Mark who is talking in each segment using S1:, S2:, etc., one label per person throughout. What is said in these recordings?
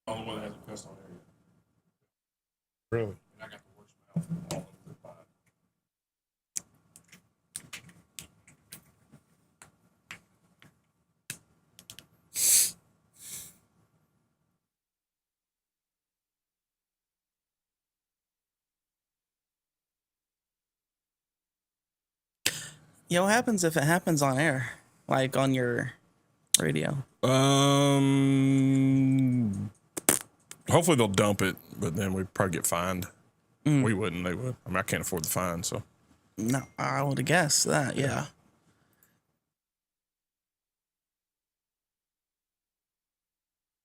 S1: Only one that hasn't cussed on there yet.
S2: Really?
S1: And I got the worst mouth of all of the pod.
S3: Yeah, what happens if it happens on air, like on your radio?
S1: Hopefully they'll dump it, but then we'd probably get fined. We wouldn't. They would. I mean, I can't afford the fine, so.
S3: No, I would have guessed that. Yeah.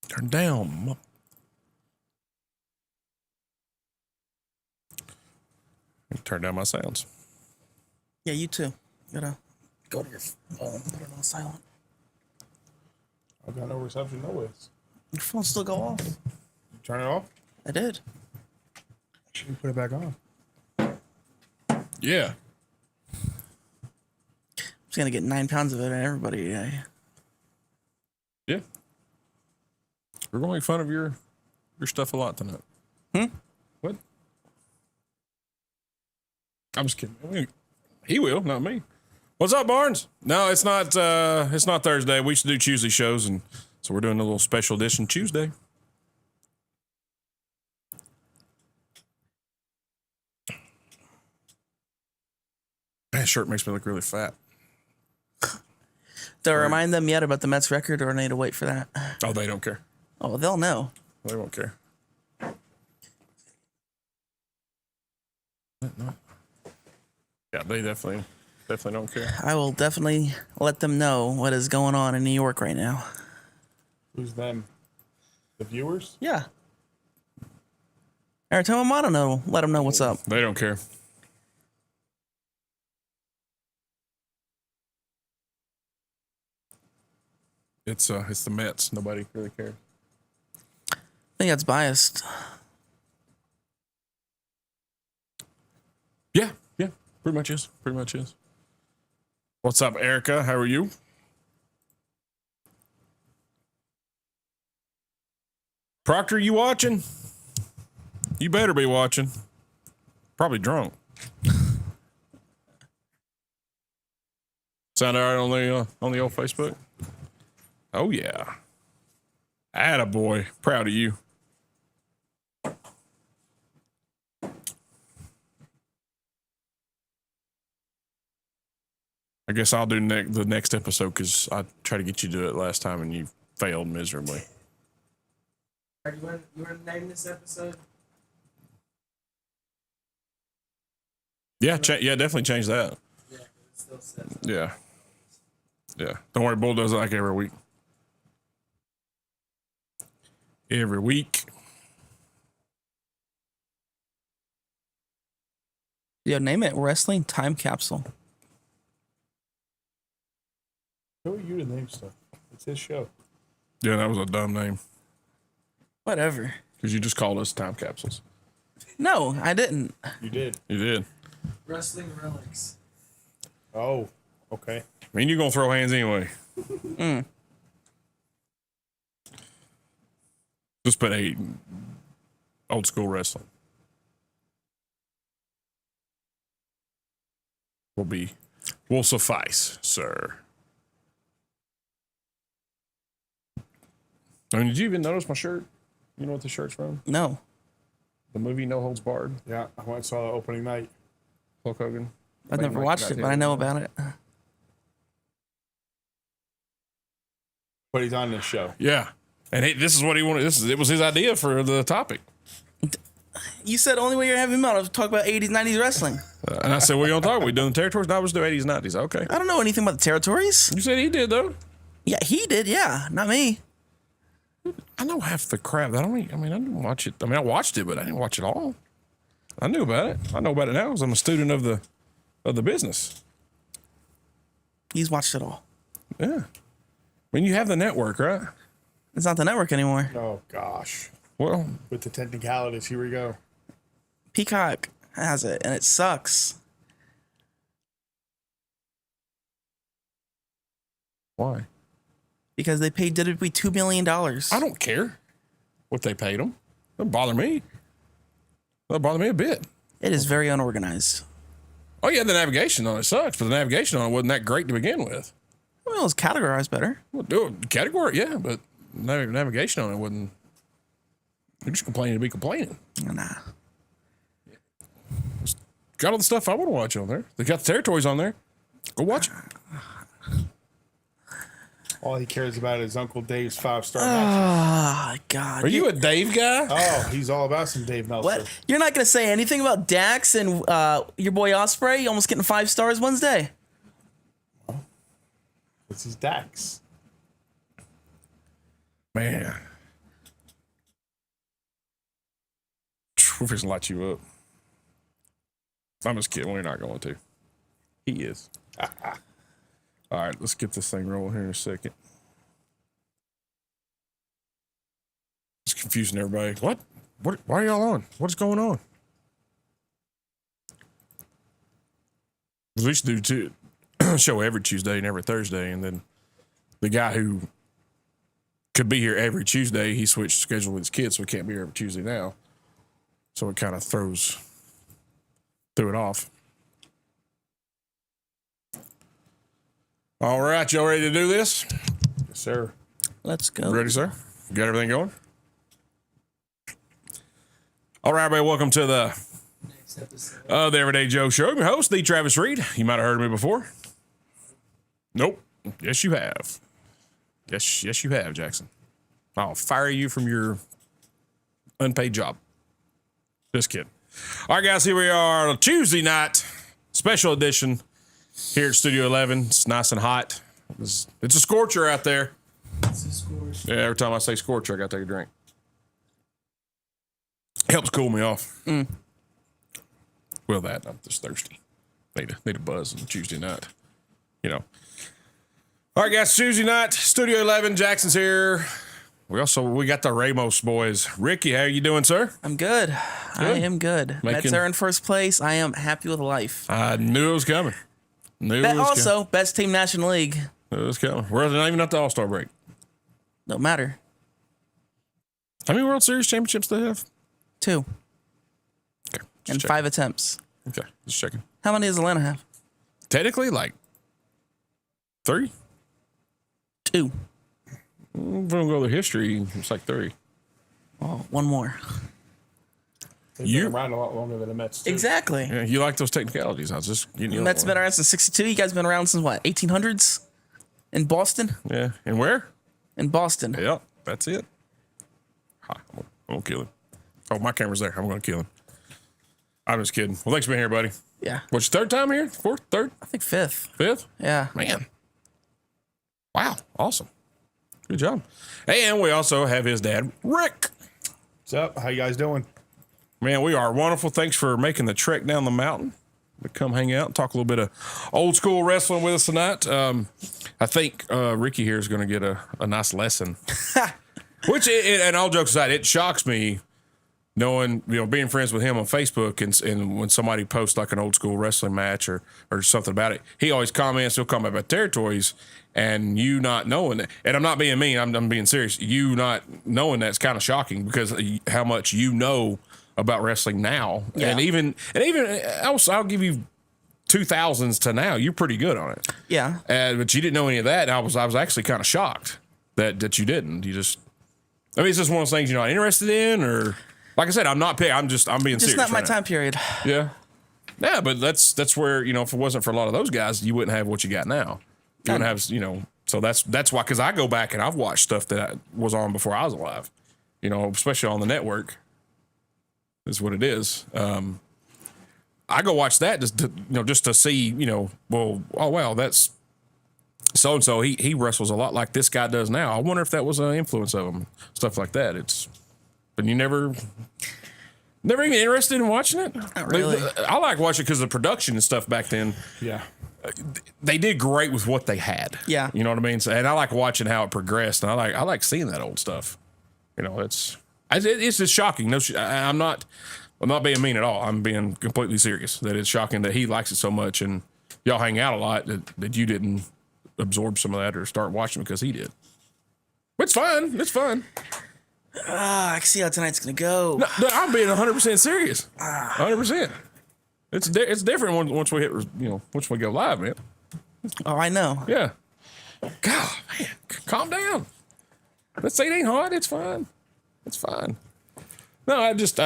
S1: Turn down. Turn down my sounds.
S3: Yeah, you too. You gotta go to your phone, put it on silent.
S2: I've got no reception, no ways.
S3: Your phone still go off.
S2: You turn it off?
S3: I did.
S2: Should we put it back on?
S1: Yeah.
S3: Just gonna get 9 pounds of it and everybody today.
S1: Yeah. We're going to make fun of your stuff a lot tonight. What? I'm just kidding. I mean, he will, not me. What's up, Barnes? No, it's not Thursday. We used to do Tuesday shows, and so we're doing a little special edition Tuesday. That shirt makes me look really fat.
S3: Do I remind them yet about the Mets record, or I need to wait for that?
S1: Oh, they don't care.
S3: Oh, they'll know.
S1: They won't care. Yeah, they definitely don't care.
S3: I will definitely let them know what is going on in New York right now.
S2: Who's them? The viewers?
S3: Yeah. Or tell them I don't know. Let them know what's up.
S1: They don't care. It's the Mets. Nobody really cares.
S3: I think that's biased.
S1: Yeah, pretty much is. What's up, Erica? How are you? Proctor, you watching? You better be watching. Probably drunk. Sound all right on the old Facebook? Oh yeah. Attaboy. Proud of you. I guess I'll do the next episode because I tried to get you to do it last time and you failed miserably.
S3: You want to name this episode?
S1: Yeah, definitely change that.
S3: Yeah, it still says.
S1: Yeah. Don't worry, Bull does it like every week.
S3: Yeah, name it Wrestling Time Capsule.
S2: Who are you to name stuff? It's his show.
S1: Yeah, that was a dumb name.
S3: Whatever.
S1: Because you just called us time capsules.
S3: No, I didn't.
S2: You did.
S1: You did.
S3: Wrestling Relics.
S2: Oh, okay.
S1: I mean, you're going to throw hands anyway. Just put old school wrestling. Will suffice, sir. I mean, did you even notice my shirt? You know what the shirt's from?
S3: No.
S1: The movie No Holds Barred.
S2: Yeah, I went and saw the opening night.
S1: Hulk Hogan.
S3: I've never watched it, but I know about it.
S2: But he's on this show.
S1: Yeah. And this is what he wanted. It was his idea for the topic.
S3: You said the only way you're having him out to talk about 80s, 90s wrestling.
S1: And I said, what are you going to talk about? We doing the territories? No, let's do 80s, 90s. Okay.
S3: I don't know anything about the territories.
S1: You said he did, though.
S3: Yeah, he did. Yeah, not me.
S1: I know half the crap. I didn't watch it. I mean, I watched it, but I didn't watch it all. I knew about it. I know about it now because I'm a student of the business.
S3: He's watched it all.
S1: Yeah. I mean, you have the network, right?
S3: It's not the network anymore.
S2: Oh, gosh.
S1: Well,
S2: With the technicalities, here we go.
S3: Peacock has it, and it sucks.
S1: why?
S3: Because they paid WWE $2 million.
S1: I don't care. what they paid them. Doesn't bother me. Doesn't bother me a bit.
S3: It is very unorganized.
S1: Oh, yeah, the navigation on it sucks, but the navigation on it wasn't that great to begin with.
S3: Well, it was categorized better.
S1: Well, do it category, yeah, but navigation on it wasn't. You're just complaining to be complaining.
S3: Nah.
S1: Got all the stuff I want to watch on there. They got the territories on there. Go watch it.
S2: All he cares about is Uncle Dave's 5-star matches.
S3: Ah, God.
S1: Are you a Dave guy?
S2: Oh, he's all about some Dave Meltzer.
S3: What? You're not going to say anything about Dax and your boy Ospreay almost getting 5 stars Wednesday?
S2: This is Dax.
S1: Man. We're fixing to light you up. I'm just kidding. We're not going to. He is. All right, let's get this thing rolling here in a second. It's confusing everybody. What? Why are y'all on? What's going on? We used to do show every Tuesday and every Thursday, and then the guy who could be here every Tuesday, he switched schedule with his kids, so he can't be here every Tuesday now. So it kind of threw it off. All right, y'all ready to do this?
S2: Yes, sir.
S3: Let's go.
S1: Ready, sir? Got everything going? All right, everybody, welcome to the Everyday Joe Show. I'm your host, the Travis Reed. You might have heard of me before. Nope. Yes, you have. Yes, you have, Jackson. I'll fire you from your unpaid job. Just kidding. All right, guys, here we are on a Tuesday night, special edition here at Studio 11. It's nice and hot. It's a scorcher out there. Yeah, every time I say scorcher, I got to take a drink. Helps cool me off. Well, I'm just thirsty. Need a buzz on Tuesday night. You know. All right, guys, Tuesday night, Studio 11. Jackson's here. We got the Ramos boys. Ricky, how you doing, sir?
S3: I'm good. I am good. Mets are in first place. I am happy with life.
S1: I knew it was coming.
S3: Best team National League.
S1: It was coming. We're not even at the All-Star break.
S3: No matter.
S1: How many World Series championships do they have?
S3: 2.
S1: Okay.
S3: And 5 attempts.
S1: Okay, just checking.
S3: How many does Atlanta have?
S1: Technically, like 3?
S3: 2.
S1: If we don't go to history, it's like 3.
S3: Oh, 1 more.
S2: They've been around a lot longer than the Mets, too.
S3: Exactly.
S1: Yeah, you like those technicalities. I was just getting you.
S3: Mets been around since 62. You guys been around since what, 1800s? In Boston?
S1: Yeah, and where?
S3: In Boston.
S1: Yeah, that's it. I'm gonna kill him. Oh, my camera's there. I'm gonna kill him. I'm just kidding. Well, thanks for being here, buddy.
S3: Yeah.
S1: What's your 3rd time here? 4th, 3rd,
S3: I think 5th.
S1: 5th?
S3: Yeah.
S1: Man. Wow. Awesome. Good job. And we also have his dad, Rick.
S2: What's up? How you guys doing?
S1: Man, we are wonderful. Thanks for making the trek down the mountain to come hang out and talk a little bit of old school wrestling with us tonight. I think Ricky here is going to get a nice lesson. Which, and all jokes aside, it shocks me knowing, being friends with him on Facebook and when somebody posts like an old school wrestling match or something about it, he always comments, he'll comment about territories, and you not knowing that. And I'm not being mean, I'm being serious. You not knowing that's kind of shocking because how much you know about wrestling now.
S3: Yeah.
S1: And even I'll give you 2000s to now, you're pretty good on it.
S3: Yeah.
S1: But you didn't know any of that. And I was actually kind of shocked that you didn't. You just, it's just one of those things you're not interested in, or like I said, I'm not picking. I'm being serious.
S3: Just not my
S1: right
S3: time period.
S1: Yeah. Yeah, but that's where, if it wasn't for a lot of those guys, you wouldn't have what you got now. You wouldn't have, so that's why, because I go back and I've watched stuff that was on before I was alive, especially on the network. Is what it is. I go watch that just to see, that's so and so. He wrestles a lot like this guy does now. I wonder if that was an influence of him, stuff like that. But you never even interested in watching it.
S3: Not really.
S1: I like watching because the production and stuff back then.
S2: Yeah.
S1: They did great with what they had.
S3: Yeah.
S1: You know what I mean? So, and I like watching how it progressed. And I like seeing that old stuff. It's just shocking. I'm not being mean at all. I'm being completely serious. That it's shocking that he likes it so much and y'all hang out a lot that you didn't absorb some of that or start watching because he did. It's fun. It's fun.
S3: I can see how tonight's gonna go.
S1: No, I'm being 100% serious. 100%. It's different once we hit, once we go live, man.
S3: Oh, I know.
S1: Yeah. God, man, calm down. Let's say it ain't hard. It's fine. It's fine. No, I just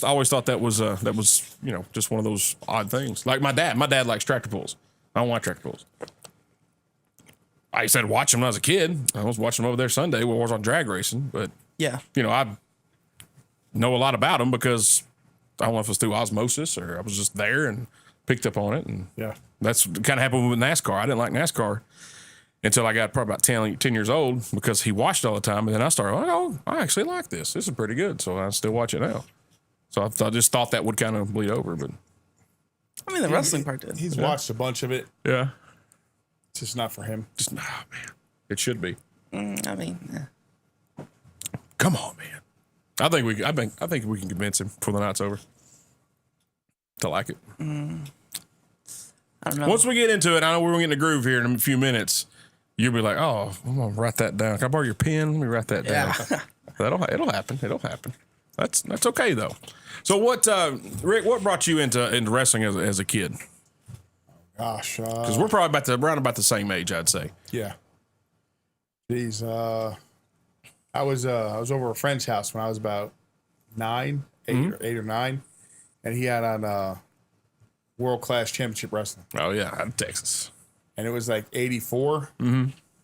S1: always thought that was just one of those odd things. Like my dad likes tractor pulls. I don't like tractor pulls. I used to watch them when I was a kid. I was watching them over there Sunday when I was on drag racing, but
S3: Yeah.
S1: I know a lot about them because I don't know if it's through osmosis or I was just there and picked up on it. And
S2: Yeah.
S1: that's kind of happened with NASCAR. I didn't like NASCAR until I got probably about 10 years old because he watched all the time. And then I started, oh, I actually like this. This is pretty good. So I still watch it now. So I just thought that would kind of bleed over. But
S3: I mean, the wrestling part did.
S2: He's watched a bunch of it.
S1: yeah,
S2: It's just not for him.
S1: just, man, it should be.
S3: I mean,
S1: Come on, man. I think we can convince him before the night's over to like it.
S3: I don't know.
S1: Once we get into it, I know we're gonna get in the groove here in a few minutes. You'll be like, oh, I'm gonna write that down. Can I borrow your pen? Let me write that down.
S3: Yeah.
S1: It'll happen. It'll happen. That's okay though. So what, Rick? What brought you into wrestling as a kid?
S2: Gosh.
S1: Because we're probably around about the same age, I'd say.
S2: Yeah. Geez. I was over a friend's house when I was about 8 or 9, and he had on World Class Championship Wrestling,
S1: Oh yeah, out of Texas.
S2: and it was like '84,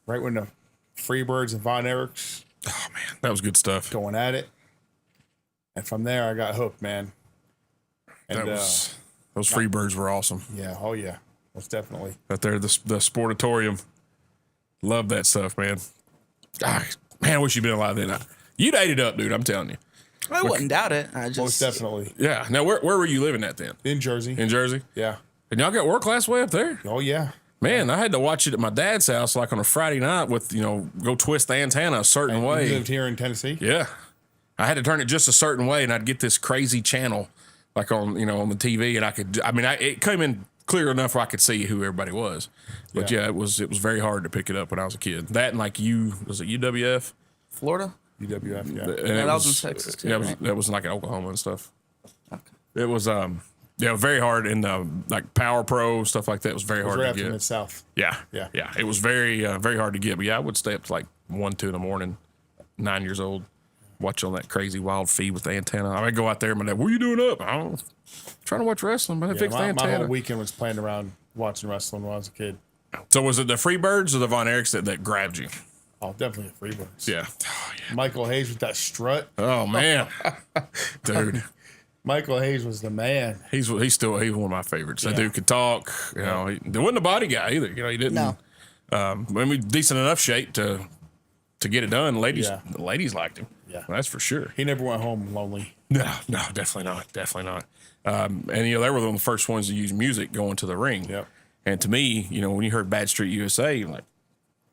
S2: right when the Freebirds and Von Erichs
S1: Oh man, that was good stuff.
S2: going at it, and from there I got hooked, man. And
S1: That was those Freebirds were awesome.
S2: yeah, oh yeah, most definitely.
S1: Out there, the Sportatorium. Love that stuff, man. God, man, I wish you'd been alive then. You'd ate it up, dude. I'm telling you.
S3: I wouldn't doubt it. I
S2: Most
S3: just
S2: definitely
S1: Yeah. Now, where were you living at then?
S2: in Jersey.
S1: In Jersey?
S2: Yeah.
S1: And y'all got world class way up there?
S2: Oh yeah.
S1: Man, I had to watch it at my dad's house like on a Friday night with, go twist the antenna a certain
S2: You
S1: way.
S2: lived here in Tennessee.
S1: Yeah. I had to turn it just a certain way and I'd get this crazy channel like on the TV and it came in clear enough where I could see who everybody was. But yeah, it was very hard to pick it up when I was a kid. That and was it UWF?
S3: Florida.
S2: UWF. Yeah.
S1: And
S3: that was in Texas too,
S1: Yeah,
S3: right?
S1: that was like in Oklahoma and stuff. It was very hard and like Power Pro stuff like that was very hard
S2: Right
S1: to
S2: after
S1: get.
S2: Mid-South.
S1: Yeah.
S2: Yeah.
S1: It was very very hard to get. But yeah, I would stay up to like 1, 2 in the morning, 9 years old, watch on that crazy wild feed with the antenna. I'd go out there and my dad, what are you doing up? I don't know. Trying to watch wrestling, but I fixed the
S2: My
S1: antenna.
S2: whole weekend was playing around watching wrestling when I was a kid.
S1: So was it the Freebirds or the Von Erichs that grabbed you?
S2: Oh, definitely the Freebirds.
S1: Yeah. Oh, yeah.
S2: Michael Hayes with that strut.
S1: Oh man. Dude.
S2: Michael Hayes was the man.
S1: He's one of my favorites. That dude could talk. He wasn't a body guy either. He didn't.
S3: No.
S1: Decent enough shape to get it done. The ladies liked him.
S2: Yeah.
S1: That's for sure.
S2: He never went home lonely.
S1: No, definitely not. And they were one of the first ones to use music going to the ring.
S2: Yep.
S1: And to me, when you heard Bad Street USA, you're like,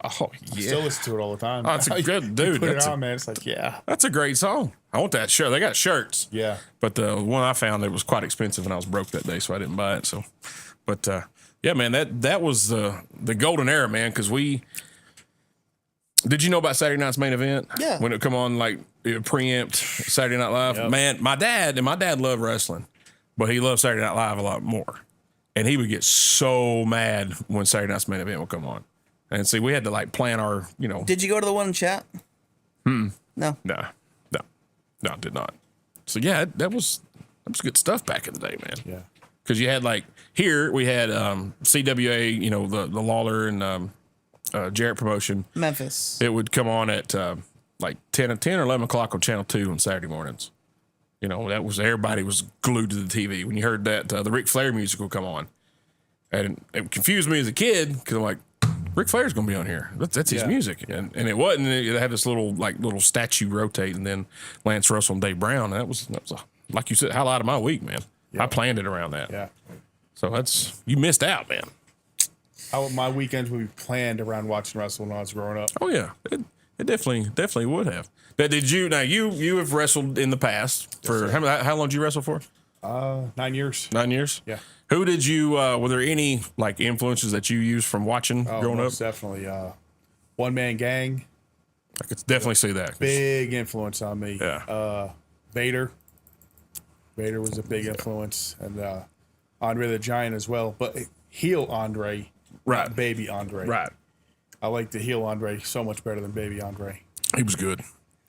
S1: oh yeah,
S2: Still listen to it all the time.
S1: Oh, it's a good dude.
S2: Put it
S1: That's
S2: on, man. It's like, yeah.
S1: that's a great song. I want that shirt. They got shirts.
S2: Yeah.
S1: But the one I found, it was quite expensive and I was broke that day, so I didn't buy it. So, but yeah, man, that was the golden era, man. Because did you know about Saturday Night's Main Event?
S3: Yeah.
S1: When it come on, like it preempt Saturday Night Live.
S2: Yep.
S1: Man, my dad loved wrestling, but he loved Saturday Night Live a lot more. And he would get so mad when Saturday Night's Main Event would come on. And see, we had to like plan our,
S3: Did you go to the one in chat? No.
S1: No, did not. So yeah, that was good stuff back in the day, man.
S2: Yeah.
S1: Because you had like here we had CWA, the Lawler and Jarrett promotion.
S3: Memphis.
S1: It would come on at like 10 or 11 o'clock on Channel 2 on Saturday mornings. Everybody was glued to the TV when you heard that the Ric Flair music would come on, and it confused me as a kid because I'm like, Ric Flair's gonna be on here. That's his music, and it wasn't. It had this little statue rotate, and then Lance Russell and Dave Brown. And that was like you said, highlight of my week, man.
S2: Yeah.
S1: I planned it around that.
S2: Yeah.
S1: So you missed out, man.
S2: My weekends would be planned around watching wrestling when I was growing up.
S1: Oh yeah, it definitely would have. But did you you have wrestled in the past for how long did you wrestle for?
S2: 9 years.
S1: 9 years.
S2: Yeah.
S1: Who did you? Were there any like influences that you used from watching growing up?
S2: Most definitely. One Man Gang.
S1: I could definitely see that. 'Cause-
S2: Big influence on me.
S1: Yeah.
S2: Vader. Vader was a big influence, and Andre the Giant as well. But heel Andre,
S1: Right.
S2: not baby Andre.
S1: Right.
S2: I like the heel Andre so much better than baby Andre.
S1: He was good.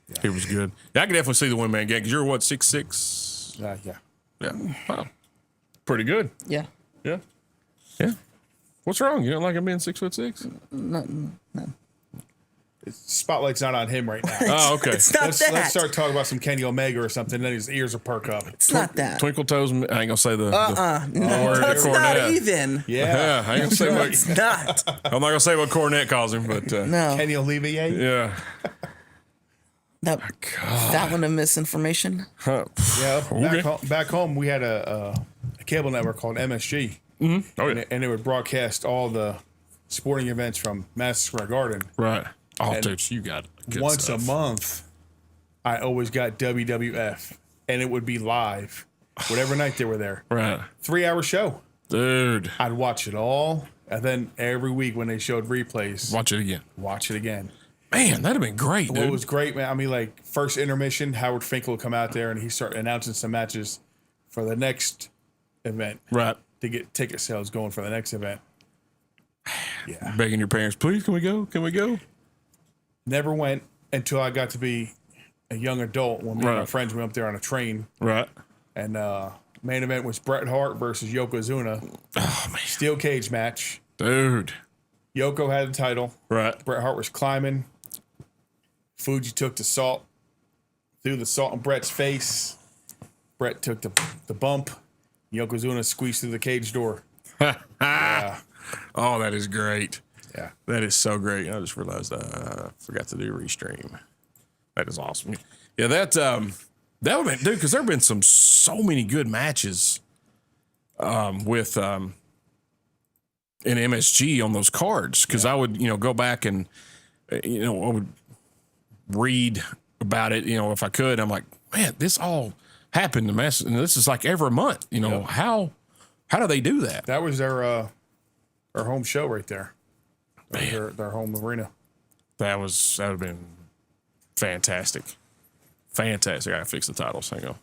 S1: Yeah. He was good. Yeah, I could definitely see the one man gang because you're what, 6'6"?
S2: Yeah.
S1: Yeah. Wow. Pretty good.
S3: Yeah.
S1: Yeah. Yeah. What's wrong? You don't like him being 6'6"?
S3: No.
S2: Spotlight's not on him right now.
S1: Oh, okay.
S3: It's not
S2: Let's
S3: that.
S2: start talking about some Kenny Omega or something. Then his ears will perk up.
S3: It's not that.
S1: Twinkle toes. I ain't gonna say the.
S3: No,
S1: word
S3: that's not
S1: Cornette.
S3: even.
S1: Yeah, I ain't gonna say what.
S3: It's not.
S1: I'm not gonna say what Cornette calls him, but
S3: No.
S2: Kenny Olivier.
S1: yeah.
S3: That one of misinformation.
S1: Huh.
S2: Yeah.
S1: Okay.
S2: Back home, we had a cable network called MSG,
S1: Oh yeah.
S2: and it would broadcast all the sporting events from Madison Square Garden.
S1: Right. Oh, dude, you got good
S2: Once
S1: stuff.
S2: a month, I always got WWF, and it would be live, whatever night they were there.
S1: Right.
S2: 3-hour show.
S1: Dude,
S2: I'd watch it all, and then every week when they showed replays,
S1: watch it again.
S2: watch it again.
S1: Man, that'd have been great, dude.
S2: Well, it was great, man. I mean, like, first intermission, Howard Finkel would come out there, and he started announcing some matches for the next event
S1: right.
S2: to get ticket sales going for the next event. Yeah.
S1: Begging your parents, please, can we go? Can we go?
S2: Never went until I got to be a young adult when me and my
S1: Right.
S2: friends went up there on a train.
S1: Right.
S2: And main event was Bret Hart versus Yokozuna.
S1: Oh, man.
S2: Steel cage match.
S1: Dude.
S2: Yoko had the title.
S1: Right.
S2: Bret Hart was climbing. Fuji took the salt, threw the salt in Bret's face. Bret took the bump. Yokozuna squeezed through the cage door. Yeah.
S1: Oh, that is great.
S2: Yeah.
S1: That is so great. I just realized I forgot to do restream. That is awesome. Yeah, that would have been, dude, because there have been so many good matches with in MSG on those cards. Because I would, go back and, I would read about it, if I could. I'm like, man, this all happened to Mass, and this is like every month. How do they do that?
S2: That was their home show right there. Their home arena.
S1: That would have been fantastic. Fantastic. I gotta fix the titles. Hang on.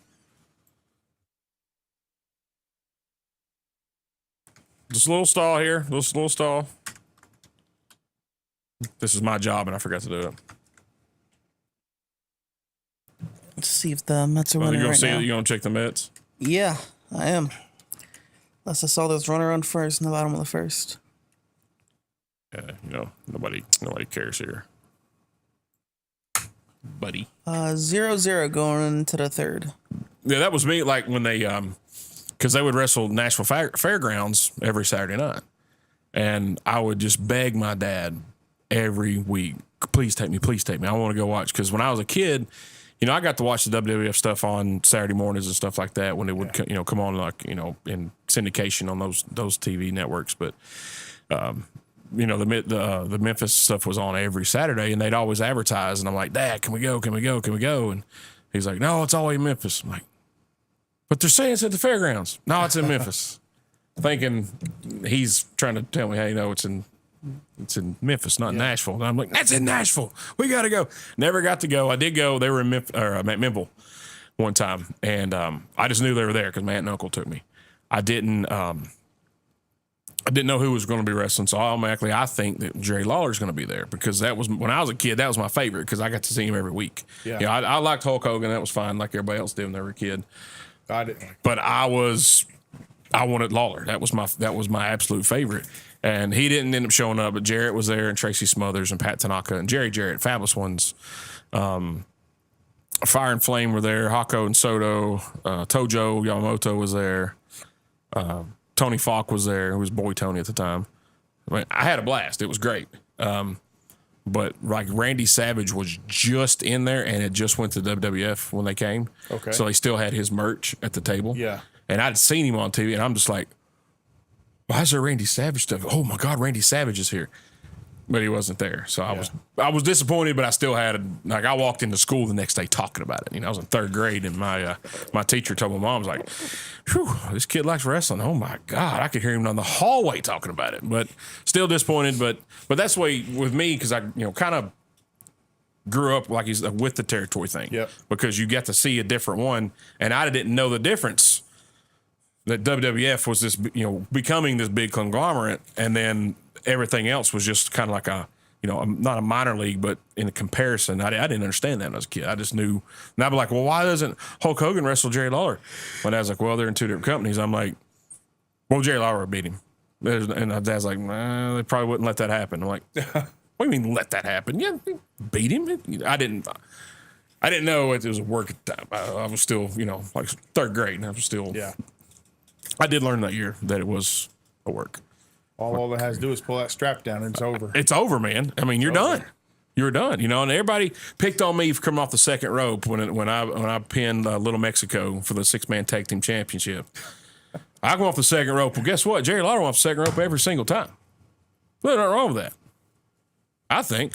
S1: Just a little stall here. Just a little stall. This is my job, and I forgot to do it.
S3: Let's see if the Mets are
S1: You
S3: winning
S1: gonna
S3: right
S1: see
S3: now.
S1: it? You gonna check the Mets?
S3: Yeah, I am. Unless I saw this runner on first in the bottom of the first.
S1: Yeah, nobody cares here, buddy.
S3: 0-0 going into the third.
S1: Yeah, that was me. Like when they, because they would wrestle Nashville Fairgrounds every Saturday night, and I would just beg my dad every week, please take me. I want to go watch. Because when I was a kid, I got to watch the WWF stuff on Saturday mornings and stuff like that when it would, come on like, in syndication on those TV networks. But, the Memphis stuff was on every Saturday, and they'd always advertise. And I'm like, Dad, can we go? Can we go? Can we go? And he's like, no, it's always in Memphis. I'm like, but they're saying it's at the fairgrounds. No, it's in Memphis. Thinking he's trying to tell me, hey, no, it's in Memphis, not Nashville. And I'm like, that's in Nashville. We got to go. Never got to go. I did go. They were in Memphis one time, and I just knew they were there because my aunt and uncle took me. I didn't know who was going to be wrestling, so automatically I think that Jerry Lawler's going to be there because that was when I was a kid. That was my favorite because I got to see him every week.
S2: Yeah.
S1: I liked Hulk Hogan. That was fine, like everybody else did when they were a kid.
S2: I didn't.
S1: But I wanted Lawler. That was my absolute favorite. And he didn't end up showing up, but Jarrett was there, and Tracy Smothers, and Pat Tanaka, and Jerry Jarrett, Fabulous Ones. Fire and Flame were there. Hako and Soto. Tojo Yamamoto was there. Tony Falk was there. It was Boy Tony at the time. I had a blast. It was great. But like Randy Savage was just in there, and it just went to WWF when they came.
S2: Okay.
S1: So he still had his merch at the table.
S2: Yeah.
S1: And I'd seen him on TV, and I'm just like, why is there Randy Savage stuff? Oh my God, Randy Savage is here. But he wasn't there. So I was disappointed, but I still had I walked into school the next day talking about it. I was in third grade, and my teacher told my mom, was like, whew, this kid likes wrestling. Oh my God. I could hear him down the hallway talking about it. But still disappointed. But that's the way with me, because I kind of grew up like he's with the territory thing.
S2: Yep.
S1: Because you get to see a different one, and I didn't know the difference that WWF was this, becoming this big conglomerate, and then everything else was just kind of like not a minor league, but in comparison, I didn't understand that when I was a kid. I just knew, and I'd be like, well, why doesn't Hulk Hogan wrestle Jerry Lawler? When I was like, well, they're in two different companies. I'm like, well, Jerry Lawler would beat him. And my dad's like, nah, they probably wouldn't let that happen. I'm like, what do you mean let that happen? Yeah, beat him. I didn't know it was a work at the time. I was still, like third grade, and I was still.
S2: Yeah.
S1: I did learn that year that it was a work.
S2: All it has to do is pull that strap down, and it's over.
S1: It's over, man. I mean, you're done. You're done. And everybody picked on me for coming off the second rope when I pinned Little Mexico for the 6-man tag team championship. I go off the second rope. Well, guess what? Jerry Lawler went off the second rope every single time. There's nothing wrong with that, I think.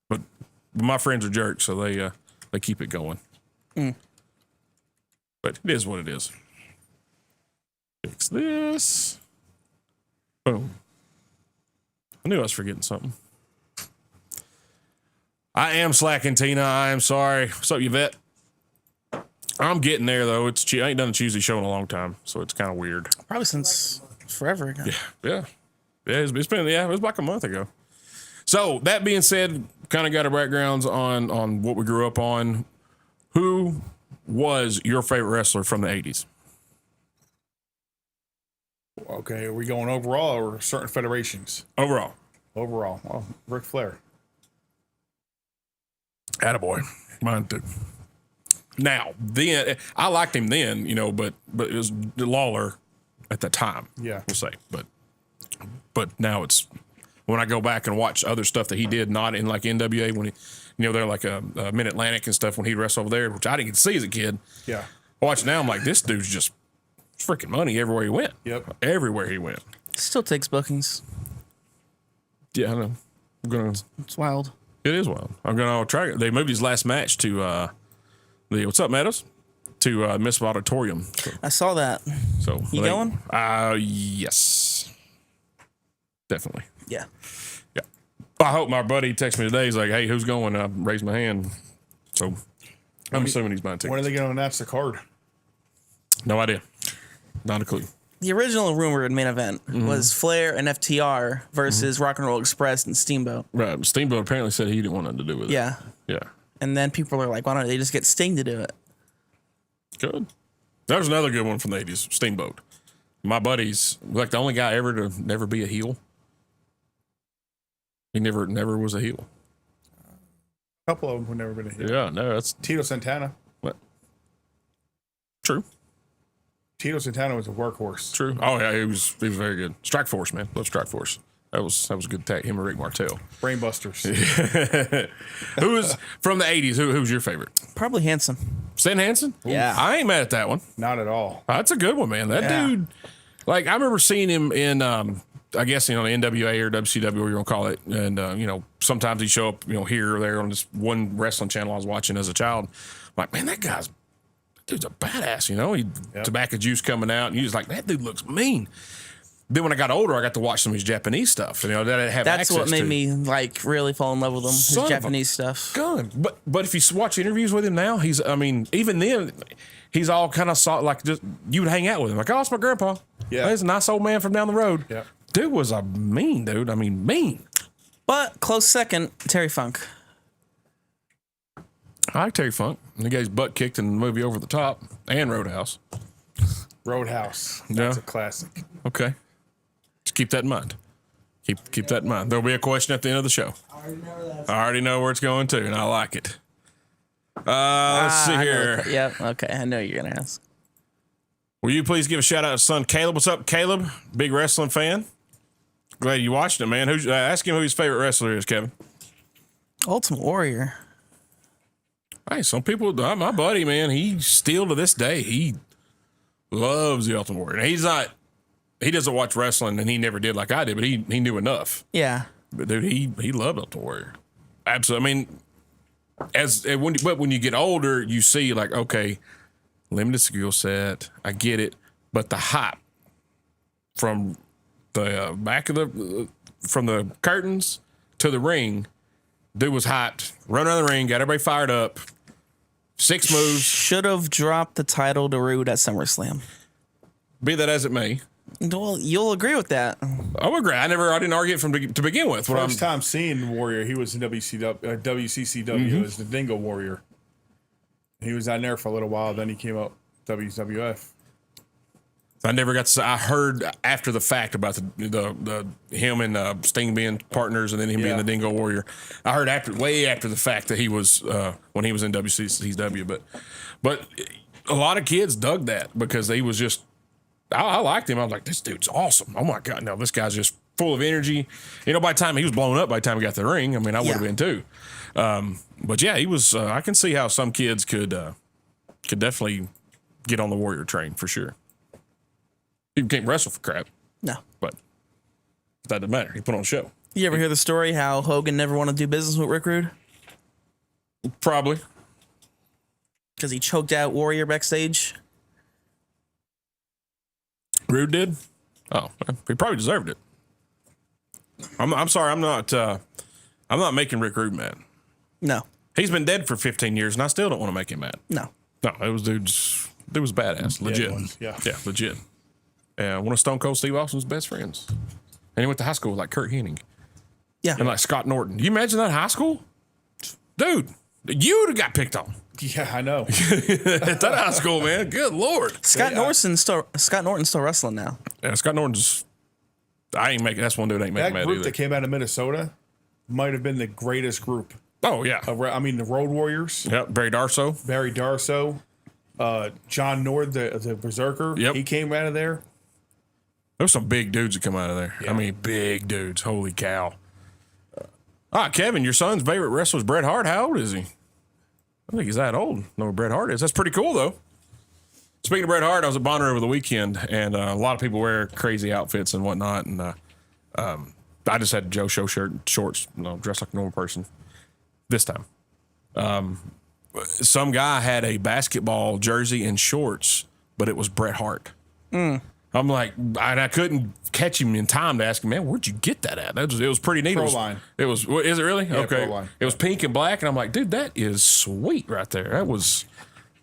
S1: But my friends are jerks, so they keep it going. But it is what it is. Fix this. Boom. I knew I was forgetting something. I am slacking, Tina. I am sorry. What's up, Yvette? I'm getting there, though. I ain't done a Tuesday show in a long time, so it's kind of weird.
S3: Probably since forever ago.
S1: Yeah. It's been, it was like a month ago. So, that being said, kind of got our backgrounds on what we grew up on. Who was your favorite wrestler from the 80s?
S2: Okay, are we going overall or certain federations?
S1: Overall.
S2: Overall. Oh, Ric Flair.
S1: Attaboy. Mine too. Now, then, I liked him then, but it was Lawler at the time.
S2: Yeah.
S1: We'll say. But now it's, when I go back and watch other stuff that he did, not in like NWA, when he, they're like a Mid-Atlantic and stuff when he wrestled over there, which I didn't get to see as a kid.
S2: Yeah.
S1: Watch now, I'm like, this dude's just freaking money everywhere he went.
S2: Yep.
S1: Everywhere he went.
S3: Still takes bookings.
S1: Yeah, I know.
S3: It's wild.
S1: It is wild. I'm going to try it. They moved his last match to what's up, Meadows? To Miss Auditorium.
S3: I saw that.
S1: So
S3: You going?
S1: Yes. Definitely.
S3: Yeah.
S1: Yeah. I hope my buddy texts me today. He's like, hey, who's going? And I raised my hand. So I'm assuming he's mine too.
S2: When are they going to announce the card?
S1: No idea. Not a clue.
S3: The original rumored main event was Flair and FTR versus Rock and Roll Express and Steamboat.
S1: Right. Steamboat apparently said he didn't want nothing to do with it.
S3: Yeah.
S1: Yeah.
S3: And then people are like, why don't they just get Sting to do it?
S1: Good. There's another good one from the 80s, Steamboat. My buddy's like the only guy ever to never be a heel. He never was a heel.
S2: A couple of them have never been a heel.
S1: Yeah, no, that's
S2: Tito Santana.
S1: what? True.
S2: Tito Santana was a workhorse.
S1: True. Oh yeah, he was very good. Strike Force, man. Love Strike Force. That was a good tag. Him and Rick Martel.
S2: Brainbusters.
S1: Who was from the 80s? Who's your favorite?
S3: Probably Hanson.
S1: Stan Hansen?
S3: Yeah.
S1: I ain't mad at that one.
S2: Not at all.
S1: That's a good one, man. That
S2: Yeah.
S1: dude, like, I remember seeing him in, I guess, the NWA or WCW, whatever you're going to call it. And, sometimes he'd show up, here or there on this one wrestling channel I was watching as a child. I'm like, man, that dude's a badass, tobacco juice coming out. And you just like, that dude looks mean. Then when I got older, I got to watch some of his Japanese stuff. That I didn't have
S3: That's
S1: access
S3: what made
S1: to.
S3: me really fall in love with him.
S1: Son of
S3: His
S1: a
S3: Japanese stuff.
S1: Gun. But if you watch interviews with him now, even then, he's all kind of like just you would hang out with him. Like, oh, it's my grandpa.
S2: Yeah.
S1: He's a nice old man from down the road.
S2: Yeah.
S1: Dude was a mean dude. I mean, mean.
S3: But close second, Terry Funk.
S1: I like Terry Funk. He got his butt kicked in the movie Over the Top and Roadhouse.
S2: Roadhouse. That's
S1: Yeah.
S2: a classic.
S1: Okay. Just keep that in mind. Keep that in mind. There'll be a question at the end of the show. I already know where it's going to, and I like it. Let's see
S3: I know
S1: here.
S3: Yep. Okay. I know you're gonna ask.
S1: Will you please give a shout out to son Caleb? What's up, Caleb? Big wrestling fan. Glad you watched it, man. Ask him who his favorite wrestler is, Kevin.
S3: Ultimate Warrior.
S1: Hey, some people, my buddy, man, he still to this day, he loves the Ultimate Warrior. He doesn't watch wrestling, and he never did like I did, but he knew enough.
S3: Yeah.
S1: But dude, he loved Ultimate Warrior. Absolutely. I mean, when you get older, you see like, okay, limited skill set, I get it, but the hype from the back of from the curtains to the ring, Dude was hyped. Run around the ring, got everybody fired up. 6 moves.
S3: Should have dropped the title to Rude at SummerSlam.
S1: Be that as it may.
S3: Well, you'll agree with that.
S1: I would agree. I didn't argue it to begin with.
S2: First time seeing Warrior, he was in WCCW as the Dingo Warrior. He was on there for a little while. Then he came up WWF.
S1: I never got to. I heard after the fact about the him and Sting being partners, and then him being the Dingo Warrior. I heard way after the fact that he was when he was in WCCW. But a lot of kids dug that because he was just. I liked him. I was like, this dude's awesome. Oh my god, no, this guy's just full of energy. By the time he was blown up, by the time he got to the ring, I mean, I would have been too. But yeah, he was. I can see how some kids could definitely get on the Warrior train for sure. He can't wrestle for crap.
S3: No.
S1: But that doesn't matter. He put on a show.
S3: You ever hear the story how Hogan never wanted to do business with Rick Rude?
S1: Probably.
S3: Because he choked out Warrior backstage?
S1: Rude did? Oh, he probably deserved it. I'm sorry. I'm not making Rick Rude mad.
S3: No.
S1: He's been dead for 15 years, and I still don't want to make him mad.
S3: No.
S1: No, it was badass. Legit.
S2: Yeah,
S1: legit. One of Stone Cold Steve Austin's best friends. And he went to high school with like Kurt Hennig.
S3: Yeah.
S1: And like Scott Norton. You imagine that high school? Dude, you'd have got picked on.
S2: Yeah, I know.
S1: At that high school, man. Good Lord.
S3: Scott Norton's still wrestling now.
S1: Yeah, Scott Norton's. That's one dude ain't making
S2: That
S1: mad
S2: group
S1: either.
S2: that came out of Minnesota might have been the greatest group.
S1: Oh, yeah.
S2: The Road Warriors.
S1: Yep, Barry Darso.
S2: Barry Darso. John Nord, the Berserker.
S1: Yep.
S2: He came out of there.
S1: There's some big dudes that come out of there.
S2: Yeah.
S1: I mean, big dudes. Holy cow. Kevin, your son's favorite wrestler is Bret Hart. How old is he? I think he's that old. Know where Bret Hart is. That's pretty cool, though. Speaking of Bret Hart, I was at Bonner over the weekend, and a lot of people wear crazy outfits and whatnot. And I just had a Joe Show shirt and shorts, dressed like a normal person this time. Some guy had a basketball jersey and shorts, but it was Bret Hart. I'm like, I couldn't catch him in time to ask him, man, where'd you get that at? It was pretty neat.
S2: Proline.
S1: Is it really?
S2: Yeah,
S1: okay.
S2: Proline.
S1: It was pink and black, and I'm like, dude, that is sweet right there. That was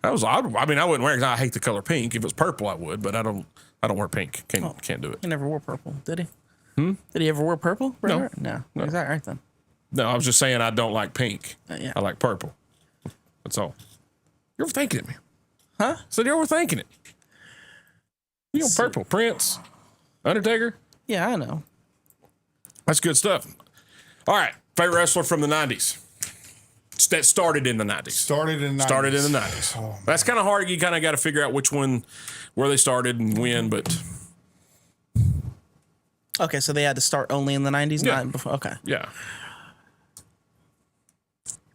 S1: odd. I mean, I wouldn't wear it 'cause I hate the color pink. If it was purple, I would, but I don't wear pink. Can't do it.
S3: He never wore purple, did he? Did he ever wear purple?
S1: No.
S3: Right? No. Is that right then?
S1: No, I was just saying I don't like pink.
S3: Yeah.
S1: I like purple. That's all. You're overthinking it, man.
S3: Huh?
S1: So you're overthinking it. Purple. Prince. Undertaker.
S3: Yeah, I know.
S1: That's good stuff. All right. Favorite wrestler from the 90s. That started in the 90s.
S2: Started in the 90s.
S1: Oh, that's kind of hard. You kind of got to figure out where they started and when, but.
S3: Okay, so they had to start only in the 90s?
S1: Yeah.
S3: Not before. Okay.
S1: Yeah.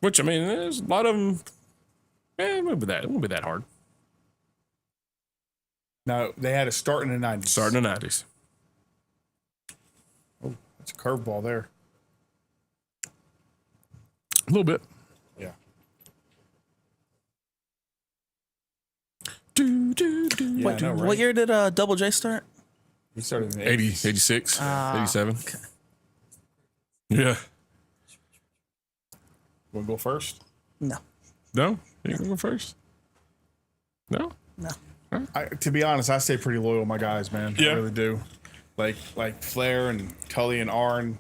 S1: Which, I mean, there's a lot of them. It won't be that hard.
S2: No, they had to start in the 90s.
S1: Starting in the 90s.
S2: Oh, that's a curveball there.
S1: A little bit.
S2: Yeah.
S1: Yeah,
S2: I know, right?
S3: What year did Double J start?
S2: He started in the
S1: 80,
S2: 80s.
S1: 86, 87.
S3: Okay.
S1: Yeah.
S2: Want to go first?
S3: No.
S1: No? You can go first? No?
S3: No.
S2: To be honest, I stay pretty loyal to my guys, man.
S1: Yeah.
S2: I really do. Like Flair and Tully and Arn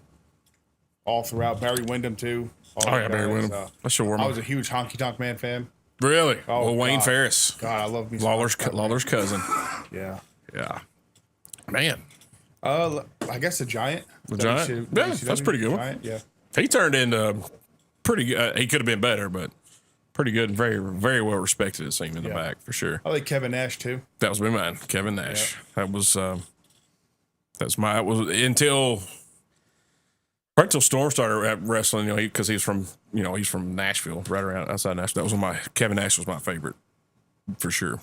S2: all throughout. Barry Windham, too. All
S1: Oh,
S2: the
S1: yeah, Barry
S2: guys,
S1: Windham. That's your warm
S2: I
S1: up.
S2: was a huge Honky Tonk Man fan.
S1: Really?
S2: Oh,
S1: Well, Wayne
S2: God.
S1: Ferris.
S2: God, I love me some
S1: Lawler's
S2: Honky Tonk Man.
S1: cousin.
S2: Yeah.
S1: Yeah. Man.
S2: I guess the Giant.
S1: The Giant? Yeah, that's pretty good one.
S2: Giant, yeah.
S1: He turned into pretty good. He could have been better, but pretty good and very, very well respected, it seemed, in the
S2: Yeah.
S1: back, for sure.
S2: I like Kevin Nash, too.
S1: That was my man, Kevin Nash. That was until Storm started wrestling, because he's from Nashville, right around outside Nashville. That was Kevin Nash was my favorite, for sure.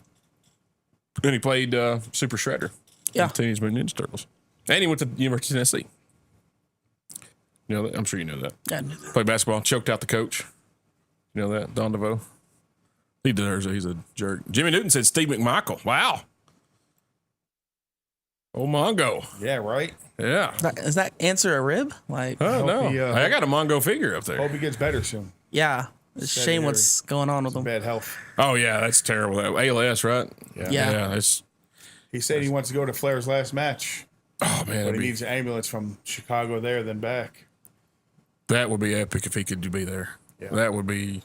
S1: And he played Super Shredder.
S3: Yeah.
S1: In Teenage Mutant Ninja Turtles. And he went to the University of Tennessee. You know that? I'm sure you know that.
S3: Yeah, I knew that.
S1: Played basketball, choked out the coach. You know that? Don DeVoe. He deserves it. He's a jerk. Jimmy Newton said Steve McMichael. Wow. Oh, Mongo.
S2: Yeah, right.
S1: Yeah.
S3: Is that answer a rib? Like,
S1: Oh, no.
S2: he,
S1: I got a Mongo figure up there.
S2: Hope he gets better soon.
S3: yeah. It's a shame what's going on with him.
S2: Bad health.
S1: Oh, yeah. That's terrible. That ALS, right?
S2: Yeah.
S3: Yeah.
S1: It's,
S2: He said he wants to go to Flair's last match,
S1: oh, man.
S2: but he needs an ambulance from Chicago there, then back.
S1: That would be epic if he could be there.
S2: Yeah.
S1: That wouldn't be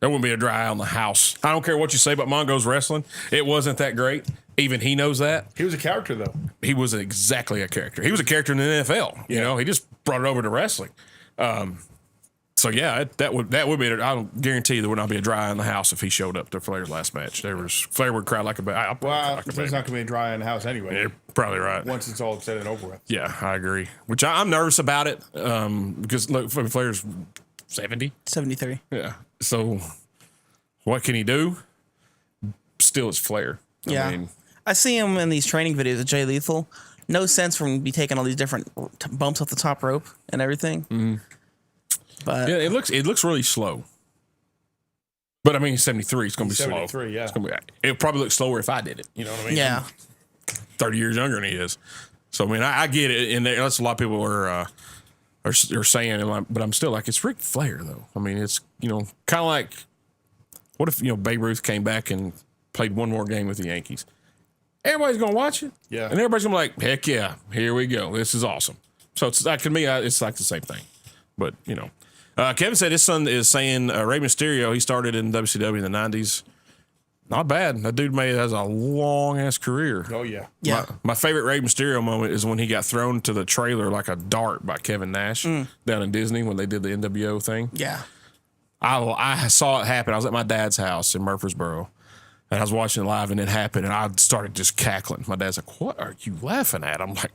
S1: a dry eye on the house. I don't care what you say about Mongo's wrestling. It wasn't that great. Even he knows that.
S2: He was a character, though.
S1: He was exactly a character. He was a character in the NFL. You know, he just brought it over to wrestling. So yeah, that would be. I'll guarantee there would not be a dry eye in the house if he showed up to Flair's last match. Flair would cry like a baby.
S2: Well, there's not going to be a dry in the house anyway.
S1: You're probably right.
S2: Once it's all said and over with.
S1: Yeah, I agree. Which I'm nervous about it because look, Flair's 70.
S3: 73.
S1: Yeah. So what can he do? Still, it's Flair.
S3: Yeah.
S1: I mean,
S3: I see him in these training videos of Jay Lethal. No sense for him to be taking all these different bumps off the top rope and everything. Mm-hmm. But
S1: yeah, it looks really slow. But I mean, he's 73. It's going to be slow.
S2: 73, yeah.
S1: It'll probably look slower if I did it. You know what I mean?
S3: yeah.
S1: 30 years younger than he is. So I mean, I get it, and that's a lot of people are saying, but I'm still like, it's Ric Flair though. I mean, it's kind of like, what if Babe Ruth came back and played one more game with the Yankees? Everybody's gonna watch it,
S2: Yeah,
S1: and everybody's gonna be like, heck yeah, here we go, this is awesome. So it's like, to me, it's like the same thing. But Kevin said his son is saying Rey Mysterio. He started in WCW in the '90s. Not bad. That dude has a long ass career.
S2: Oh yeah.
S3: Yeah.
S1: My favorite Rey Mysterio moment is when he got thrown to the trailer like a dart by Kevin Nash down in Disney when they did the NWO thing.
S3: Yeah.
S1: I saw it happen. I was at my dad's house in Murfreesboro, and I was watching it live, and it happened, and I started just cackling. My dad's like, "What are you laughing at?" I'm like,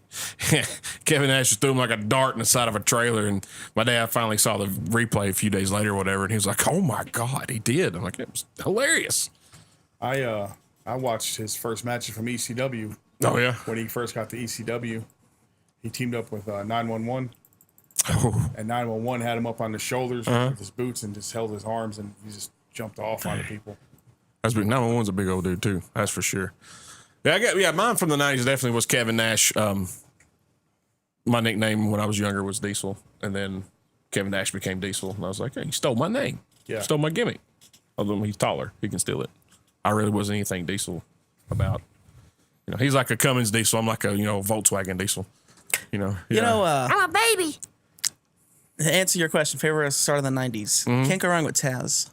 S1: Kevin Nash just threw him like a dart in the side of a trailer, and my dad finally saw the replay a few days later or whatever, and he was like, "Oh my God, he did." I'm like, it was hilarious.
S2: I watched his first matches from ECW.
S1: Oh, yeah?
S2: When he first got to ECW, he teamed up with 911.
S1: Oh.
S2: And 911 had him up on the shoulders with his boots and just held his arms, and he just jumped off onto people.
S1: That's big. 911's a big old dude too. That's for sure. Yeah, mine from the '90s definitely was Kevin Nash. My nickname when I was younger was Diesel, and then Kevin Nash became Diesel, and I was like, "Hey, he stole my name.
S2: Yeah.
S1: Stole my gimmick." Although he's taller, he can steal it. I really wasn't anything Diesel about. He's like a Cummins Diesel. I'm like a Volkswagen Diesel.
S3: I'm
S4: a baby.
S3: To answer your question, favorite start of the '90s. Can't go wrong with Taz.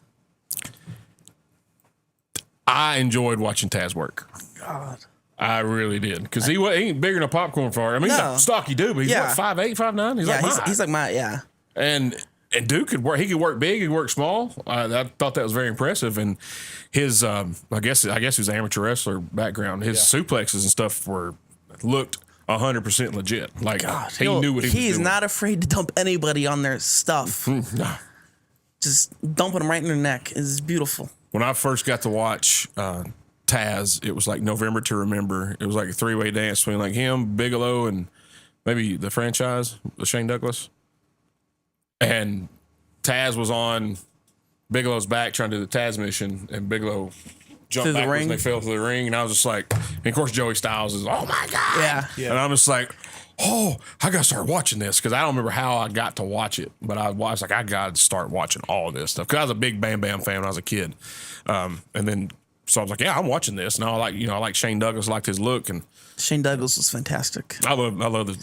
S1: I enjoyed watching Taz work.
S3: God.
S1: I really did, because he ain't bigger than a popcorn fart. I mean, he's a stocky dude, but he's what, 5'8", 5'9"?
S3: He's like my
S1: And dude could work. He could work big. He could work small. I thought that was very impressive. And his, I guess he was an amateur wrestler background. His suplexes and stuff looked 100% legit. Like, he knew what he was doing.
S3: He's not afraid to dump anybody on their stuff.
S1: No.
S3: Just dumping them right in their neck is beautiful.
S1: When I first got to watch Taz, it was like November to Remember. It was like a three-way dance between like him, Bigelow, and maybe the franchise, Shane Douglas. And Taz was on Bigelow's back trying to do the Taz mission, and Bigelow jumped backwards and they fell through the ring. And I was just like, and of course Joey Styles is, oh my God.
S3: Yeah.
S1: And I'm just like, oh, I got to start watching this, because I don't remember how I got to watch it, but I was like, I got to start watching all this stuff, because I was a big Bam Bam fan when I was a kid. And then, so I was like, yeah, I'm watching this. And I like Shane Douglas, liked his look, and
S3: Shane Douglas was fantastic.
S1: I love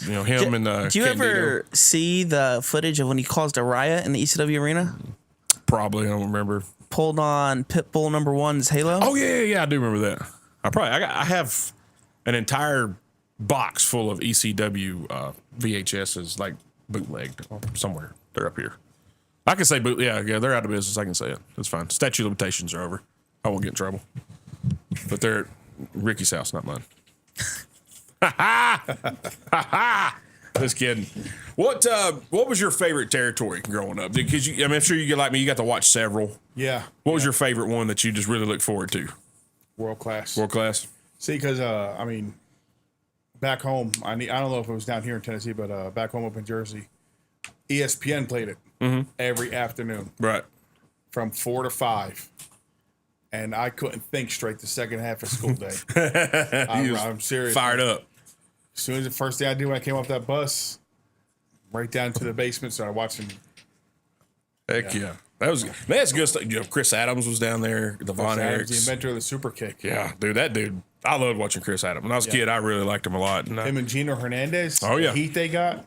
S1: him and
S3: Do you ever see the footage of when he caused a riot in the ECW arena?
S1: Probably, I don't remember.
S3: Pulled on Pitbull #1's Halo.
S1: Oh yeah, I do remember that. I have an entire box full of ECW VHSs, like bootlegged somewhere. They're up here. I can say boot. Yeah, they're out of business. I can say it. It's fine. Statute of limitations are over. I won't get in trouble. But they're at Ricky's house, not mine. Just kidding. What was your favorite territory growing up? Because I'm sure you get like me. You got to watch several.
S2: Yeah.
S1: What was your favorite one that you just really look forward to?
S2: World class.
S1: World class.
S2: See, because back home, I don't know if it was down here in Tennessee, but back home up in Jersey, ESPN played it every afternoon,
S1: right,
S2: from 4 to 5. And I couldn't think straight the second half of school day. I'm serious.
S1: Fired up.
S2: As soon as the first thing I did when I came off that bus, right down to the basement, started watching.
S1: Heck yeah. That's good stuff. You know, Chris Adams was down there. The Von Erichs.
S2: The inventor of the super kick.
S1: Yeah, dude, that dude. I loved watching Chris Adams. When I was a kid, I really liked him a lot. And
S2: Him and Gino Hernandez.
S1: Oh, yeah.
S2: The heat they got.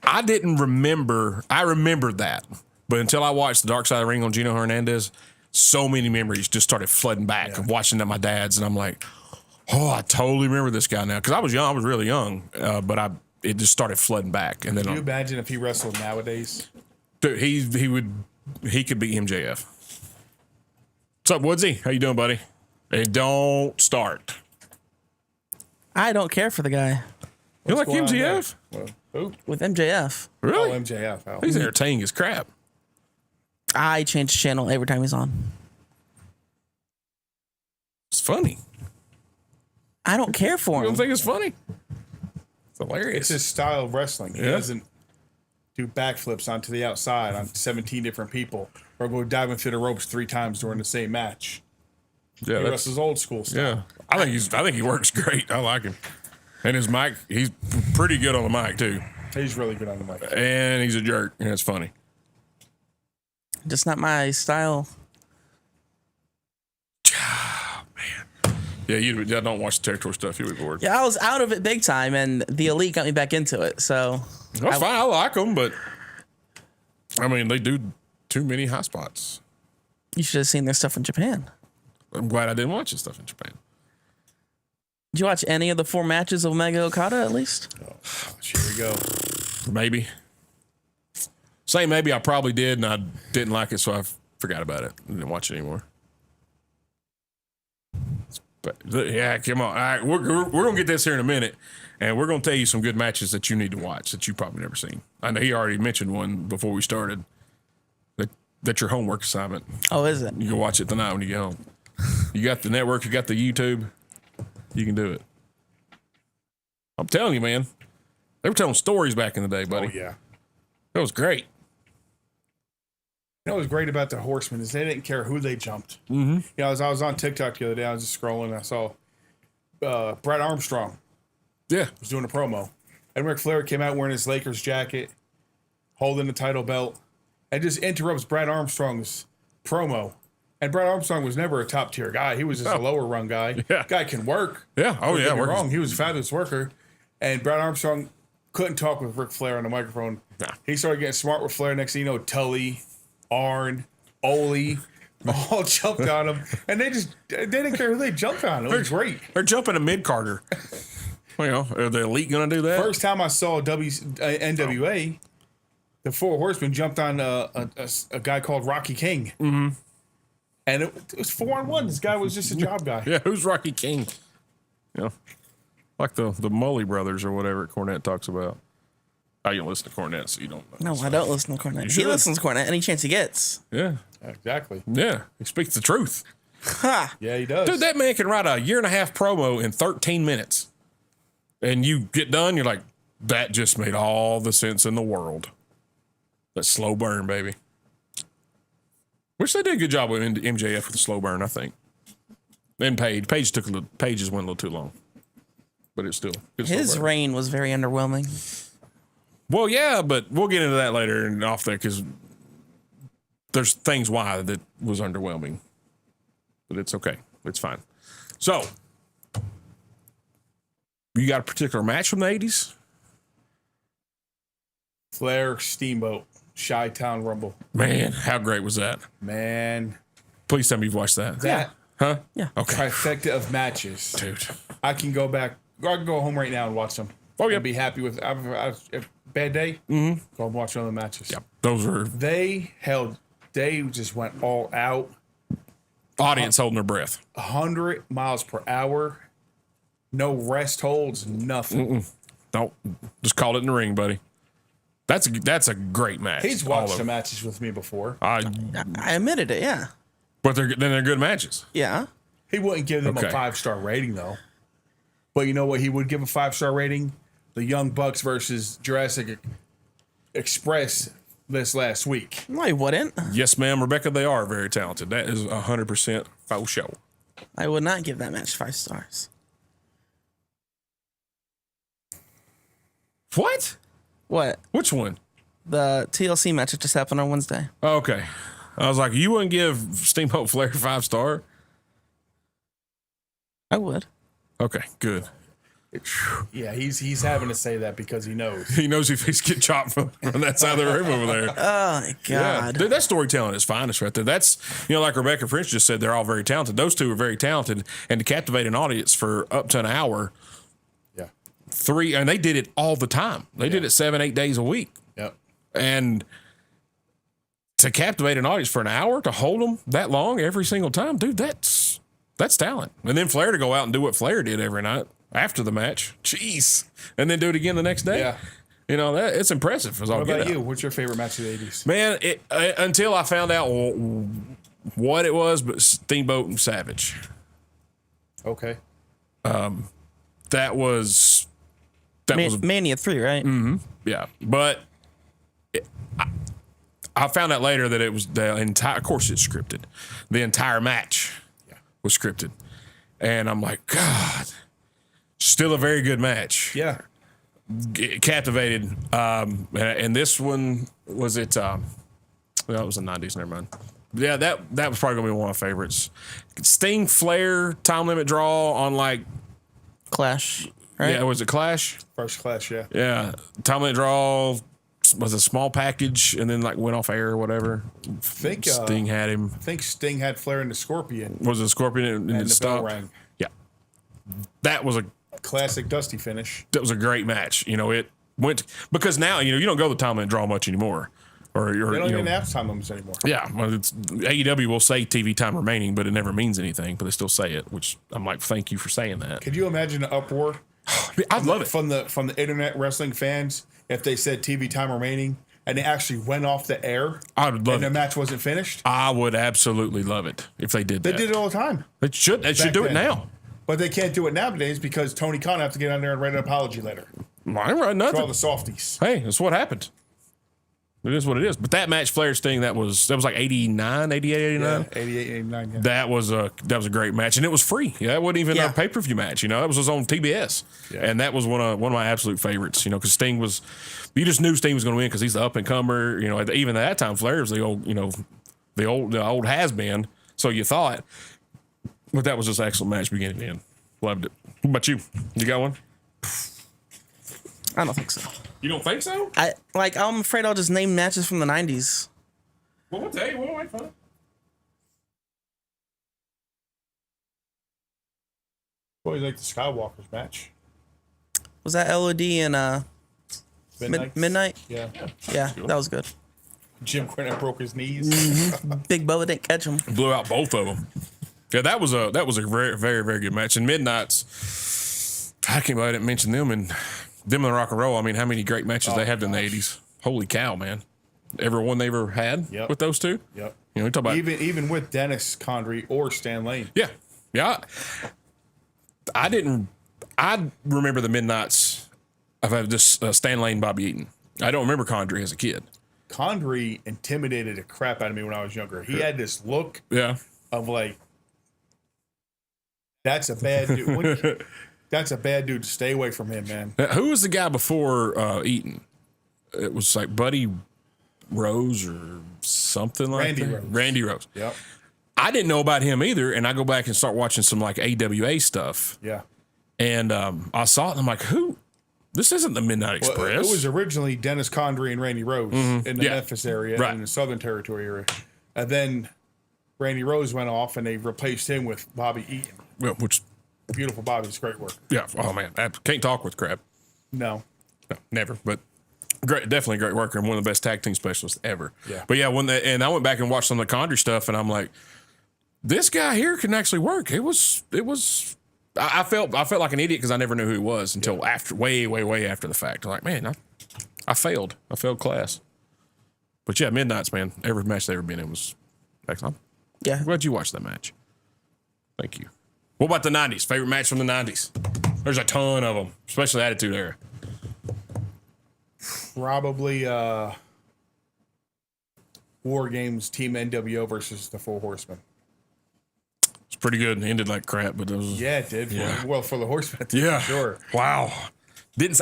S1: I didn't remember. I remembered that. But until I watched The Dark Side of the Ring on Gino Hernandez, so many memories just started flooding back of watching at my dad's. And I'm like, oh, I totally remember this guy now. Because I was young. I was really young. But it just started flooding back. And then
S2: Can you imagine if he wrestled nowadays?
S1: dude, he could beat MJF. What's up, Woodsy? How you doing, buddy? Hey, don't start.
S3: I don't care for the guy
S1: You like
S2: going on
S1: MJF?
S2: Well, who?
S3: with MJF.
S1: Really?
S2: Oh, MJF. Oh.
S1: He's entertaining as crap.
S3: I change the channel every time he's on.
S1: It's funny.
S3: I don't care for
S1: You don't
S3: him.
S1: think it's funny? It's hilarious.
S2: It's his style of wrestling. He
S1: Yeah.
S2: doesn't do backflips onto the outside on 17 different people or go diving through the ropes 3 times during the same match.
S1: yeah,
S2: He
S1: that's,
S2: wrestles old school style.
S1: yeah. I think he works great. I like him. And his mic, he's pretty good on the mic too.
S2: He's really good on the mic.
S1: And he's a jerk. And it's funny.
S3: Just not my style.
S1: Yeah, you don't watch the territory stuff. You'll be bored.
S3: Yeah, I was out of it big time, and the Elite got me back into it. So
S1: That's fine. I like them, but I mean, they do too many high spots.
S3: you should have seen their stuff in Japan.
S1: I'm glad I didn't watch this stuff in Japan.
S3: Did you watch any of the 4 matches of Omega Okada at least?
S2: Here we go.
S1: Maybe. Say maybe I probably did, and I didn't like it, so I forgot about it. I didn't watch it anymore. But yeah, come on. All right, we're gonna get this here in a minute, and we're gonna tell you some good matches that you need to watch that you probably never seen. I know he already mentioned one before we started. That's your homework assignment.
S3: Oh, is it?
S1: You can watch it tonight when you get home. You got the network, you got the YouTube. You can do it. I'm telling you, man. They were telling stories back in the day, buddy.
S2: Oh, yeah.
S1: That was great.
S2: You know what was great about the Horsemen is they didn't care who they jumped. Mm-hmm. You know, as I was on TikTok the other day, I was just scrolling and I saw Brett Armstrong
S1: Yeah.
S2: was doing a promo. And Ric Flair came out wearing his Lakers jacket, holding the title belt, and just interrupts Brett Armstrong's promo. And Brett Armstrong was never a top tier guy. He was just a lower run guy.
S1: Yeah.
S2: Guy can work.
S1: Yeah. Oh,
S2: Don't
S1: yeah.
S2: get me
S1: works.
S2: wrong. He was a fabulous worker. And Brett Armstrong couldn't talk with Ric Flair on the microphone.
S1: Nah.
S2: He started getting smart with Flair. Next thing you know, Tully, Arn, Ole, all jumped on him. And they didn't care who they jumped on. It was great.
S1: They're jumping a mid-carder. Well, are the Elite going to do that?
S2: First time I saw NWA, the 4 Horsemen jumped on a guy called Rocky King. Mm-hmm. And it was 4-on-1. This guy was just a job guy.
S1: Yeah, who's Rocky King? You know, like the Mully brothers or whatever Cornette talks about. Oh, you don't listen to Cornette, so you don't know.
S3: No, I don't listen to Cornette. He
S1: should.
S3: listens to Cornette any chance he gets.
S1: Yeah.
S2: Exactly.
S1: Yeah. He speaks the truth.
S3: Ha!
S2: Yeah, he does.
S1: Dude, that man can write a 1.5-year promo in 13 minutes. And you get done, you're like, that just made all the sense in the world. That slow burn, baby. Which they did a good job with MJF with the slow burn, I think. Then Paige. Paige just went a little too long. But it's still good slow
S3: His
S1: burn.
S3: reign was very underwhelming.
S1: Well, yeah, but we'll get into that later and off there because there's things why that was underwhelming. But it's okay. It's fine. So, you got a particular match from the 80s?
S2: Flair, Steamboat, Chi-Town Rumble.
S1: Man, how great was that?
S2: Man,
S1: Please tell me you've watched that.
S2: that
S1: Huh?
S3: Yeah.
S1: Okay.
S2: trifecta of matches.
S1: Dude.
S2: I can go back. I can go home right now and watch them.
S1: Oh, yeah.
S2: And be happy with. If bad day. Mm-hmm. Go and watch other matches.
S1: Yep. Those were
S2: They just went all out.
S1: audience holding their breath.
S2: 100 miles per hour. No rest holds. Nothing.
S1: Don't just call it in the ring, buddy. That's a great match.
S2: He's
S1: All
S2: watched
S1: of
S2: the
S1: them.
S2: matches with me before.
S3: I admitted it, yeah.
S1: But they're good matches.
S3: Yeah.
S2: He wouldn't give them
S1: Okay.
S2: a 5-star rating though. But you know what? He would give a 5-star rating. The Young Bucks versus Jurassic Express this last week.
S3: No, I wouldn't.
S1: Yes, ma'am, Rebecca. They are very talented. That is 100% faux show.
S3: I would not give that match 5 stars.
S1: What?
S3: What?
S1: Which one?
S3: The TLC match that just happened on Wednesday.
S1: Oh, okay. I was like, you wouldn't give Steamboat Flair 5-star?
S3: I would.
S1: Okay, good.
S2: Yeah, he's having to say that because he knows.
S1: He knows if he's get chopped from that side of the room over there.
S3: Oh my
S1: Yeah,
S3: God.
S1: dude, that storytelling is finest right there. That's, like Rebecca French just said, they're all very talented. Those two are very talented, and to captivate an audience for up to an hour,
S2: Yeah.
S1: and they did it all the time. They did it 7-8 days a week,
S2: Yep.
S1: and to captivate an audience for an hour, to hold them that long every single time, dude, that's talent. And then Flair to go out and do what Flair did every night after the match, jeez, and then do it again the next day.
S2: Yeah.
S1: That it's impressive. As all
S2: What
S1: get
S2: about
S1: out.
S2: you? What's your favorite match of the 80s?
S1: Man, until I found out what it was, but Steamboat and Savage.
S2: Okay.
S1: That was
S3: Mania 3, right?
S1: yeah. But I found out later that it was the entire. Of course, it's scripted. The entire match was scripted, and I'm like, God, still a very good match.
S2: Yeah.
S1: Captivated. And this one was it. Well, it was the 90s. Never mind. Yeah, that was probably gonna be one of my favorites. Sting Flair time limit draw on like
S3: Clash, right?
S1: yeah, was it Clash?
S2: First Clash, yeah.
S1: Yeah, time limit draw was a small package and then like went off air or whatever.
S2: I think
S1: Sting had him.
S2: I think Sting had Flair and the Scorpion.
S1: Was it Scorpion and
S2: And
S1: it
S2: the bell
S1: stopped?
S2: rang.
S1: Yeah, that was a
S2: Classic Dusty finish.
S1: great match. It went because now you don't go the time limit draw much anymore, or
S2: They don't
S1: you
S2: even
S1: know,
S2: have time limits anymore.
S1: yeah. Well, it's AEW will say TV time remaining, but it never means anything. But they still say it, which I'm like, thank you for saying that.
S2: Could you imagine an uproar
S1: I'd love it.
S2: from the internet wrestling fans if they said TV time remaining and they actually went off the air
S1: I would love
S2: and the
S1: it.
S2: match wasn't finished?
S1: I would absolutely love it if they did
S2: They
S1: that.
S2: did it all the time.
S1: They should. They should
S2: back
S1: do it
S2: then.
S1: now.
S2: But they can't do it nowadays because Tony Khan have to get on there and write an apology letter
S1: I ain't writing
S2: for all
S1: nothing.
S2: the softies.
S1: Hey, that's what happened. It is what it is. But that match, Flair Sting, that was like 89, 88, 89.
S2: 88, 89. Yeah.
S1: That was a great match, and it was free. Yeah, it wasn't even
S3: Yeah.
S1: a pay per view match. That was just on TBS, and that was one of my absolute favorites. Because Sting was, you just knew Sting was going to win because he's the up and comer. Even at that time, Flair was the old, the old has been. So you thought, but that was just an excellent match beginning to end. Loved it. What about you? You got one?
S3: I don't think so.
S1: You don't think so?
S3: I'm afraid I'll just name matches from the 90s.
S1: Well, we'll tell you. We'll wait for it.
S2: Boy, like the Skywalker's match.
S3: Was that LOD and Midnight?
S2: Yeah.
S3: Yeah, that was good.
S2: Jim Cornette broke his knees.
S3: Big Bubba didn't catch him.
S1: Blew out both of them. Yeah, that was a very, very, very good match. And Midnight's, I can't believe I didn't mention them and Rock and Roll. I mean, how many great matches they had in the 80s? Holy cow, man. Every one they ever had
S2: Yep.
S1: with those two?
S2: Yep.
S1: We talk about
S2: Even with Dennis Condrey or Stan Lane.
S1: Yeah. Yeah. I remember the Midnights of just Stan Lane, Bobby Eaton. I don't remember Condrey as a kid.
S2: Condrey intimidated the crap out of me when I was younger. He had this look
S1: Yeah.
S2: of like, that's a bad dude. That's a bad dude. Stay away from him, man.
S1: Who was the guy before Eaton? It was like Buddy Rose or something like
S2: Randy
S1: that.
S2: Rose.
S1: Randy Rose.
S2: Yep.
S1: I didn't know about him either, and I go back and start watching some like AWA stuff,
S2: Yeah.
S1: and I saw it, and I'm like, who? This isn't the Midnight
S2: Well,
S1: Express.
S2: it was originally Dennis Condrey and Randy Rose in the
S1: Yeah.
S2: Memphis area
S1: Right.
S2: and the Southern Territory area. And then Randy Rose went off and they replaced him with Bobby Eaton.
S1: Well, which,
S2: Beautiful Bobby's great work.
S1: yeah, oh man, I can't talk with crap.
S2: No.
S1: No, never, but great, definitely a great worker and one of the best tag team specialists ever.
S2: Yeah.
S1: But yeah, and I went back and watched some of the Condrey stuff, and I'm like, this guy here can actually work. It was. I felt like an idiot because I never knew who he was until after, way after the fact. I'm like, man, I failed. I failed class. But yeah, Midnight's, man, every match they ever been in was excellent.
S3: Yeah.
S1: I'm glad you watched that match. Thank you. What about the 90s? Favorite match from the 90s? There's a ton of them, especially Attitude Era.
S2: Probably War Games Team NWO versus the Four Horsemen.
S1: It's pretty good. It ended like crap, but it was.
S2: Yeah, it did.
S1: Yeah.
S2: For the Horsemen.
S1: Yeah.
S2: Sure.
S1: Wow.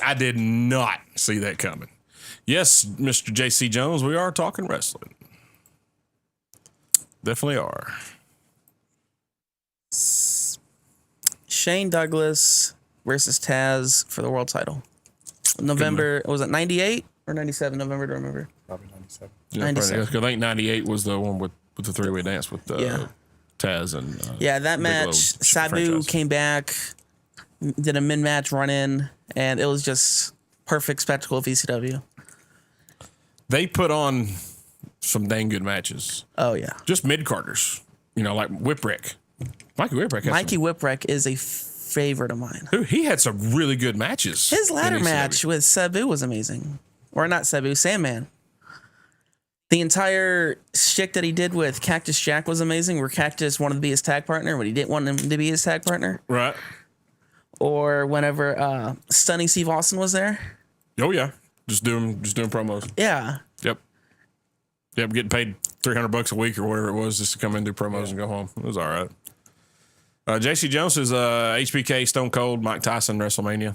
S1: I did not see that coming. Yes, Mr. J.C. Jones, we are talking wrestling. Definitely are.
S3: Shane Douglas versus Taz for the world title. November, was it 98 or 97? November to remember.
S2: Probably 97.
S1: Yeah,
S3: 97.
S1: I think 98 was the one with the three-way dance with
S3: Yeah.
S1: Taz and
S3: Yeah, that
S1: Bigelow
S3: match, Sabu
S1: franchise.
S3: came back, did a mid-match run-in, and it was just perfect spectacle of ECW.
S1: They put on some dang good matches.
S3: Oh, yeah.
S1: Just mid-carders. You know, like Whipwreck. Mikey Whipwreck. Had
S3: Mikey Whipwreck is a favorite of mine.
S1: he had some really good matches.
S3: His ladder
S1: in ECW.
S3: match with Sabu was amazing. Or not Sabu, Sandman. The entire shtick that he did with Cactus Jack was amazing, where Cactus wanted to be his tag partner, but he didn't want him to be his tag partner.
S1: Right.
S3: Or whenever Stunning Steve Austin was there.
S1: Oh, yeah. Just doing promos.
S3: Yeah.
S1: Yep, getting paid $300 a week or whatever it was just to come in and do promos and go home. It was all right. J.C. Jones is HBK, Stone Cold, Mike Tyson, WrestleMania.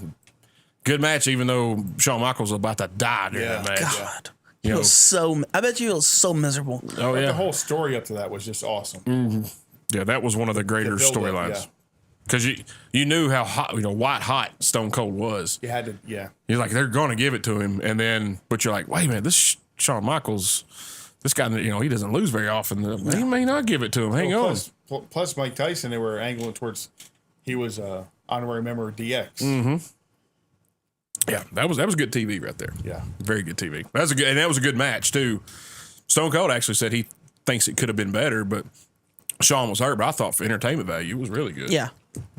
S1: Good match, even though Shawn Michaels was about to die during that match.
S3: God.
S1: You know,
S3: I bet you he was so miserable.
S1: oh
S2: The
S1: yeah,
S2: whole story up to that was just awesome.
S1: yeah. That was one of the greater
S2: The build-up,
S1: storylines
S2: yeah.
S1: because you knew how hot, white hot Stone Cold was.
S2: You had to, yeah.
S1: You're like, they're going to give it to him, and then but you're like, wait a minute, this Shawn Michaels, this guy, he doesn't lose very often. He may not give it to him. Hang on.
S2: Plus Mike Tyson, they were angling towards, he was honorary member of DX.
S1: Mm-hmm. Yeah, that was good TV right there.
S2: Yeah.
S1: Very good TV. That was a good match too. Stone Cold actually said he thinks it could have been better, but Shawn was hurt. But I thought for entertainment value, it was really good.
S3: Yeah.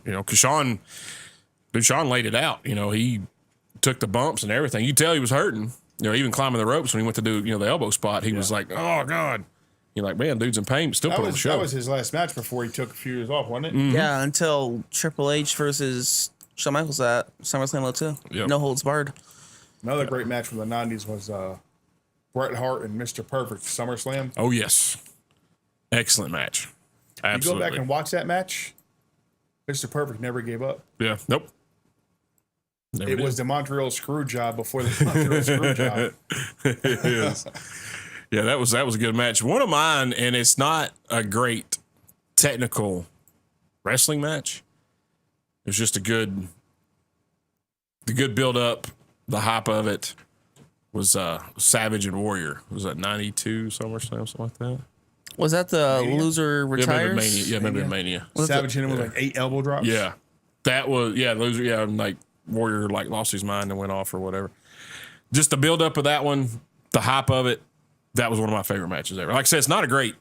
S1: Because Shawn laid it out. He took the bumps and everything. You could tell he was hurting. Even climbing the ropes when he went to do the elbow spot, he was like, "Oh God." You're like, man, dude's in pain, but still put on the show.
S2: That was his last match before he took a few years off, wasn't it?
S1: Mm-hmm.
S3: Yeah, until Triple H versus Shawn Michaels at SummerSlam 2.
S1: Yep.
S3: No holds barred.
S2: Another great match from the 90s was Bret Hart and Mr. Perfect SummerSlam.
S1: Oh yes, excellent match. Absolutely.
S2: You go back and watch that match. Mr. Perfect never gave up.
S1: Yeah. Nope. Never
S2: It
S1: did.
S2: was the Montreal screw job before the Montreal screw job.
S1: It is. Yeah, that was a good match. One of mine, and it's not a great technical wrestling match. It was just the good build up, the hype of it was Savage and Warrior. Was that 92 SummerSlam, something like that?
S3: Was that the loser
S1: Yeah, maybe
S3: retires?
S1: Mania. Yeah, maybe Mania.
S2: Savage hit him with like 8 elbow drops.
S1: Yeah. That was loser, yeah, and like Warrior like lost his mind and went off or whatever. Just the build up of that one, the hype of it, that was one of my favorite matches ever. Like I said, it's not a great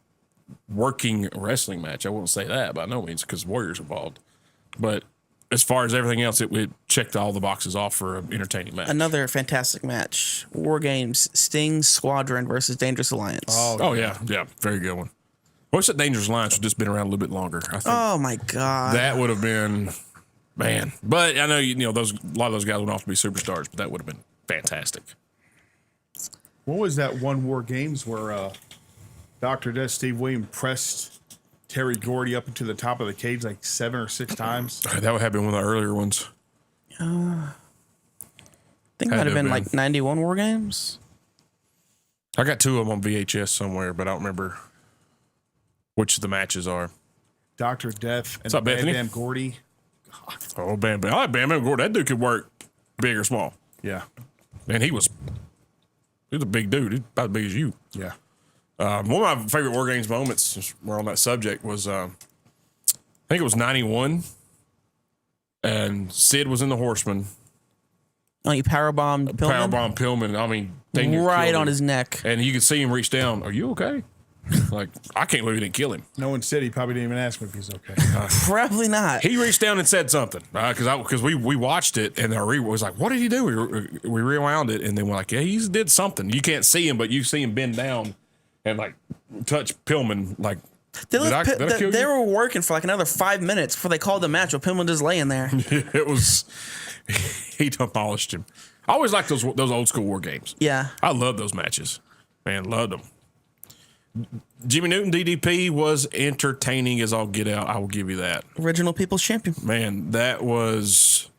S1: working wrestling match. I wouldn't say that by no means because Warrior's involved. But as far as everything else, it checked all the boxes off for an entertaining match.
S3: Another fantastic match. War Games, Sting Squadron versus Dangerous Alliance.
S1: Oh yeah, very good one. Wish that Dangerous Alliance would just been around a little bit longer. I think
S3: Oh, my God.
S1: that would have been, man. But I know a lot of those guys went off to be superstars, but that would have been fantastic.
S2: What was that one War Games where Dr. Death Steve Williams pressed Terry Gordy up into the top of the cage like 7 or 6 times?
S1: That would have been one of the earlier ones.
S3: I think it
S1: Had
S3: might
S1: to
S3: have
S1: have
S3: been
S1: been.
S3: like 91 War Games.
S1: I got 2 of them on VHS somewhere, but I don't remember which the matches are.
S2: Dr. Death and
S1: What's up, Bethany?
S2: Bam Gordy.
S1: Oh, Bam Bam. I like Bam Bam Gordon. That dude could work big or small.
S2: Yeah.
S1: Man, he was a big dude. He's about as big as you.
S2: Yeah.
S1: One of my favorite War Games moments, since we're on that subject, was I think it was 91, and Sid was in the Horseman.
S3: Oh, you powerbombed Pillman?
S1: Powerbomb Pillman. I mean, dang near
S3: Right
S1: killed
S3: on
S1: him.
S3: his neck.
S1: And you could see him reach down. Are you okay? Like, I can't believe he didn't kill him.
S2: No one said. He probably didn't even ask me if he's okay.
S3: Probably not.
S1: He reached down and said something because we watched it and our rewatch was like, what did he do? We rewound it and then we're like, yeah, he did something. You can't see him, but you see him bend down and like touch Pillman. Like,
S3: They,
S1: did I kill
S3: they
S1: you?
S3: were working for like another 5 minutes before they called the match with Pillman just laying there.
S1: It was he demolished him. I always liked those old school War Games.
S3: Yeah.
S1: I love those matches. Man, loved them. Jimmy Newton DDP was entertaining as all get out. I will give you that.
S3: Original People's Champion.
S1: Man, that was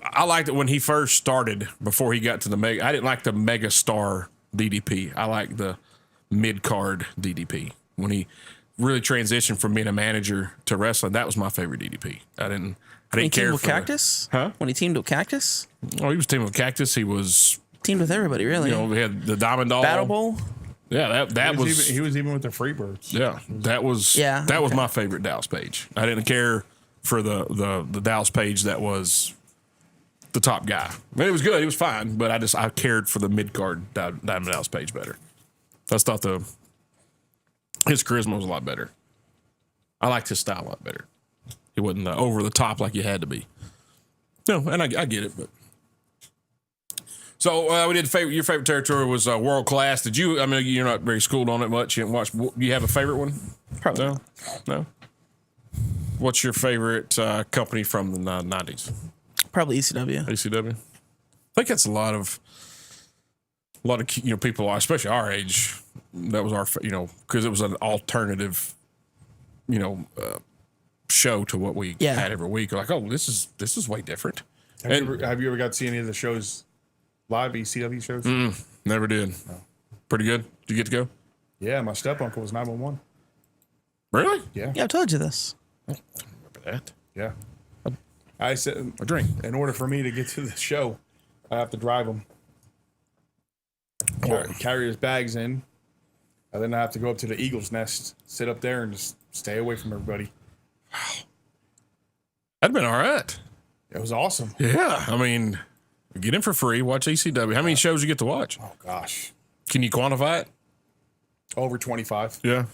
S1: I liked it when he first started before he got to the mega. I didn't like the mega star DDP. I like the mid card DDP when he really transitioned from being a manager to wrestling. That was my favorite DDP. I didn't
S3: When he
S1: care
S3: teamed with
S1: for
S3: Cactus?
S1: Huh?
S3: When he teamed with Cactus?
S1: Oh, he was teaming with Cactus. He was,
S3: Teamed with everybody, really.
S1: we had the Diamond Doll.
S3: Battle Bowl?
S1: Yeah, that was.
S2: He was even with the Freebirds.
S1: Yeah, that was.
S3: Yeah,
S1: that was my favorite Dallas Page. I didn't care for the Dallas Page that was the top guy. I mean, it was good. He was fine, but I cared for the mid card Diamond Dallas Page better. I just thought his charisma was a lot better. I liked his style a lot better. He wasn't over the top like you had to be. No, and I get it, but. So we did your favorite territory was world class. Did you? I mean, you're not very schooled on it much. You didn't watch. Do you have a favorite one?
S3: Probably.
S1: No. What's your favorite company from the 90s?
S3: Probably ECW.
S1: ACW. I think that's a lot of people, especially our age. That was our because it was an alternative, show to what we had every week. Like, oh, this is way different.
S2: Have you ever got to see any of the shows? Live ECW shows?
S1: Never did. No. Pretty good. Did you get to go?
S2: Yeah, my step uncle was 911.
S1: Really?
S2: Yeah.
S3: Yeah, I told you this.
S1: I don't remember that.
S2: Yeah. I said,
S1: A drink.
S2: in order for me to get to the show, I have to drive him. Carry his bags in. And then I have to go up to the Eagle's Nest, sit up there, and just stay away from everybody.
S1: That'd been all right.
S2: It was awesome.
S1: Yeah. I mean, get in for free, watch ECW. How many shows you get to watch?
S2: Oh, gosh.
S1: Can you quantify it?
S2: Over 25.
S1: Yeah.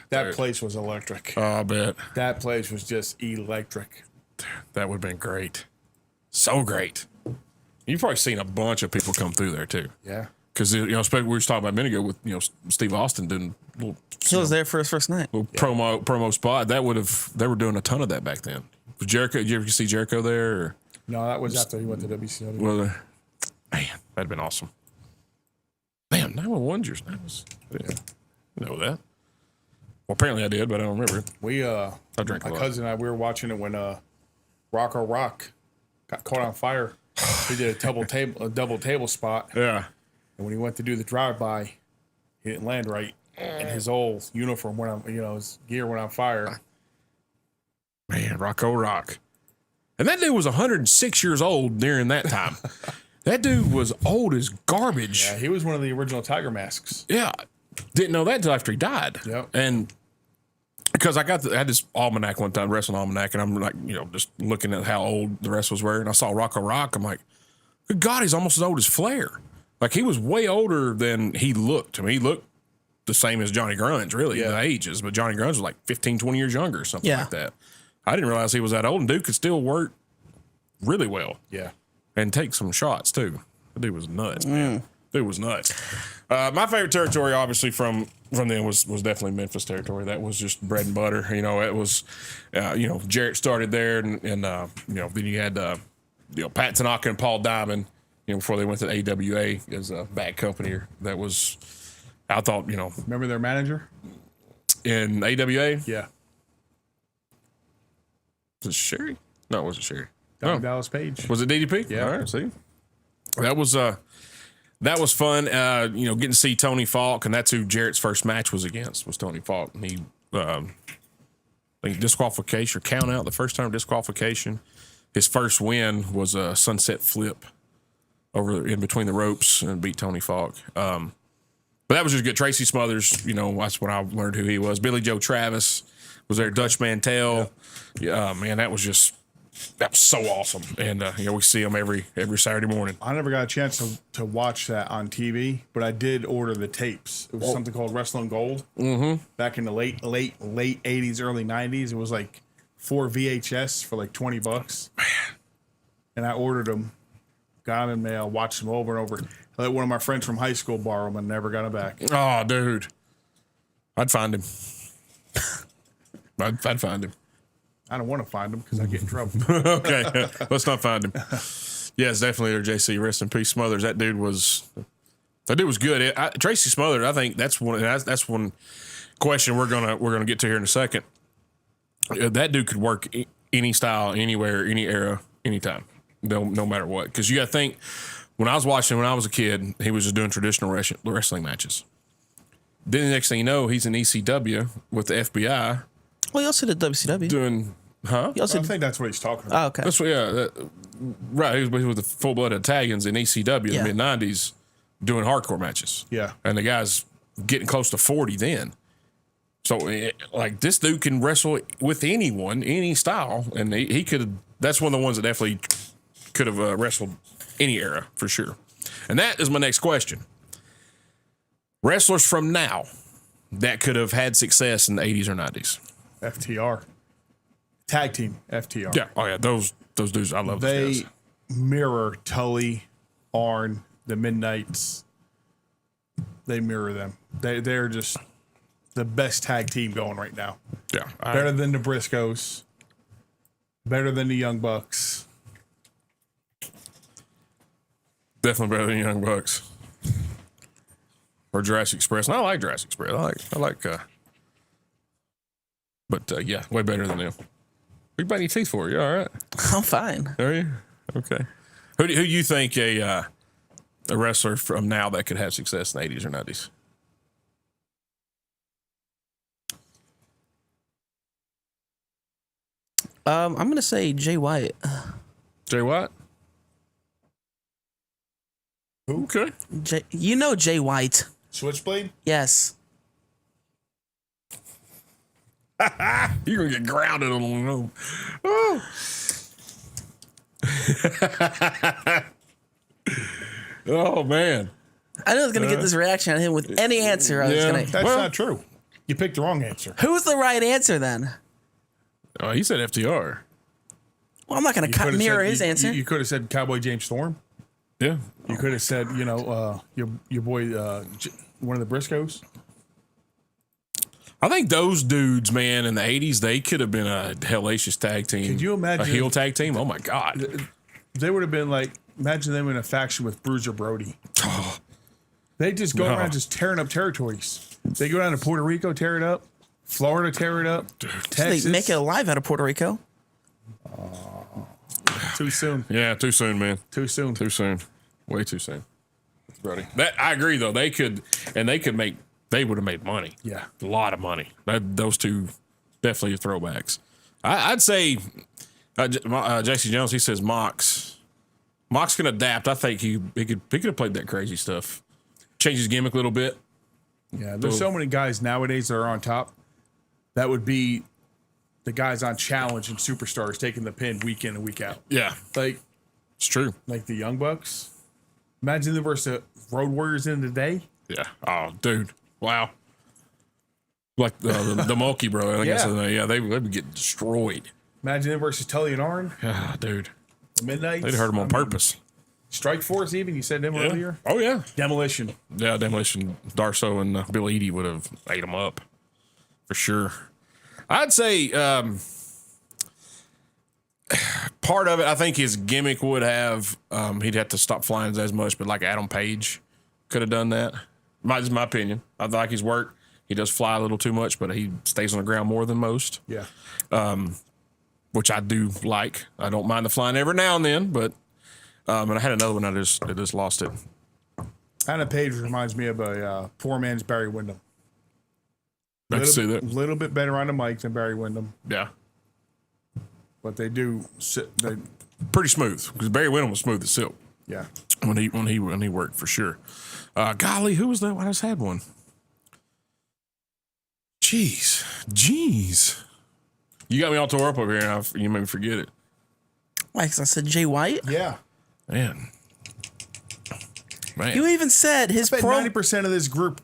S2: That place was electric.
S1: Oh, I bet.
S2: That place was just electric.
S1: That would have been great. So great. You've probably seen a bunch of people come through there, too.
S2: Yeah.
S1: Because, especially we were talking about a minute ago with, Steve Austin doing a little,
S3: He was there for his first night.
S1: promo spot. They were doing a ton of that back then. Was Jericho, did you ever see Jericho there? Or?
S2: No, that was after he went to WCW.
S1: Well, man, that'd have been awesome. Damn, 911's yours. I didn't know that. Well, apparently I did, but I don't remember it.
S2: I
S1: drank a
S2: my
S1: lot.
S2: cousin and I, we were watching it when Rocco Rock got caught on fire. He did a double table spot.
S1: Yeah.
S2: And when he went to do the drive-by, he didn't land right. And his old uniform went on, his gear went on fire.
S1: Man, Rocco Rock. And that dude was 106 years old during that time. That dude was old as garbage.
S2: Yeah, he was one of the original Tiger Masks.
S1: Yeah. Didn't know that until after he died.
S2: Yep.
S1: And because I had this almanac one time, wrestling almanac, and I'm like, just looking at how old the wrestlers were, and I saw Rocco Rock. I'm like, good God, he's almost as old as Flair. Like, he was way older than he looked. I mean, he looked the same as Johnny Grunge, really, the ages, but Johnny Grunge was like 15, 20 years younger or something like that. I didn't realize he was that old, and dude could still work really well.
S2: Yeah.
S1: And take some shots, too. The dude was nuts, man. Dude was nuts. My favorite territory, obviously, from then was definitely Memphis territory. That was just bread and butter. It was, Jarrett started there, and then you had, Pat Tanaka and Paul Diamond, before they went to AWA as a bad company. That was, I thought,
S2: Remember their manager?
S1: in AWA,
S2: Yeah.
S1: was it Sherry? No, it wasn't Sherry.
S2: Don
S1: No.
S2: Dallas Page.
S1: Was it DDP?
S2: Yeah.
S1: All right, see. That was fun. Getting to see Tony Falk, and that's who Jarrett's first match was against, was Tony Falk. And he I think disqualification or count out the first time disqualification. His first win was a sunset flip over in between the ropes and beat Tony Falk. But that was just good. Tracy Smothers, that's when I learned who he was. Billy Joe Travis was there. Dutch Mantel. Yeah, man, that was so awesome. And we see him every Saturday morning.
S2: I never got a chance to watch that on TV, but I did order the tapes. It was something called Wrestling Gold. Mm-hmm. Back in the late 80s, early 90s. It was like 4 VHS for like $20. Man. And I ordered them, got them in mail, watched them over and over. I let one of my friends from high school borrow them and never got them back.
S1: Oh, dude. I'd find him. I'd find him.
S2: I don't want to find them because I get in trouble.
S1: Okay, let's not find him. Yes, definitely there, JC. Rest in peace, Smothers. That dude was good. Tracy Smothers. I think that's one question we're gonna get to here in a second. That dude could work any style, anywhere, any era, anytime. no matter what. Because you got to think, when I was watching when I was a kid, he was just doing traditional wrestling matches. Then the next thing you know, he's in ECW with the FBI
S3: Well, he also did WCW.
S1: doing, huh?
S3: He also
S2: I think that's what he's talking about.
S3: oh, okay.
S1: That's what, right. He was with the full blooded Italians in ECW
S3: Yeah.
S1: in the mid '90s doing hardcore matches.
S2: Yeah.
S1: And the guy's getting close to 40 then. So, like, this dude can wrestle with anyone, any style, and he could. That's one of the ones that definitely could have wrestled any era for sure. And that is my next question. Wrestlers from now that could have had success in the 80s or 90s.
S2: FTR. Tag team, FTR.
S1: Yeah. Oh, yeah. Those dudes, I love those
S2: They
S1: guys.
S2: mirror Tully, Arn, the Midnights. They mirror them. They're just the best tag team going right now.
S1: Yeah.
S2: Better than the Briscoes. Better than the Young Bucks.
S1: Definitely better than Young Bucks. Or Jurassic Express. And I like Jurassic Express. But yeah, way better than them. What you biting your teeth for? You all right?
S3: I'm fine.
S1: Are you? Okay. Who do you think a wrestler from now that could have success in the 80s or 90s?
S3: I'm gonna say Jay White.
S1: Jay White? Who? Okay.
S3: You know Jay White.
S2: Switchblade?
S3: Yes.
S1: You're going to get grounded on the road. Oh. Oh, man.
S3: I know I was gonna get this reaction out of him with any answer.
S1: Yeah.
S3: Gonna.
S2: That's
S1: Well-
S2: not true. You picked the wrong answer.
S3: Who's the right answer then?
S1: Oh, he said FTR.
S3: Well, I'm not gonna
S2: You could've
S3: mirror
S2: said-
S3: his
S2: you-
S3: answer.
S2: You could have said Cowboy James Storm.
S1: Yeah.
S2: You could have said, your boy, one of the Briscoes.
S1: I think those dudes, man, in the 80s, they could have been a hellacious tag team.
S2: Could you imagine
S1: a heel
S2: if-
S1: tag team? Oh, my God.
S2: They would have been like, imagine them in a faction with Bruiser Brody. They just go
S1: No.
S2: around just tearing up territories. They go down to Puerto Rico, tear it up. Florida, tear it up. Texas.
S3: They make it alive out of Puerto Rico.
S2: Too soon.
S1: Yeah, too soon, man.
S2: Too soon.
S1: Too soon. Way too soon. Brody. That I agree though. They could make they would have made money.
S2: Yeah.
S1: A lot of money. Those two definitely throwbacks. I'd say JC Jones, he says Mox can adapt. I think he could have played that crazy stuff. Change his gimmick a little bit.
S2: Yeah, there's so many guys nowadays that are on top. That would be the guys on Challenge and Superstars taking the pin week in and week out.
S1: Yeah.
S2: Like
S1: It's true.
S2: the Young Bucks. Imagine them versus Road Warriors in the day.
S1: Yeah. Oh, dude. Wow. Like the Mulkey brother. I guess.
S2: Yeah.
S1: Yeah, they would get destroyed.
S2: Imagine them versus Tully and Arn.
S1: Ah, dude.
S2: The Midnights.
S1: They'd hurt them on purpose.
S2: Strike Force, even. You said them earlier.
S1: Oh, yeah.
S2: Demolition.
S1: Yeah, Demolition, Darso, and Bill Eadie would have ate them up for sure. I'd say part of it, I think his gimmick would have, he'd have to stop flying as much, but like Adam Page could have done that. This is my opinion. I like his work. He does fly a little too much, but he stays on the ground more than most,
S2: Yeah.
S1: which I do like. I don't mind the flying every now and then, but and I had another one I just lost it.
S2: Anna Page reminds me of a poor man's Barry Windham.
S1: I can see that.
S2: Little bit better on the mic than Barry Windham,
S1: Yeah.
S2: but they do.
S1: Pretty smooth because Barry Windham was smooth as silk
S2: Yeah.
S1: when he worked for sure. Golly, who was that? I just had one. Jeez. You got me all tore up over here, and you made me forget it.
S3: Why? Because I said Jay White.
S2: Yeah.
S1: Man.
S3: You even said his
S2: I bet
S3: pro.
S2: 90% of this group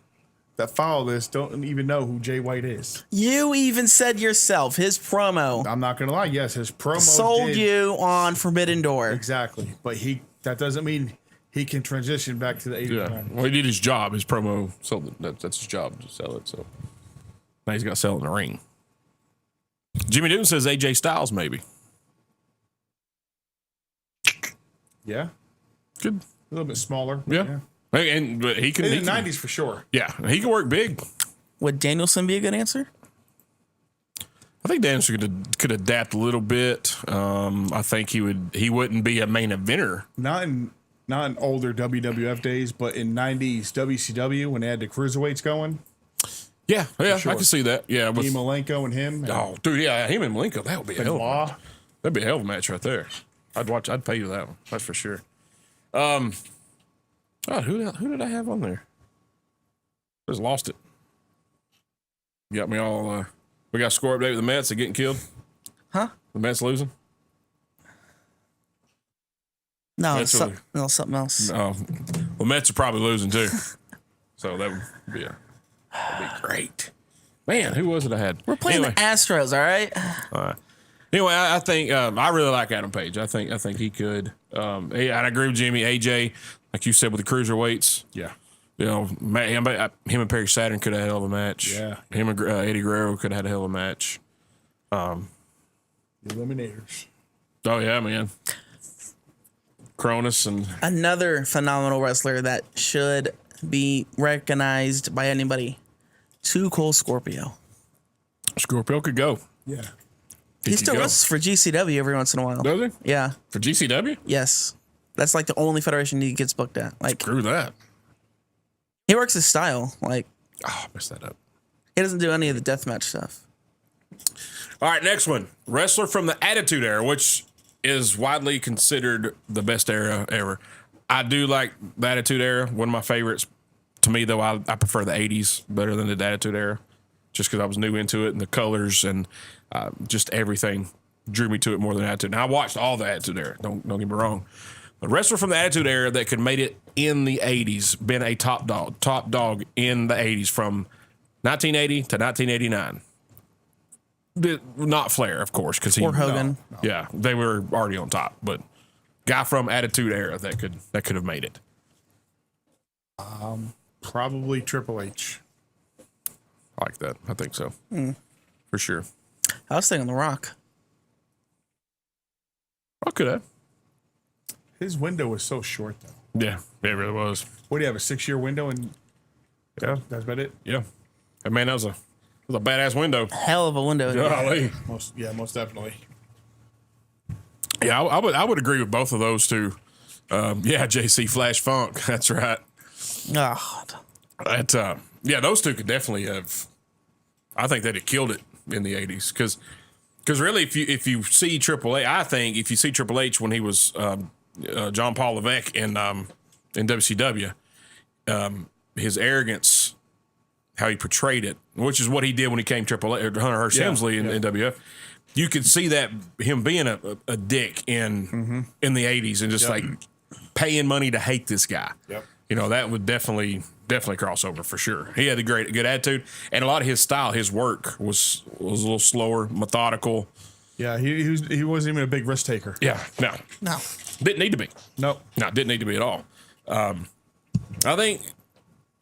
S2: that follow this don't even know who Jay White is.
S3: You even said yourself his promo
S2: I'm not gonna lie. Yes, his promo
S3: sold
S2: did-
S3: you on Forbidden Door.
S2: exactly, but that doesn't mean he can transition back to the 80s.
S1: Yeah. Well, he did his job. His promo sold it. That's his job to sell it. So now he's got to sell it in the ring. Jimmy Newton says AJ Styles maybe.
S2: Yeah,
S1: Good.
S2: a little bit smaller.
S1: Yeah. But he can.
S2: In
S1: he
S2: the
S1: can-
S2: 90s for sure.
S1: Yeah, he can work big.
S3: Would Danielson be a good answer?
S1: I think Danielson could adapt a little bit. I think he wouldn't be a main eventer.
S2: Not in older WWF days, but in 90s WCW when they had the cruiserweights going.
S1: Yeah, sure.
S2: Sure.
S1: I can see that. Yeah, with
S2: Malenko and him.
S1: oh, dude, yeah, him and Malenko, that would be a hell of a match. That'd be a hell of a match right there. I'd pay you that one. That's for sure. Oh, who did I have on there? Just lost it. You got me all. We got a score update with the Mets. They're getting killed.
S3: Huh?
S1: The Mets losing.
S3: No,
S1: Mets
S3: something else.
S1: Oh, well, Mets are probably losing too. So that would be that'd be great. Man, who was it I had?
S3: We're playing the Astros, all right?
S1: All right. Anyway, I think I really like Adam Page. I think he could. And I agree with Jimmy. AJ, like you said, with the cruiserweights.
S2: Yeah.
S1: You know, him and Perry Saturn could have had a hell of a match.
S2: Yeah.
S1: Him and Eddie Guerrero could have had a hell of a match.
S2: The Eliminators.
S1: Oh yeah, man. Cronus and
S3: Another phenomenal wrestler that should be recognized by anybody. Too Cool Scorpio.
S1: Scorpio could go.
S2: Yeah.
S3: He still wrestles for GCW every once in a while.
S1: Does he?
S3: Yeah.
S1: For GCW?
S3: Yes. That's like the only federation he gets booked at. Like,
S1: Screw that.
S3: he works his style. Like,
S1: Oh, I messed that up.
S3: he doesn't do any of the deathmatch stuff.
S1: All right, next one. Wrestler from the Attitude Era, which is widely considered the best era ever. I do like the Attitude Era. One of my favorites. To me, though, I prefer the 80s better than the Attitude Era, just because I was new into it and the colors and just everything drew me to it more than Attitude. Now, I watched all the Attitude Era. Don't get me wrong. The wrestler from the Attitude Era that could made it in the 80s, been a top dog in the 80s from 1980 to 1989. Not Flair, of course, because
S3: Or Hogan.
S1: No. Yeah, they were already on top, but guy from Attitude Era that could have made it.
S2: Probably Triple H.
S1: I like that. I think so. For sure.
S3: I was thinking The Rock.
S1: I could have.
S2: His window was so short, though.
S1: Yeah, it really was.
S2: What do you have, a 6-year window? And
S1: Yeah,
S2: that's about it?
S1: yeah. And man, that was a badass window.
S3: Hell of a window.
S1: Golly.
S2: Most definitely.
S1: Yeah, I would agree with both of those two. Yeah, JC Flash Funk. That's right.
S3: Oh,
S1: That yeah, those two could definitely have. I think they'd have killed it in the 80s because really, if you see Triple H, I think if you see Triple H when he was John Paul Levesque in WCW, his arrogance, how he portrayed it, which is what he did when he came Triple H, Hunter Hearst Helmsley in WWF. You could see that him being a dick in the 80s and just like paying money to hate this guy.
S2: Yep.
S1: You know, that would definitely cross over for sure. He had a good attitude, and a lot of his style, his work was a little slower, methodical.
S2: Yeah, he wasn't even a big risk taker.
S1: Yeah, no, didn't need to be.
S2: Nope.
S1: No, didn't need to be at all. I think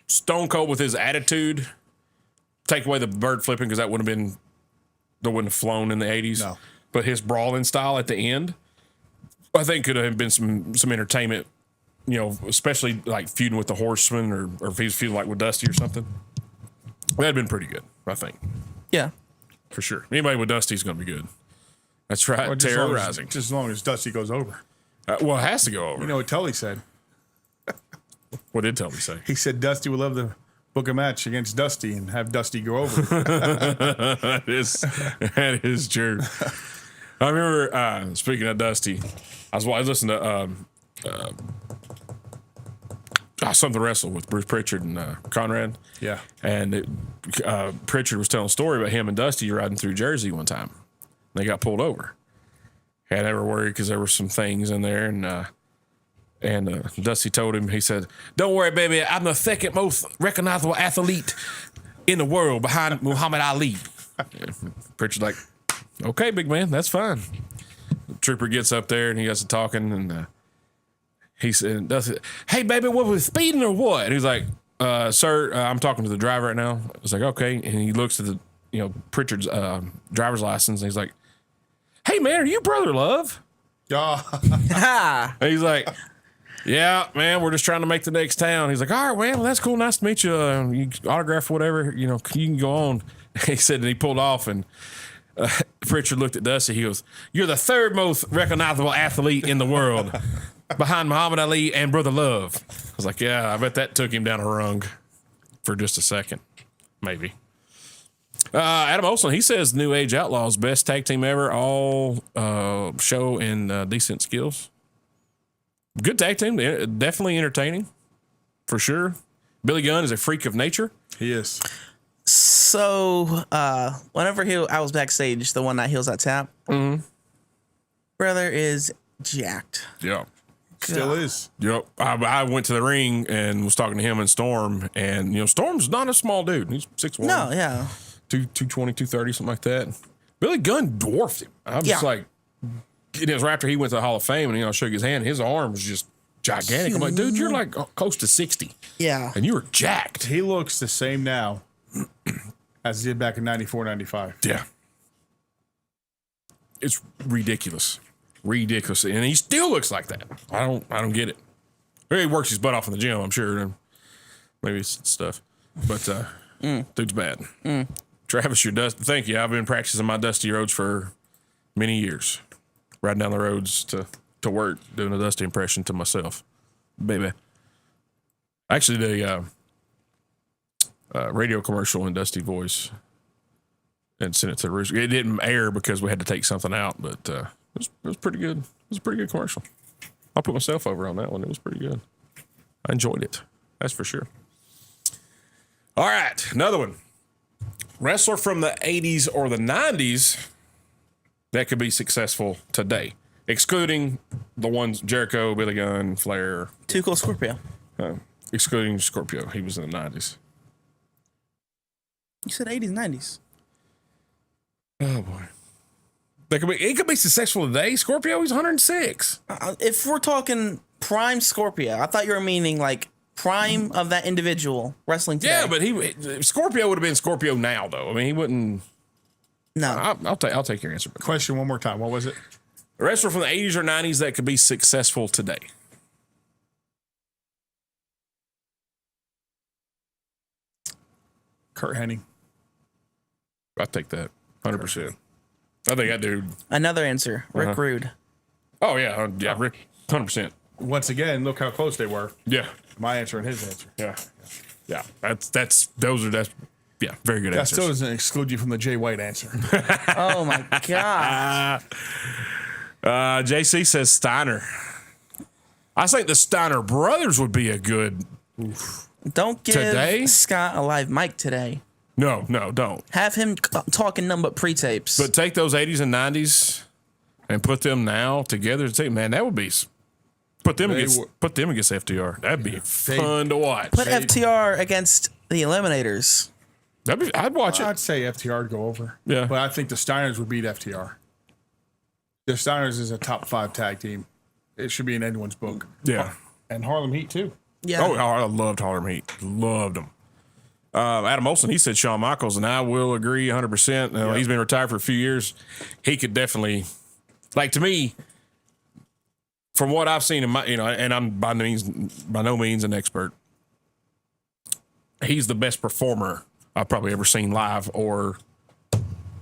S1: Stone Cold with his attitude, take away the bird flipping because that wouldn't have flown in the 80s.
S2: No.
S1: But his brawling style at the end, I think could have been some entertainment. You know, especially like feuding with the Horseman or if he was feuding like with Dusty or something. That'd been pretty good, I think.
S3: yeah.
S1: For sure. Anybody with Dusty's going to be good. That's right.
S2: Well,
S1: Terrorizing.
S2: just as long as Dusty goes over.
S1: Well, it has to go over.
S2: You know what Tully said?
S1: What did Tully say?
S2: He said Dusty would love to book a match against Dusty and have Dusty go over.
S1: That is true. I remember, speaking of Dusty, I was listening to Something Wrestle with Bruce Pritchard and Conrad.
S2: Yeah.
S1: And Pritchard was telling a story about him and Dusty riding through Jersey one time. They got pulled over. And they were worried because there were some things in there. And Dusty told him, he said, "Don't worry, baby. I'm the second most recognizable athlete in the world behind Muhammad Ali." Pritchard's like, "Okay, big man, that's fine." The trooper gets up there and he gets to talking and he said, Dusty, "Hey, baby, what was speeding or what?" And he's like, "Sir, I'm talking to the driver right now." I was like, "Okay." And he looks at the, Pritchard's driver's license and he's like, "Hey, man, are you Brother Love?"
S2: Yeah.
S1: And he's like, "Yeah, man, we're just trying to make the next town." He's like, "All right, man, well, that's cool. Nice to meet you. You autograph whatever, you can go on." He said, and he pulled off and Pritchard looked at Dusty. He goes, "You're the third most recognizable athlete in the world, behind Muhammad Ali and Brother Love." I was like, "Yeah, I bet that took him down a rung for just a second, maybe." Adam Olson, he says New Age Outlaws best tag team ever, all show and decent skills. Good tag team, definitely entertaining, for sure. Billy Gunn is a freak of nature.
S2: He is.
S3: So, whenever I was backstage, the one night he was at Tap, brother is jacked.
S1: Yeah.
S2: Still is.
S1: Yep. I went to the ring and was talking to him and Storm, and Storm's not a small dude. He's 6'1".
S3: No, yeah.
S1: 220, 230, something like that. Billy Gunn dwarfed him. I was just like, it was right after he went to the Hall of Fame and shook his hand. His arm was just gigantic. I'm like, dude, you're like close to 60.
S3: Yeah.
S1: And you were jacked.
S2: He looks the same now as he did back in 94, 95.
S1: Yeah. It's ridiculous. Ridiculous. And he still looks like that. I don't get it. He works his butt off in the gym, I'm sure. And maybe it's stuff. But dude's bad. Travis, you're dusty. Thank you. I've been practicing my dusty roads for many years. Riding down the roads to work, doing a dusty impression to myself. Baby. Actually, the radio commercial in Dusty voice and sent it to the Rooster. It didn't air because we had to take something out, but it was pretty good. It was a pretty good commercial. I'll put myself over on that one. It was pretty good. I enjoyed it. That's for sure. All right, another one. Wrestler from the 80s or the 90s that could be successful today, excluding the ones Jericho, Billy Gunn, Flair.
S3: Too Cool Scorpio.
S1: Excluding Scorpio. He was in the 90s.
S3: You said 80s, 90s.
S1: Oh, boy. It could be successful today. Scorpio, he's 106.
S3: If we're talking prime Scorpio, I thought you were meaning like prime of that individual wrestling today.
S1: Yeah, but Scorpio would have been Scorpio now, though. I mean, he wouldn't.
S3: No.
S1: I'll take your answer.
S2: Question one more time. What was it?
S1: A wrestler from the 80s or 90s that could be successful today.
S2: Kurt Hennig.
S1: I take that 100%. I think that dude.
S3: Another answer. Rick Rude.
S1: Oh yeah, Rick, 100%.
S2: Once again, look how close they were.
S1: Yeah,
S2: My answer and his answer.
S1: yeah. That's very good
S2: That
S1: answers.
S2: still doesn't exclude you from the Jay White answer.
S3: Oh my God.
S1: JC says Steiner. I think the Steiner brothers would be a good.
S3: Don't give
S1: Today?
S3: Scott a live mic today.
S1: No, don't.
S3: Have him talking nothing but pre-tapes.
S1: But take those 80s and 90s and put them now together. Man, that would be. Put them against FTR. That'd be fun to watch.
S3: Put FTR against the Eliminators.
S1: I'd watch it.
S2: I'd say FTR would go over.
S1: Yeah.
S2: But I think the Steiners would beat FTR. The Steiners is a top 5 tag team. It should be in anyone's book.
S1: Yeah.
S2: And Harlem Heat, too.
S3: Yeah.
S1: Oh, I loved Harlem Heat. Loved them. Adam Olson, he said Shawn Michaels, and I will agree 100%. He's been retired for a few years. He could definitely, like, to me, from what I've seen in my, and I'm by no means an expert. He's the best performer I've probably ever seen live or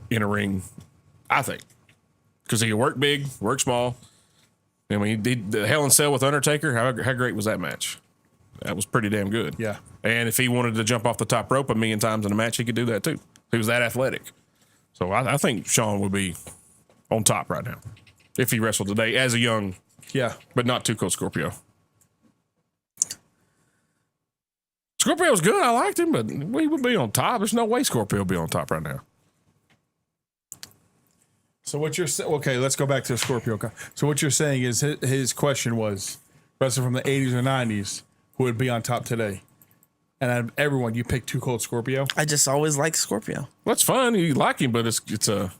S1: in a ring, I think, because he could work big, work small. I mean, he did the Hell in a Cell with Undertaker. How great was that match? That was pretty damn good.
S2: Yeah.
S1: And if he wanted to jump off the top rope a million times in a match, he could do that too. He was that athletic. So I think Shawn would be on top right now if he wrestled today as a young, but not too cold Scorpio. Scorpio's good. I liked him, but he would be on top. There's no way Scorpio would be on top right now.
S2: So what you're saying? Okay, let's go back to the Scorpio. So what you're saying is his question was wrestler from the 80s or 90s who would be on top today. And out of everyone, you picked Too Cold Scorpio?
S3: I just always liked Scorpio.
S1: Well, that's fine. You like him, but it's a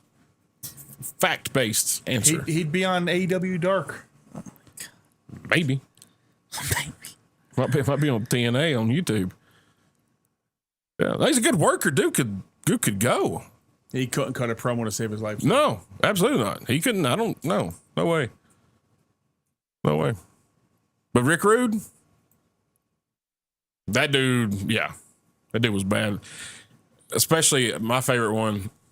S1: fact-based answer.
S2: He'd be on AEW Dark.
S1: Maybe. Might be on TNA on YouTube. Yeah, he's a good worker. Dude could go.
S2: He couldn't cut a promo to save his life.
S1: No, absolutely not. He couldn't. I don't know. No way. No way. But Rick Rude, that dude was bad. Especially my favorite one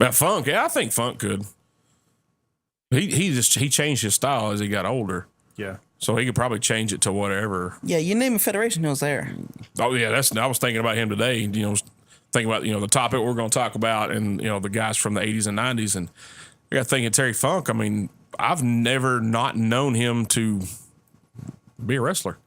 S1: But Funk, yeah, I think Funk could. He changed his style as he got older,
S2: Yeah.
S1: so he could probably change it to whatever.
S3: Yeah, you name a federation, he was there.
S1: Oh yeah, I was thinking about him today. You know, thinking about the topic we're going to talk about, and the guys from the 80s and 90s, and I got thinking Terry Funk. I mean, I've never not known him to be a wrestler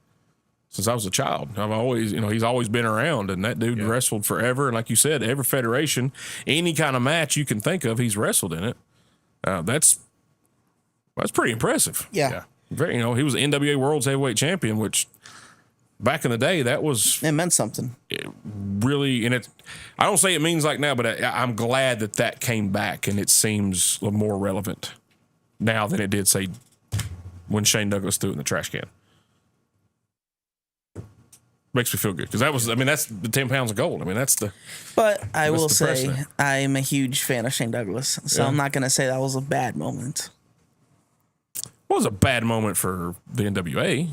S1: since I was a child. I've always, he's always been around, and that dude wrestled forever. And like you said, every federation, any kind of match you can think of, he's wrestled in it. That's pretty impressive.
S3: Yeah.
S1: Very, he was the NWA World's Heavyweight Champion, which back in the day, that was
S3: It meant something.
S1: really, and I don't say it means like now, but I'm glad that came back, and it seems more relevant now than it did, say, when Shane Douglas threw it in the trash can. Makes me feel good because that's the 10 pounds of gold. I mean,
S3: But I will
S1: the
S3: say
S1: precedent.
S3: I'm a huge fan of Shane Douglas, so
S1: Yeah.
S3: I'm not going to say that was a bad moment.
S1: It was a bad moment for the NWA.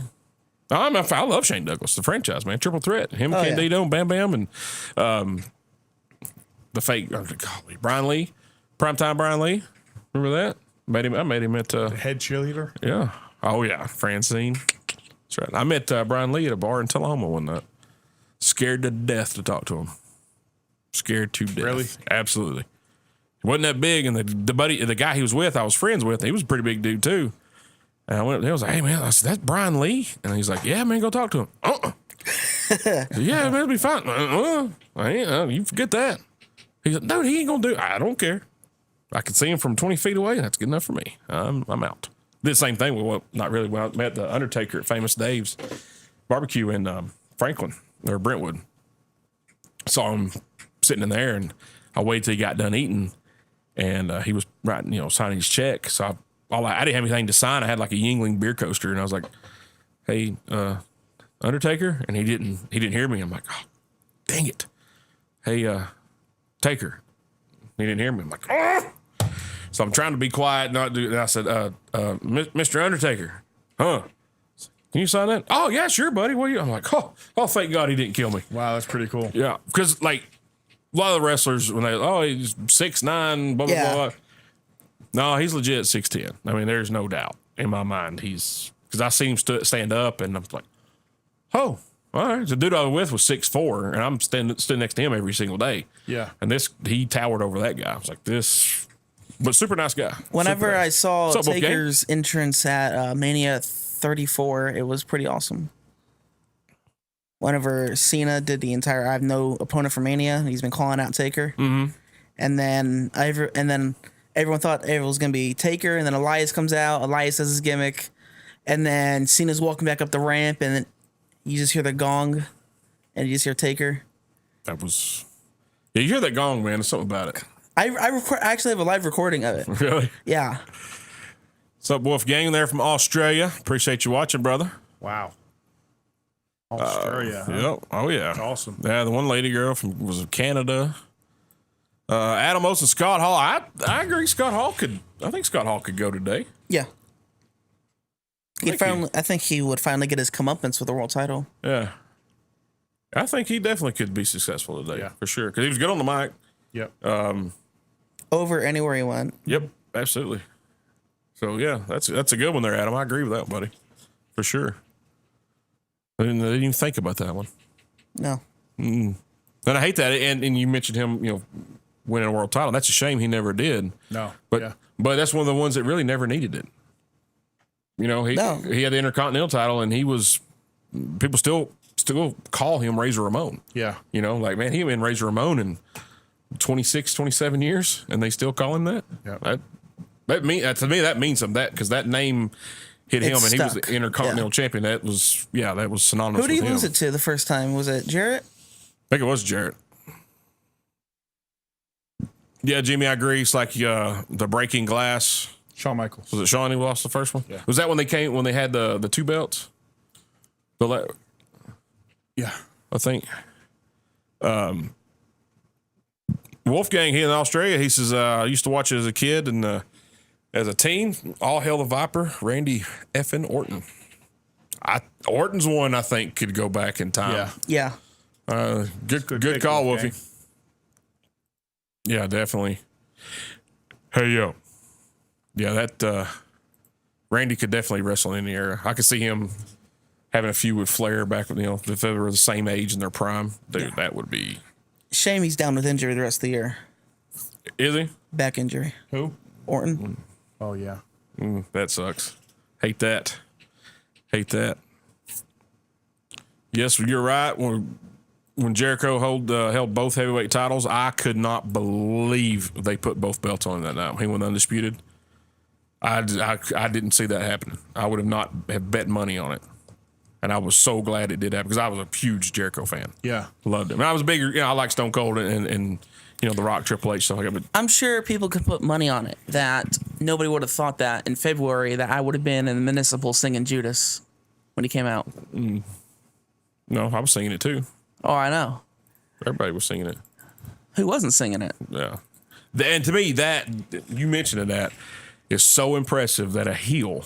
S1: I love Shane Douglas, the franchise, man. Triple threat. Him,
S3: Oh,
S1: Candido, Bam Bam, and the fake Brian Lee. Primetime Brian Lee. Remember that? I met him at
S2: Head cheerleader.
S1: yeah. Oh yeah, Francine. That's right. I met Brian Lee at a bar in Tullahoma one night. Scared to death to talk to him. Scared to death.
S2: Really?
S1: Absolutely. He wasn't that big, and the guy he was with, I was friends with, he was a pretty big dude too. And I went up there, I was like, "Hey man," I said, "That's Brian Lee," and he's like, "Yeah, man, go talk to him." Yeah, man, it'll be fine. You forget that. He's like, "Dude, he ain't gonna do it." I don't care. I can see him from 20 feet away. That's good enough for me. I'm out. Did the same thing with when I met the Undertaker at Famous Dave's barbecue in Franklin or Brentwood. Saw him sitting in there, and I waited till he got done eating, and he was writing, signing his check. So I didn't have anything to sign. I had like a Yingling beer coaster, and I was like, "Hey, Undertaker," and he didn't hear me. I'm like, "Oh, dang it! Hey, Taker," he didn't hear me. I'm like, "Oh!" So I'm trying to be quiet, not do. And I said, "Mr. Undertaker, huh? Can you sign that?" "Oh yeah, sure, buddy. What are you?" I'm like, "Oh, thank God he didn't kill me."
S2: Wow, that's pretty cool.
S1: Yeah, because like a lot of the wrestlers when he's 6'9", blah blah
S3: Yeah.
S1: blah. No, he's legit 6'10". I mean, there's no doubt in my mind because I seen him stand up, and I'm like, "Oh, all right." The dude I was with was 6'4", and I'm stood next to him every single day.
S2: Yeah.
S1: And he towered over that guy. I was like, but super nice guy.
S3: Whenever
S1: Super
S3: I
S1: nice.
S3: saw
S1: What's up, Wolfgang?
S3: Taker's entrance at Mania 34, it was pretty awesome. Whenever Cena did the entire "I have no opponent for Mania," he's been calling out Taker. Mm-hmm. And then everyone thought it was going to be Taker, and then Elias comes out. Elias does his gimmick, and then Cena's walking back up the ramp, and then you just hear the gong, and you just hear Taker.
S1: That was. Yeah, you hear that gong, man. There's something about it.
S3: I actually have a live recording of it.
S1: Really?
S3: Yeah.
S1: What's up, Wolfgang there from Australia? Appreciate you watching, brother.
S2: Wow. Australia. Huh?
S1: Yep. Oh, yeah.
S2: That's awesome.
S1: Yeah, the one lady girl was Canada. Adam Oates and Scott Hall. I agree. I think Scott Hall could go today.
S3: Yeah.
S1: Thank you.
S3: I think he would finally get his comeuppance with the world title.
S1: Yeah. I think he definitely could be successful today.
S2: Yeah.
S1: For sure. Because he was good on the mic.
S2: Yep.
S3: Over anywhere he went.
S1: Yep. Absolutely. So, yeah, that's a good one there, Adam. I agree with that, buddy. For sure. I didn't even think about that one.
S3: No.
S1: And I hate that. And you mentioned him, winning a world title. That's a shame he never did.
S2: No.
S1: But
S2: yeah.
S1: but that's one of the ones that really never needed it. He had the Intercontinental title, and he was people still call him Razor Ramon.
S2: Yeah.
S1: Like, man, he been Razor Ramon in 26, 27 years, and they still call him that.
S2: Yeah.
S1: To me that means something, because that name hit him,
S3: It's
S1: and he was
S3: stuck.
S1: the Intercontinental champion. That was synonymous.
S3: Who did he
S1: with him.
S3: lose it to the first time? Was it Jarrett?
S1: I think it was Jarrett. Yeah, Jimmy, I agree. It's like the breaking glass.
S2: Shawn Michaels.
S1: Was it Shawn who lost the first one?
S2: Yeah.
S1: Was that when they had the two belts?
S2: Yeah.
S1: I think. Wolfgang here in Australia, he says, I used to watch it as a kid and as a teen. All hail the Viper, Randy effing Orton. Orton's one I think could go back in time.
S2: Yeah.
S3: Yeah.
S1: Good
S2: pick,
S1: call,
S2: Wolfgang.
S1: Wolfie. Yeah, definitely. Hey, yo. Yeah, that Randy could definitely wrestle in the era. I could see him having a feud with Flair back when, if they were the same age in their prime. Dude, that would be.
S3: Shame he's down with injury the rest of the year.
S1: Is he?
S3: Back injury.
S2: Who?
S3: Orton.
S2: Oh, yeah.
S1: That sucks. Hate that. Yes, you're right. When Jericho held both heavyweight titles, I could not believe they put both belts on him that night. He went undisputed. I didn't see that happening. I would have not have bet money on it. And I was so glad it did happen because I was a huge Jericho fan.
S2: Yeah.
S1: Loved him. And I was a bigger, I like Stone Cold and The Rock, Triple H, stuff like that. But
S3: I'm sure people could put money on it that nobody would have thought that in February that I would have been in the Municipal singing Judas when he came out.
S1: no, I was singing it too.
S3: Oh, I know.
S1: Everybody was singing it.
S3: Who wasn't singing it?
S1: Yeah. And to me, that, you mentioned that, is so impressive that a heel,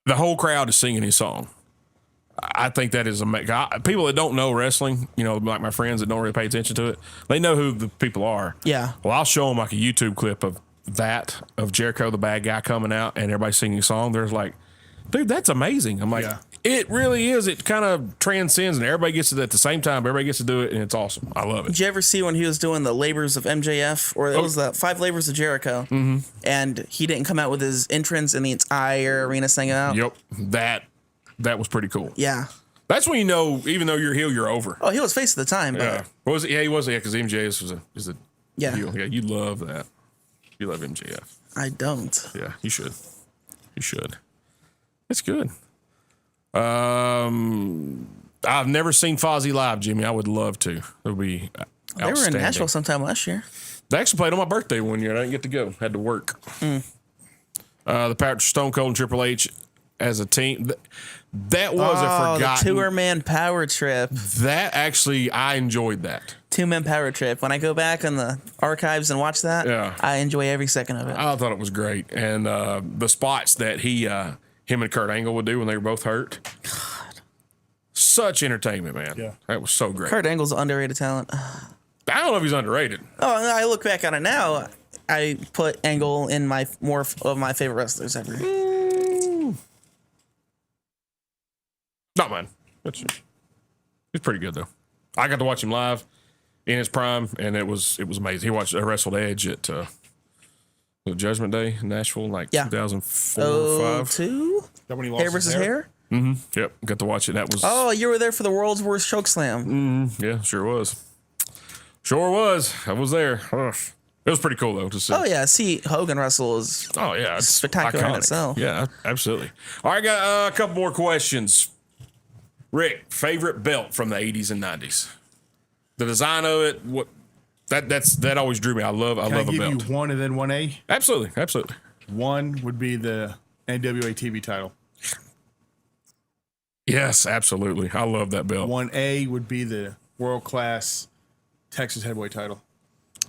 S1: the whole crowd is singing his song. I think that is amazing. People that don't know wrestling, like my friends that don't really pay attention to it, they know who the people are.
S3: Yeah.
S1: Well, I'll show them like a YouTube clip of Jericho, the bad guy, coming out and everybody singing a song. There's like, dude, that's amazing. I'm like, It really is. It kind of transcends and everybody gets it at the same time. Everybody gets to do it and it's awesome. I love it.
S3: Did you ever see when he was doing the labors of MJF, or it was the 5 labors of Jericho, and he didn't come out with his entrance and the entire arena sang it out?
S1: Yep. That was pretty cool.
S3: Yeah.
S1: That's when you know, even though you're heel, you're over.
S3: Oh, he was face at the time. But
S1: Yeah. What was it? Yeah, he was. Yeah, because MJF is a
S3: Yeah.
S1: heel. Yeah, you love that. You love MJF.
S3: I don't.
S1: Yeah, you should. You should. It's good. I've never seen Fozzy live, Jimmy. I would love to. It would be
S3: They were in
S1: outstanding.
S3: Nashville sometime last year.
S1: They actually played on my birthday one year. I didn't get to go. Had to work. The Power Stone Cold and Triple H as a team. That was a forgotten.
S3: The 2-man power trip.
S1: That actually, I enjoyed that.
S3: 2-man power trip. When I go back in the archives and watch that, I enjoy every second of it.
S1: I thought it was great. And the spots that him and Kurt Angle would do when they were both hurt. God. Such entertainment, man.
S2: Yeah.
S1: That was so great.
S3: Kurt Angle's an underrated talent.
S1: I don't know if he's underrated.
S3: Oh, I look back on it now. I put Angle in more of my favorite wrestlers ever.
S1: Not mine. He's pretty good though. I got to watch him live in his prime, and it was amazing. He wrestled Edge at Judgment Day in Nashville, like 2004 or 5.
S3: 2?
S2: That when he lost
S3: Hair versus hair?
S1: Yep, got to watch it. That was.
S3: Oh, you were there for the world's worst choke slam.
S1: Yeah, sure was. Sure was. I was there. Ugh. It was pretty cool though to see.
S3: Oh yeah, see Hogan wrestle is
S1: It's
S3: spectacular in
S1: iconic.
S3: itself.
S1: Yeah, absolutely. All right, got a couple more questions. Rick, favorite belt from the 80s and 90s? The design of it, that always drew me. I love a belt.
S2: Can I give you one and then 1A?
S1: Absolutely.
S2: One would be the NWA TV title.
S1: Yes, absolutely. I love that belt.
S2: 1A would be the world-class Texas heavyweight title.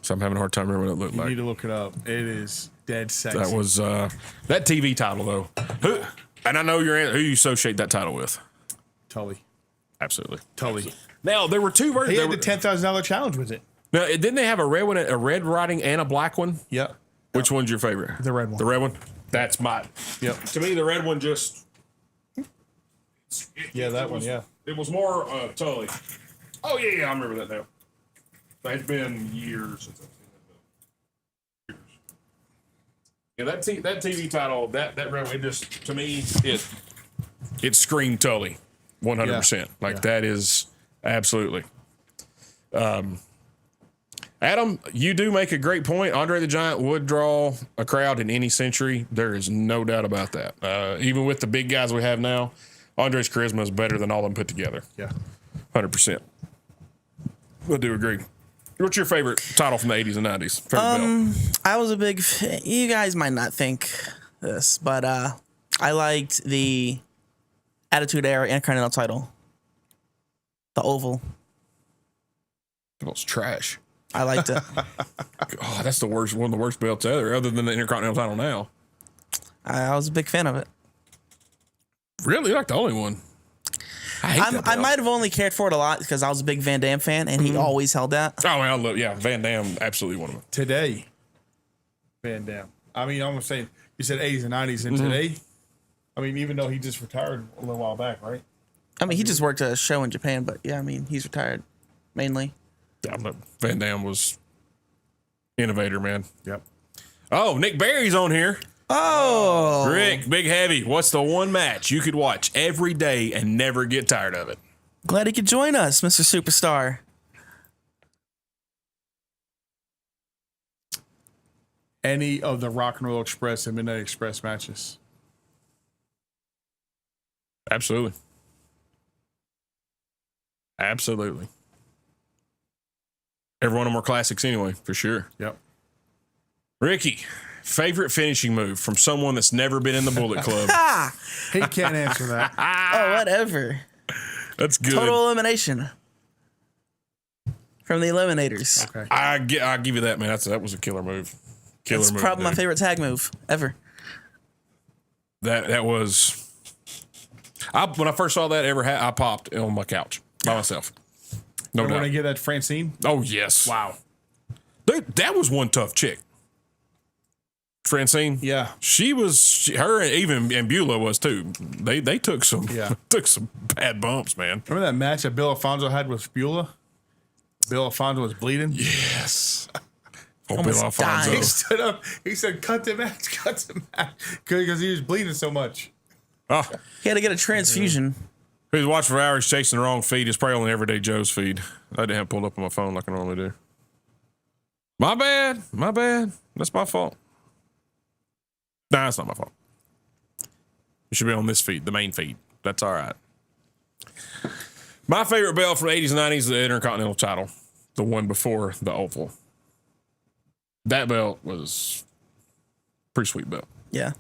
S1: So I'm having a hard time remembering what it looked
S2: You
S1: like.
S2: need to look it up. It is dead sexy.
S1: That was that TV title though. And I know who you associate that title with.
S2: Tully.
S1: Absolutely.
S2: Tully.
S1: Now there were two versions.
S2: He had the $10,000 challenge with it.
S1: Now, didn't they have a red writing and a black one?
S2: Yep.
S1: Which one's your favorite?
S2: The red one.
S1: The red one? That's mine.
S2: Yep.
S1: To me, the red one just.
S2: That one, yeah.
S1: It was more Tully. Oh, yeah, I remember that now. It's been years since I've seen that belt. Yeah, that TV title, that red one, it just, to me, it screamed Tully 100%. That is absolutely. Adam, you do make a great point. Andre the Giant would draw a crowd in any century. There is no doubt about that. Even with the big guys we have now, Andre's charisma is better than all of them put together.
S2: Yeah.
S1: 100%. I do agree. What's your favorite title from the 80s and 90s? Favorite belt?
S3: I was a big. You guys might not think this, but I liked the Attitude Era Intercontinental title, the Oval.
S1: That was trash.
S3: I liked it.
S1: Oh, that's the worst. One of the worst belts ever, other than the Intercontinental title now.
S3: I was a big fan of it.
S1: Really, like the only one. hate that
S3: I
S1: belt.
S3: might have only cared for it a lot because I was a big Van Damme fan, and he always held that.
S1: Oh, I love, Van Damme, absolutely one of them.
S2: Today, Van Damme. I mean, I'm saying you said 80s and 90s, and today, I mean, even though he just retired a little while back, right?
S3: I mean, he just worked a show in Japan, but yeah, I mean, he's retired mainly.
S1: Yeah, but Van Damme was innovator, man.
S2: Yep.
S1: Oh, Nick Barry's on here.
S3: Oh,
S1: Rick, Big Heavy, what's the one match you could watch every day and never get tired of it?
S3: glad he could join us, Mr. Superstar.
S2: Any of the Rock and Roll Express and Midnight Express matches.
S1: Absolutely. Absolutely. Every one of them are classics anyway, for sure.
S2: Yep.
S1: Ricky, favorite finishing move from someone that's never been in the Bullet Club.
S2: He can't answer that.
S3: Oh, whatever.
S1: That's good.
S3: Total elimination from the Eliminators.
S2: Okay.
S1: I'll give you that, man. That was a killer move. Killer
S3: It's
S1: move.
S3: probably my
S1: dude.
S3: favorite tag move ever.
S1: That was. When I first saw that I popped on my couch by myself. No
S2: Remember when I
S1: doubt.
S2: get that Francine?
S1: Oh yes.
S2: Wow.
S1: Dude, that was one tough chick. Francine.
S2: Yeah.
S1: Her and Beulah was too. They took some took some bad bumps, man.
S2: Remember that match that Bill Alfonso had with Beulah? Bill Alfonso was bleeding.
S1: Yes. Oh,
S3: Almost
S1: Bill Alfonso.
S3: died.
S2: He stood up. He said, "Cut the match, cut the match," because he was bleeding so much.
S1: Oh,
S3: He had to get a transfusion.
S1: he was watching for hours chasing the wrong feed. It's probably on Everyday Joe's feed. I didn't have it pulled up on my phone like I normally do. My bad. My bad. That's my fault. Nah, it's not my fault. It should be on this feed, the main feed. That's all right. My favorite belt from the 80s and 90s is the Intercontinental title, the one before the Oval. That belt was pretty sweet belt.
S3: Yeah.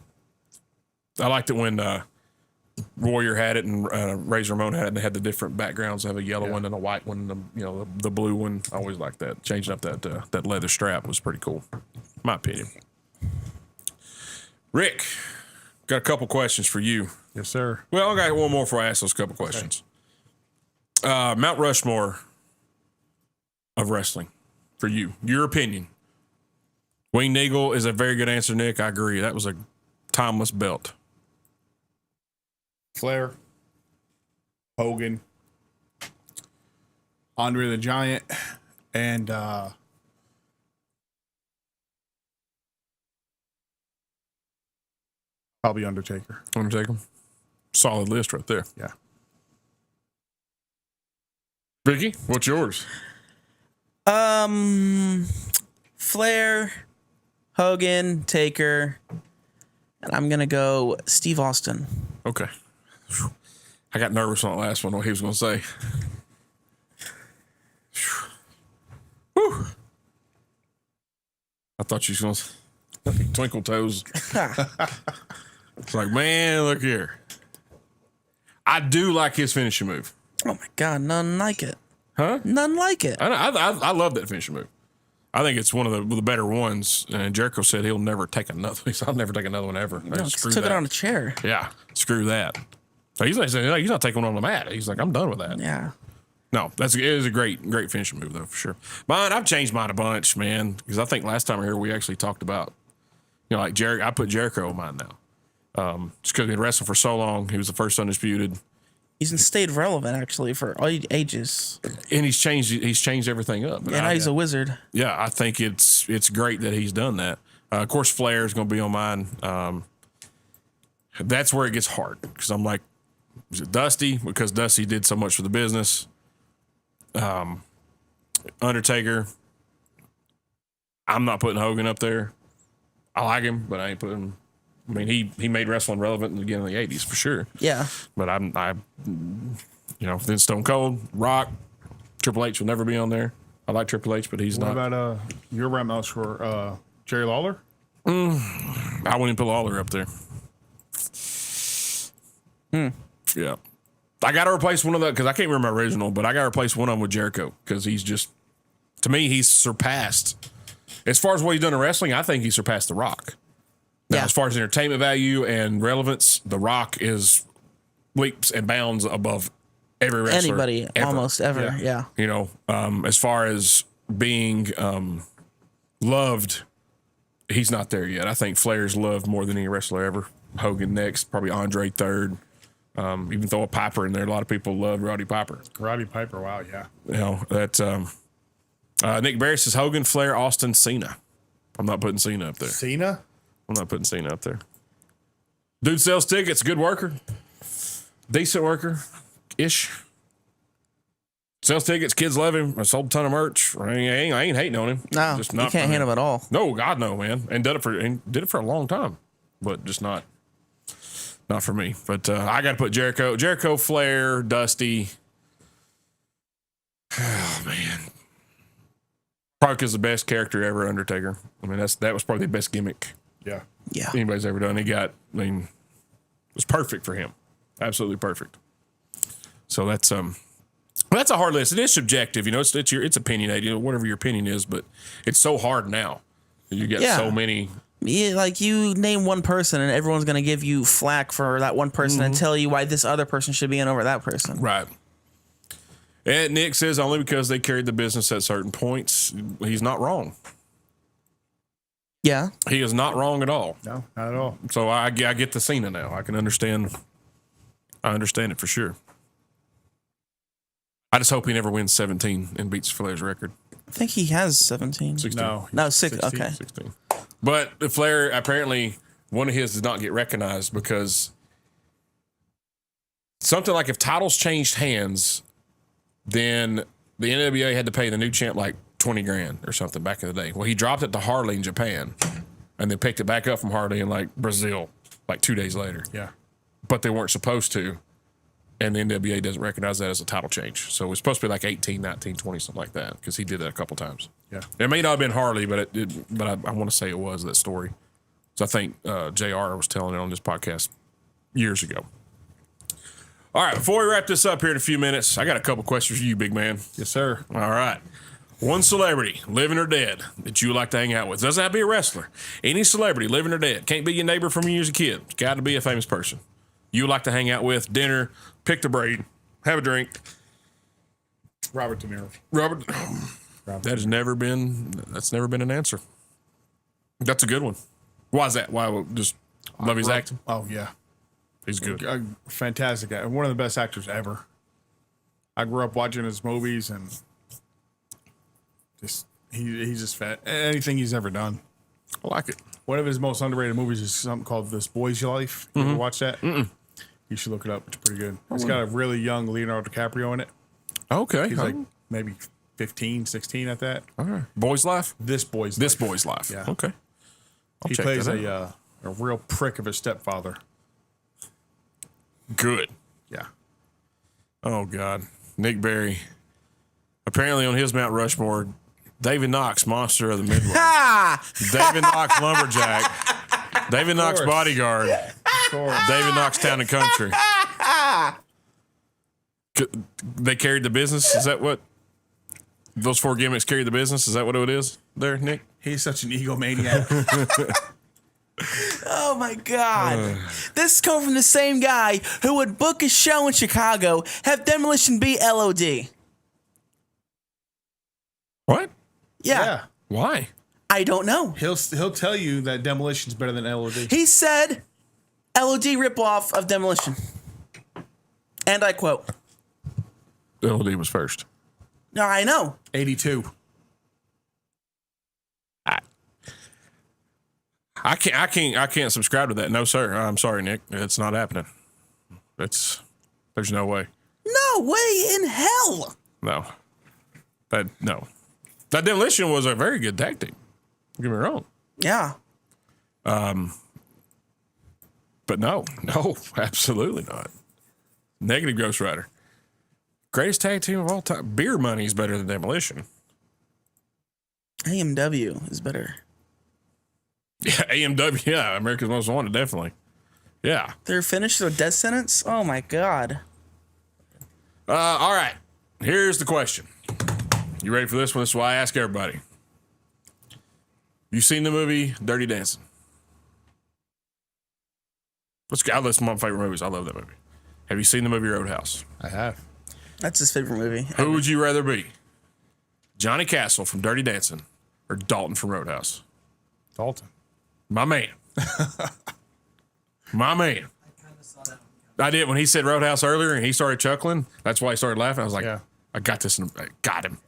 S1: I liked it when Warrior had it and Razor Ramon had it, and they had the different backgrounds. They have a yellow one and a white one, and the blue one. I always liked that. Changing up that leather strap was pretty cool, my opinion. Rick, got a couple questions for you.
S2: Yes, sir.
S1: Well, I got one more before I ask those couple questions. Mount Rushmore of wrestling for you. Your opinion. Wayne Nagel is a very good answer, Nick. I agree. That was a timeless belt.
S2: Flair, Hogan, Andre the Giant, and probably Undertaker.
S1: Undertaker. Solid list right there.
S2: Yeah.
S1: Ricky, what's yours?
S3: Flair, Hogan, Taker, and I'm gonna go Steve Austin.
S1: Okay. Whew. I got nervous on the last one, what he was going to say. Whew. I thought you was going to twinkle toes. It's like, man, look here. I do like his finishing move.
S3: Oh my God, none like it.
S1: Huh?
S3: None like it.
S1: I love that finishing move. I think it's one of the better ones. And Jericho said he'll never take another. He said, I'll never take another one ever.
S3: No,
S1: Screw
S3: took
S1: that.
S3: it on a chair.
S1: Yeah, screw that. So he's not taking one on the mat. He's like, I'm done with that.
S3: Yeah.
S1: No, it is a great finishing move though, for sure. I've changed mine a bunch, man, because I think last time here we actually talked about, like Jericho. I put Jericho on mine now, just because he had wrestled for so long. He was the first undisputed,
S3: He's stayed relevant actually for all ages.
S1: and he's changed everything up. And
S3: And now he's a wizard.
S1: yeah, I think it's great that he's done that. Of course, Flair is going to be on mine. That's where it gets hard because I'm like, is it Dusty? Because Dusty did so much for the business. Undertaker. I'm not putting Hogan up there. I like him, but I ain't putting. I mean, he made wrestling relevant in the beginning of the '80s for sure.
S3: Yeah.
S1: But then Stone Cold, Rock, Triple H will never be on there. I like Triple H, but he's
S2: What
S1: not.
S2: about your round mouse for Jerry Lawler?
S1: I wouldn't put Lawler up there. Yeah. I got to replace one of the, because I can't remember my original, but I got to replace one of them with Jericho because he's just, to me, he's surpassed. As far as what he's done in wrestling, I think he surpassed The Rock. Now,
S3: Yeah.
S1: as far as entertainment value and relevance, The Rock is leaps and bounds above every wrestler.
S3: Anybody,
S1: ever.
S3: almost ever. Yeah.
S1: You know, as far as being loved, he's not there yet. I think Flair's loved more than any wrestler ever. Hogan next, probably Andre third. Even throw a Piper in there. A lot of people love Roddy Piper.
S2: Roddy Piper, wow, yeah.
S1: You know, that's Nick Barry says Hogan, Flair, Austin, Cena. I'm not putting Cena up there.
S2: Cena?
S1: I'm not putting Cena up there. Dude sells tickets, good worker. Decent worker. Ish. Sells tickets, kids love him. I sold a ton of merch. I ain't hating on him.
S3: No,
S1: just
S3: you
S1: not
S3: can't
S1: for
S3: hate him at all.
S1: No, God no, man. And did it for a long time. But just not for me. But I got to put Jericho, Flair, Dusty. Oh man, Park is the best character ever. Undertaker. I mean, that was probably the best gimmick
S2: Yeah.
S3: Yeah.
S1: anybody's ever done. It was perfect for him. Absolutely perfect. So that's a hard list. It is subjective, you know. It's opinionated, you know, whatever your opinion is. But it's so hard now. You get so many.
S3: Yeah, like you name one person and everyone's going to give you flack for that one person and tell you why this other person should be in over that person.
S1: Right. And Nick says only because they carried the business at certain points. He's not wrong.
S3: Yeah.
S1: He is not wrong at all.
S2: No, not at all.
S1: So I get the Cena now. I can understand. I understand it for sure. I just hope he never wins 17 and beats Flair's record.
S3: I think he has 17.
S1: 16.
S3: No, 6.
S2: 16.
S3: Okay.
S1: 16. But the Flair, apparently, one of his did not get recognized because something like if titles changed hands, then the NWA had to pay the new champ like $20,000 or something back in the day. Well, he dropped it to Harley in Japan and then picked it back up from Harley in like Brazil like 2 days later.
S2: Yeah.
S1: But they weren't supposed to. And the NWA doesn't recognize that as a title change. So it was supposed to be like 18, 19, 20, something like that, because he did that a couple times.
S2: Yeah.
S1: It may not have been Harley, but I want to say it was that story. So I think JR was telling it on this podcast years ago. All right, before we wrap this up here in a few minutes, I got a couple questions for you, big man.
S2: Yes, sir.
S1: All right. One celebrity, living or dead, that you would like to hang out with. Doesn't have to be a wrestler. Any celebrity, living or dead. Can't be your neighbor from when you was a kid. It's got to be a famous person. You would like to hang out with, dinner, pick the braid, have a drink.
S2: Robert De Niro.
S1: Robert, that's never been an answer. That's a good one. Why is that? Why just love his acting?
S2: Oh, yeah.
S1: He's good.
S2: A fantastic guy. One of the best actors ever. I grew up watching his movies and he's just fat. Anything he's ever done.
S1: I like it.
S2: One of his most underrated movies is something called This Boy's Life. You ever watch that? You should look it up. It's pretty good. It's got a really young Leonardo DiCaprio in it.
S1: Okay.
S2: He's like maybe 15, 16 at that.
S1: All right. Boy's Life?
S2: This Boy's
S1: This
S2: Life.
S1: Boy's Life.
S2: Yeah.
S1: Okay.
S2: He
S1: check
S2: plays
S1: that out.
S2: a real prick of a stepfather.
S1: Good.
S2: Yeah.
S1: Oh, God. Nick Barry. Apparently on his Mount Rushmore, David Knox, Monster of the Midwest. David Knox, Lumberjack. David Knox, Bodyguard. David Knox, Town and Country. They carried the business? Is that what? Those four gimmicks carried the business? Is that what it is there, Nick?
S2: He's such an egomaniac.
S3: Oh my God. This is coming from the same guy who would book a show in Chicago, have Demolition be LOD.
S1: What?
S3: Yeah.
S1: Why?
S3: I don't know.
S2: He'll tell you that Demolition's better than LOD.
S3: He said LOD ripoff of Demolition. And I quote.
S1: LOD was first.
S3: No, I know.
S2: 82.
S1: I can't subscribe to that. No, sir. I'm sorry, Nick. It's not happening. There's no way.
S3: No way in hell.
S1: No. No. That Demolition was a very good tactic. Don't get me wrong.
S3: Yeah.
S1: But no, absolutely not. Negative Ghost Rider. Greatest tag team of all time. Beer Money is better than Demolition.
S3: AMW is better.
S1: Yeah, AMW. Yeah, America's Most Wanted, definitely. Yeah.
S3: They're finished with death sentence? Oh my God.
S1: All right. Here's the question. You ready for this one? This is why I ask everybody. You seen the movie Dirty Dancing? Let's go. That's one of my favorite movies. I love that movie. Have you seen the movie Roadhouse?
S2: I have.
S3: That's his favorite movie.
S1: Who would you rather be? Johnny Castle from Dirty Dancing or Dalton from Roadhouse?
S2: Dalton.
S1: My man. My man. I did when he said Roadhouse earlier and he started chuckling. That's why he started laughing. I was like,
S2: Yeah.
S1: I got this. I got him.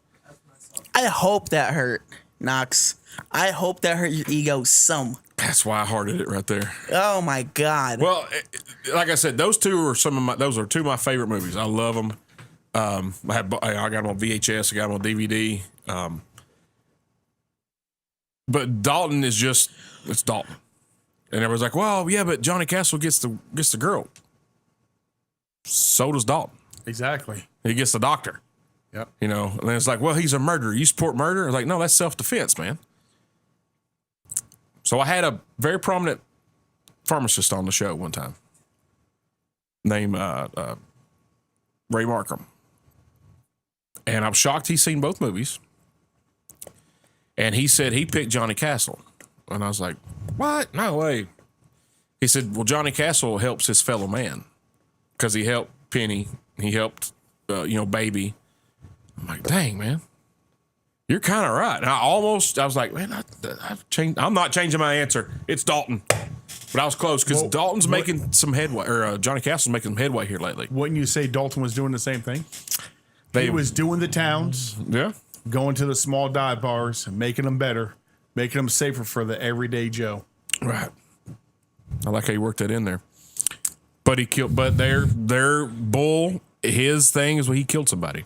S3: I hope that hurt, Knox. I hope that hurt your ego some.
S1: That's why I hearted it right there.
S3: Oh my God.
S1: Well, like I said, those two are those are two of my favorite movies. I love them. I got them on VHS. I got them on DVD. But Dalton is it's Dalton. And everyone's like, well, yeah, but Johnny Castle gets the girl. So does Dalton.
S2: Exactly.
S1: He gets the doctor.
S2: Yep.
S1: You know, and then it's like, well, he's a murderer. You support murder? It's like, no, that's self-defense, man. So I had a very prominent pharmacist on the show one time named Ray Markham. And I'm shocked he's seen both movies. And he said he picked Johnny Castle. And I was like, what? No way. He said, well, Johnny Castle helps his fellow man because he helped Penny. He helped, Baby. I'm like, dang, man. You're kind of right. And I was like, man, I've changed. I'm not changing my answer. It's Dalton. But I was close because Dalton's making some headway, or Johnny Castle's making some headway here lately.
S2: Wouldn't you say Dalton was doing the same thing? He was doing the towns,
S1: Yeah.
S2: going to the small dive bars, and making them better, making them safer for the everyday Joe.
S1: Right. I like how you worked that in there. But their bull, his thing is when he killed somebody.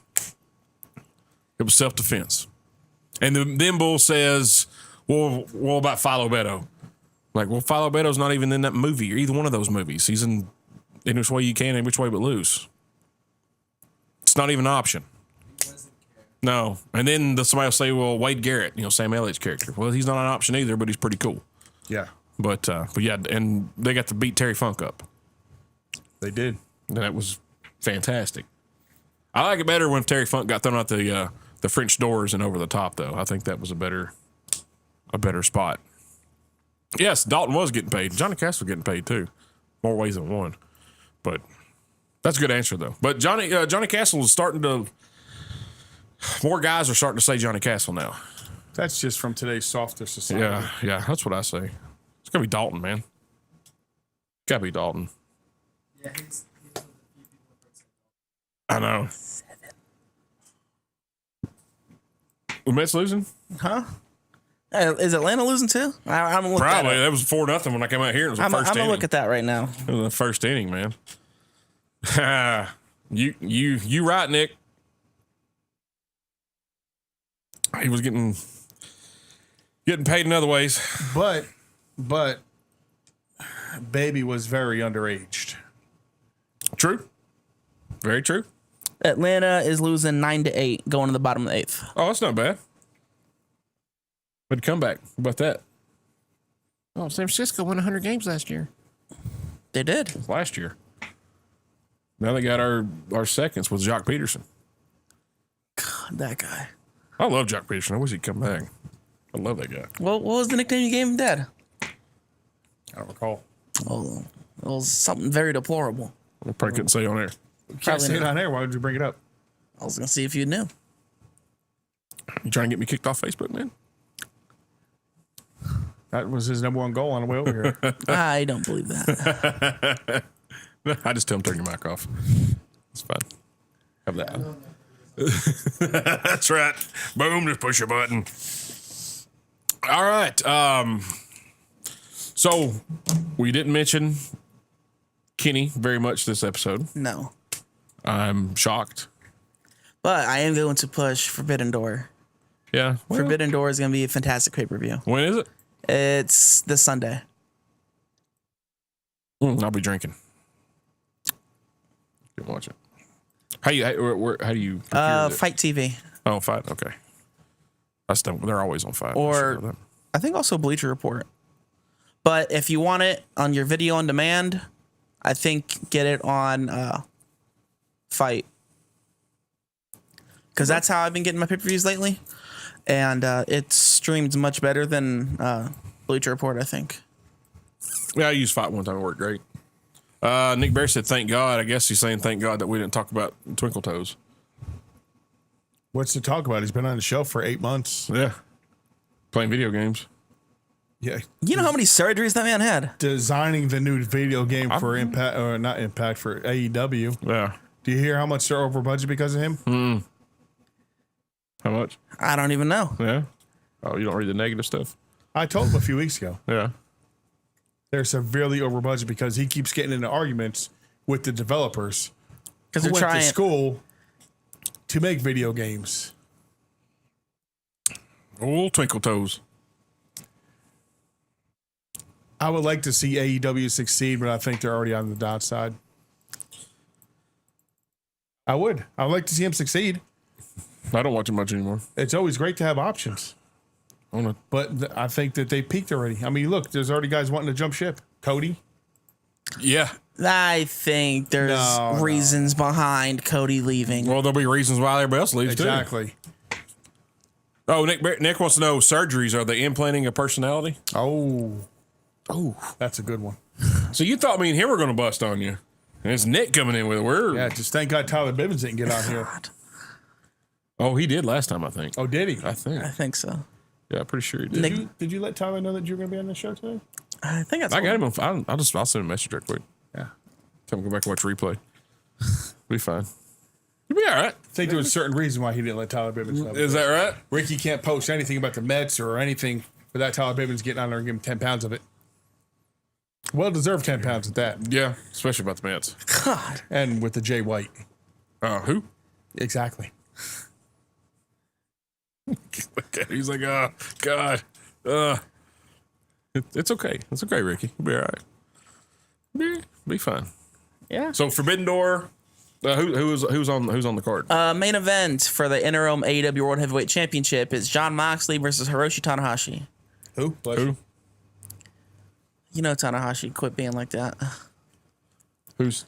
S1: It was self-defense. And then Bull says, well, what about Philo Beto? Like, well, Philo Beto's not even in that movie or either one of those movies. He's in Which Way You Can and Which Way But Lose. It's not even an option. No. And then somebody will say, well, Wade Garrett, Sam Elliott's character. Well, he's not an option either, but he's pretty cool.
S2: Yeah,
S1: But yeah, and they got to beat Terry Funk up.
S2: they did.
S1: And that was fantastic. I like it better when Terry Funk got thrown out the French doors and over the top, though. I think that was a better spot. Yes, Dalton was getting paid. Johnny Castle was getting paid too, more ways than one. But that's a good answer though. But Johnny Castle is starting to. More guys are starting to say Johnny Castle now.
S2: That's just from today's softer society.
S1: Yeah, that's what I say. It's gonna be Dalton, man. Gotta be Dalton.
S5: Yeah,
S1: I know. The Mets losing?
S3: Huh? Is Atlanta losing too? I'm gonna look
S1: Probably.
S3: That
S1: That was 4-0 when I came out here. It was the
S3: I'm
S1: first
S3: gonna
S1: inning.
S3: look at that right now.
S1: It was the first inning, man. you right, Nick. He was getting paid in other ways.
S2: But Baby was very underaged.
S1: True. Very true.
S3: Atlanta is losing 9-8, going to the bottom of the 8th.
S1: Oh, that's not bad. Good comeback. How about that? Oh, San Francisco won 100 games last year.
S3: They did.
S1: Last year. Now they got our seconds with Jock Peterson.
S3: God, that guy.
S1: I love Jock Peterson. I wish he'd come back. I love that guy.
S3: Well, what was the nickname you gave him, Dad?
S2: I don't recall.
S3: Oh, it was something very deplorable.
S1: I probably couldn't say on air.
S2: Can't
S3: Probably
S2: say it
S3: not.
S2: on air. Why would you bring it up?
S3: I was gonna see if you knew.
S1: You trying to get me kicked off Facebook, man?
S2: That was his number one goal on the way over here.
S3: I don't believe that.
S1: I just tell him turn your mic off. It's fine. Have that. That's right. Boom, just push your button. All right. So we didn't mention Kenny very much this episode.
S3: No,
S1: I'm shocked.
S3: but I am going to push Forbidden Door.
S1: Yeah. Well,
S3: Forbidden Door is gonna be a fantastic pay-per-view.
S1: when is it?
S3: It's this Sunday.
S1: I'll be drinking. You can watch it. How do you procure it?
S3: Fight TV,
S1: Oh, Fight. Okay. That's done. They're always on Fight.
S3: or I think also Bleacher Report. But if you want it on your video on demand, I think get it on Fight, because that's how I've been getting my pay-per-views lately, and it streams much better than Bleacher Report, I think.
S1: Yeah, I used Fight one time. It worked great. Nick Bear said, thank God. I guess he's saying thank God that we didn't talk about Twinkle Toes.
S2: What's to talk about? He's been on the show for 8 months.
S1: Yeah. Playing video games.
S2: Yeah.
S3: You know how many surgeries that man had?
S2: Designing the new video game for Impact, or not Impact, for AEW.
S1: Yeah.
S2: Do you hear how much they're over budget because of him?
S1: How much?
S3: I don't even know.
S1: Yeah. Oh, you don't read the negative stuff?
S2: I told him a few weeks ago.
S1: Yeah.
S2: They're severely over budget because he keeps getting into arguments with the developers
S3: Because
S2: who
S3: they're
S2: went
S3: trying.
S2: to school to make video games.
S1: Old twinkle toes.
S2: I would like to see AEW succeed, but I think they're already on the downside. I would. I would like to see him succeed.
S1: I don't watch it much anymore.
S2: It's always great to have options.
S1: I don't know.
S2: But I think that they peaked already. I mean, look, there's already guys wanting to jump ship. Cody.
S1: Yeah.
S3: I think there's
S2: No.
S3: reasons behind Cody leaving.
S1: Well, there'll be reasons why everybody else leaves too.
S2: Exactly.
S1: Oh, Nick wants to know, surgeries, are they implanting a personality?
S2: Oh,
S1: Oh.
S2: that's a good one.
S1: So you thought me and him were going to bust on you. And it's Nick coming in with it.
S2: Yeah, just thank God Tyler Bibbins didn't get on here.
S1: Oh, he did last time, I think.
S2: Oh, did he?
S1: I think.
S3: I think so.
S1: Yeah, pretty sure he did.
S3: Nick-
S2: Did you let Tyler know that you were going to be on the show today?
S3: I think that's
S1: I got him. I'll send him a message real quick.
S2: Yeah.
S1: Tell him to go back and watch replay. Be fine. You'll be all right.
S2: I think there was a certain reason why he didn't let Tyler Bibbins know.
S1: Is that right?
S2: Ricky can't post anything about the Mets or anything without Tyler Bibbins getting on there and giving him 10 pounds of it. Well deserved 10 pounds at that.
S1: Yeah, especially about the Mets.
S3: God.
S2: And with the Jay White.
S1: Who?
S2: Exactly.
S1: He's like, oh, God. It's okay. It's okay, Ricky. You'll be all right. Be fine.
S3: Yeah.
S1: So Forbidden Door. Who's on the card?
S3: Main event for the interim AEW World Heavyweight Championship is Jon Moxley versus Hiroshi Tanahashi.
S2: Who? Bless you.
S3: You know Tanahashi, quit being like that.
S1: Is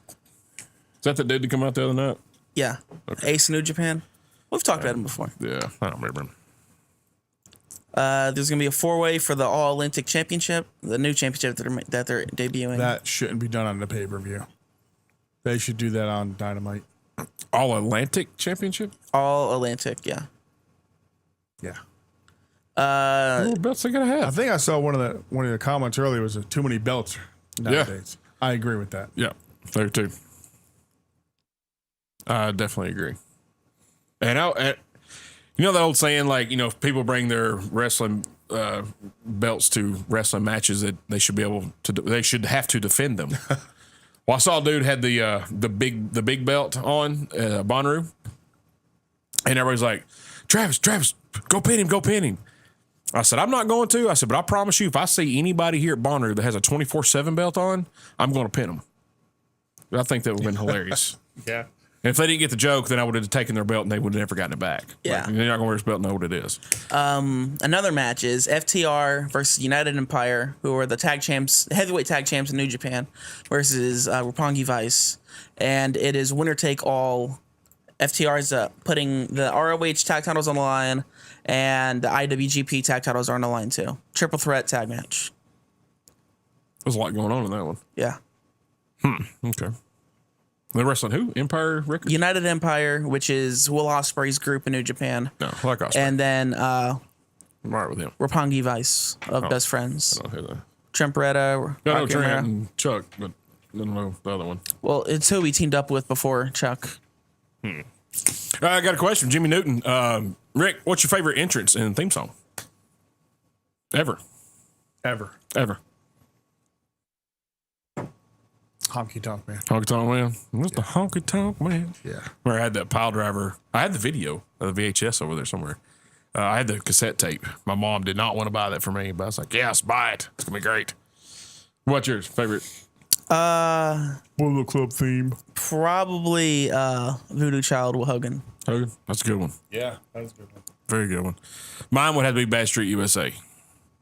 S1: that the dude that come out the other night?
S3: Yeah. Ace New Japan. We've talked about him before.
S1: Yeah, I don't remember him.
S3: There's going to be a 4-way for the All Atlantic Championship, the new championship that they're debuting.
S2: That shouldn't be done on the pay-per-view. They should do that on Dynamite.
S1: All Atlantic Championship?
S3: All Atlantic, yeah.
S2: Yeah.
S1: How many belts they gonna
S2: I
S1: have?
S2: think I saw one of the comments earlier was too many belts nowadays. I agree with that.
S1: Yeah, there too. I definitely agree. And you know the old saying, like, you know, if people bring their wrestling belts to wrestling matches, that they should be able to. They should have to defend them. Well, I saw a dude had the big belt on Bonnaroo, and everybody's like, Travis, go pin him. I said, I'm not going to. I said, but I promise you, if I see anybody here at Bonnaroo that has a 24/7 belt on, I'm going to pin them. I think that would have been hilarious.
S2: Yeah.
S1: And if they didn't get the joke, then I would have taken their belt and they would have never gotten it back.
S3: Yeah.
S1: Like, they're not going to wear this belt and know what it is.
S3: Another match is FTR versus United Empire, who are the tag champs, heavyweight tag champs in New Japan, versus Roppongi Vice. And it is winner take all. FTR is putting the ROH tag titles on the line, and the IWGP tag titles are on the line too. Triple threat tag match.
S1: There's a lot going on in that one.
S3: Yeah.
S1: Okay. The wrestling who? Empire Records?
S3: United Empire, which is Will Ospreay's group in New Japan.
S1: No, I like Osprey.
S3: And then
S1: I'm all right with him.
S3: Roppongi Vice of Best Friends.
S1: I don't know who
S3: Trent Beretta.
S1: I know
S3: Rocky
S1: Trent
S3: Romero.
S1: and Chuck, but I don't know the other one.
S3: Well, it's who we teamed up with before Chuck.
S1: I got a question, Jimmy Newton. Rick, what's your favorite entrance in theme song? Ever.
S2: Honky Tonk Man.
S1: Honky Tonk Man. What's the Honky Tonk Man?
S2: Yeah.
S1: Where I had that pile driver. I had the video of the VHS over there somewhere. I had the cassette tape. My mom did not want to buy that for me, but I was like, yes, buy it. It's going to be great. What's yours? Favorite?
S2: Bullet Club theme.
S3: Probably Voodoo Child Will Hogan.
S1: Hogan? That's a good one.
S2: Yeah, that was a good one.
S1: Very good one. Mine would have to be Bad Street USA. We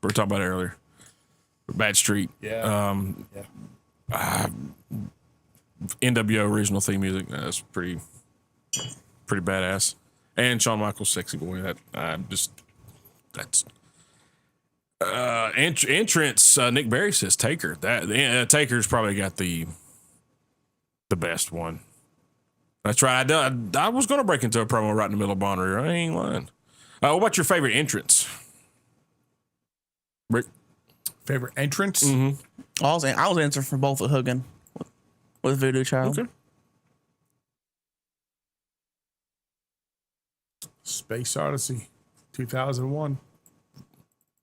S1: were talking about it earlier. Bad Street.
S2: Yeah.
S1: NWO original theme music. That's pretty badass. And Shawn Michaels' Sexy Boy. That's entrance. Nick Berry says Taker. Taker's probably got the best one. That's right. I was going to break into a promo right in the middle of Bonner. I ain't lying. What about your favorite entrance? Rick?
S2: Favorite entrance?
S3: I was answering for both of Hogan with Voodoo Child.
S1: Okay.
S2: Space Odyssey, 2001.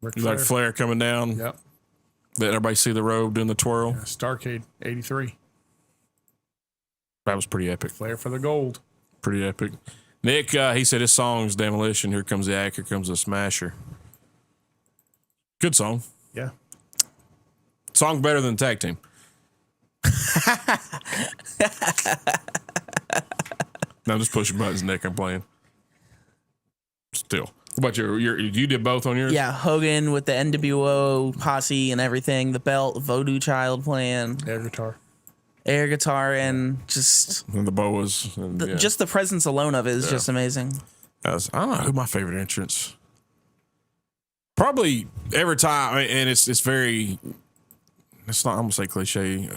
S2: Ric
S1: You like Flair coming down?
S2: Yep.
S1: Let everybody see the robe doing the twirl?
S2: Starcade, 83.
S1: That was pretty epic.
S2: Flair for the gold.
S1: Pretty epic. Nick, he said his song's Demolition. Here comes the act. Here comes the smasher. Good song.
S2: Yeah.
S1: Song better than tag team. No, I'm just pushing buttons, Nick. I'm playing. Still. What about you did both on yours?
S3: Yeah, Hogan with the NWO posse and everything, the belt, Voodoo Child playing, air guitar, and just
S1: And the boas. And, yeah.
S3: just the presence alone of it is just amazing.
S1: I don't know who my favorite entrance. Probably every time, and it's not, I'm gonna say cliche.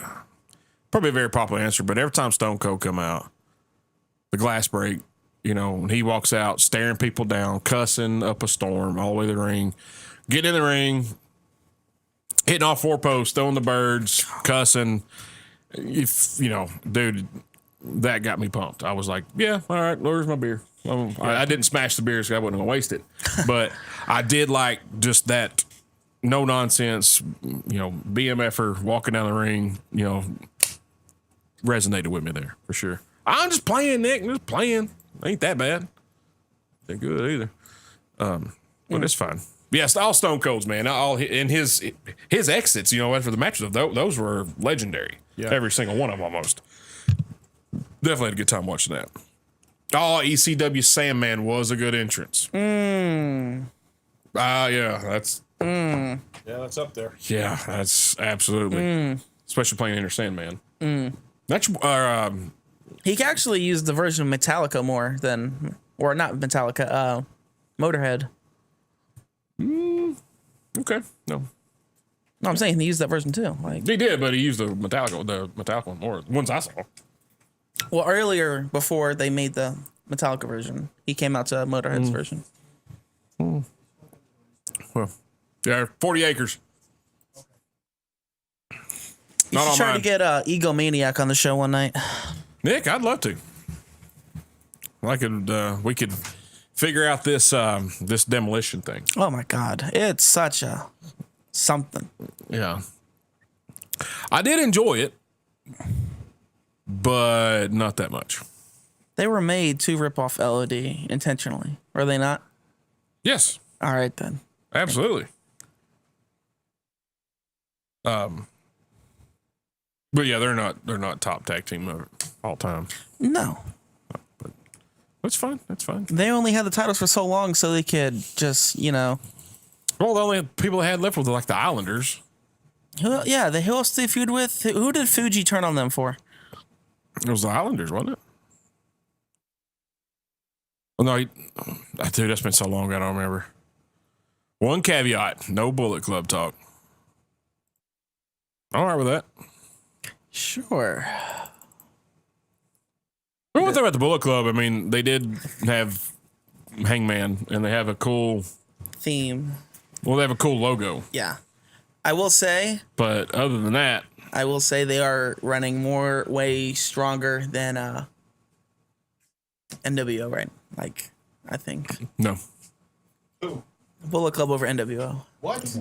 S1: Probably a very popular answer, but every time Stone Cold come out, the glass break, when he walks out, staring people down, cussing up a storm all the way to the ring, getting in the ring, hitting all four posts, throwing the birds, cussing. Dude, that got me pumped. I was like, yeah, all right, where's my beer? I didn't smash the beers because I wasn't going to waste it. But I did like just that no nonsense, BMFer walking down the ring, resonated with me there for sure. I'm just playing, Nick. I'm just playing. Ain't that bad. Ain't good either. But it's fine. Yes, all Stone Colds, man. All in his exits, after the matches, those were legendary.
S2: Yeah.
S1: Every single one of them almost. Definitely had a good time watching that. Oh, ECW Sandman was a good entrance. Yeah, that's
S2: that's up there.
S1: Yeah, that's absolutely. Especially playing Inner Sandman. That's
S3: He actually used the version of Metallica more than, or not Metallica, Motorhead.
S1: okay. No,
S3: I'm saying he used that version too. Like,
S1: he did, but he used the Metallica one more. The ones I saw.
S3: well, earlier before they made the Metallica version, he came out to Motorhead's version.
S1: Well, yeah, 40 acres.
S3: You
S1: Not
S3: should
S1: on
S3: try
S1: mine.
S3: to get Egomaniac on the show one night.
S1: Nick, I'd love to. We could figure out this demolition thing.
S3: Oh my God, it's such a something.
S1: Yeah, I did enjoy it, but not that much.
S3: They were made to rip off LOD intentionally, were they not?
S1: Yes,
S3: All right then.
S1: absolutely. But yeah, they're not top tag team of all time.
S3: No,
S1: That's fine. That's fine.
S3: they only had the titles for so long, so they could just
S1: Well, the only people they had left were like the Islanders.
S3: who else did they feud with? Who did Fuji turn on them for?
S1: It was the Islanders, wasn't it? Well, no, dude, that's been so long I don't remember. One caveat: no Bullet Club talk. All right with that.
S3: Sure.
S1: But one thing about the Bullet Club, I mean, they did have Hangman, and they have a cool.
S3: Theme.
S1: Well, they have a cool logo,
S3: Yeah. I will say
S1: but other than that,
S3: they are running way stronger than NWO, right? Like, I think
S1: no.
S3: Bullet Club over NWO.
S2: What?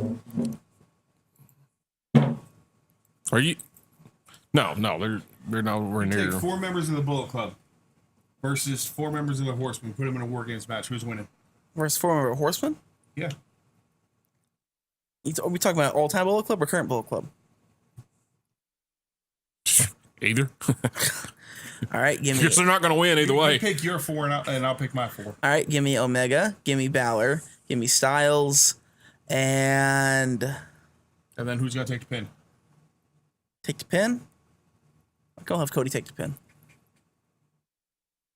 S1: Are you? No, they're nowhere near.
S2: Take 4 members of the Bullet Club versus 4 members of the Horsemen. Put them in a War Games match. Who's winning?
S3: Versus former Horseman?
S2: Yeah.
S3: Are we talking about all-time Bullet Club or current Bullet Club?
S1: Either.
S3: All right, give me.
S1: Because they're not going to win either
S2: You
S1: way.
S2: pick your 4 and I'll pick my 4.
S3: All right, give me Omega, give me Balor, give me Styles, and
S2: And then who's gonna take the pin?
S3: take the pin. I'll have Cody take the pin.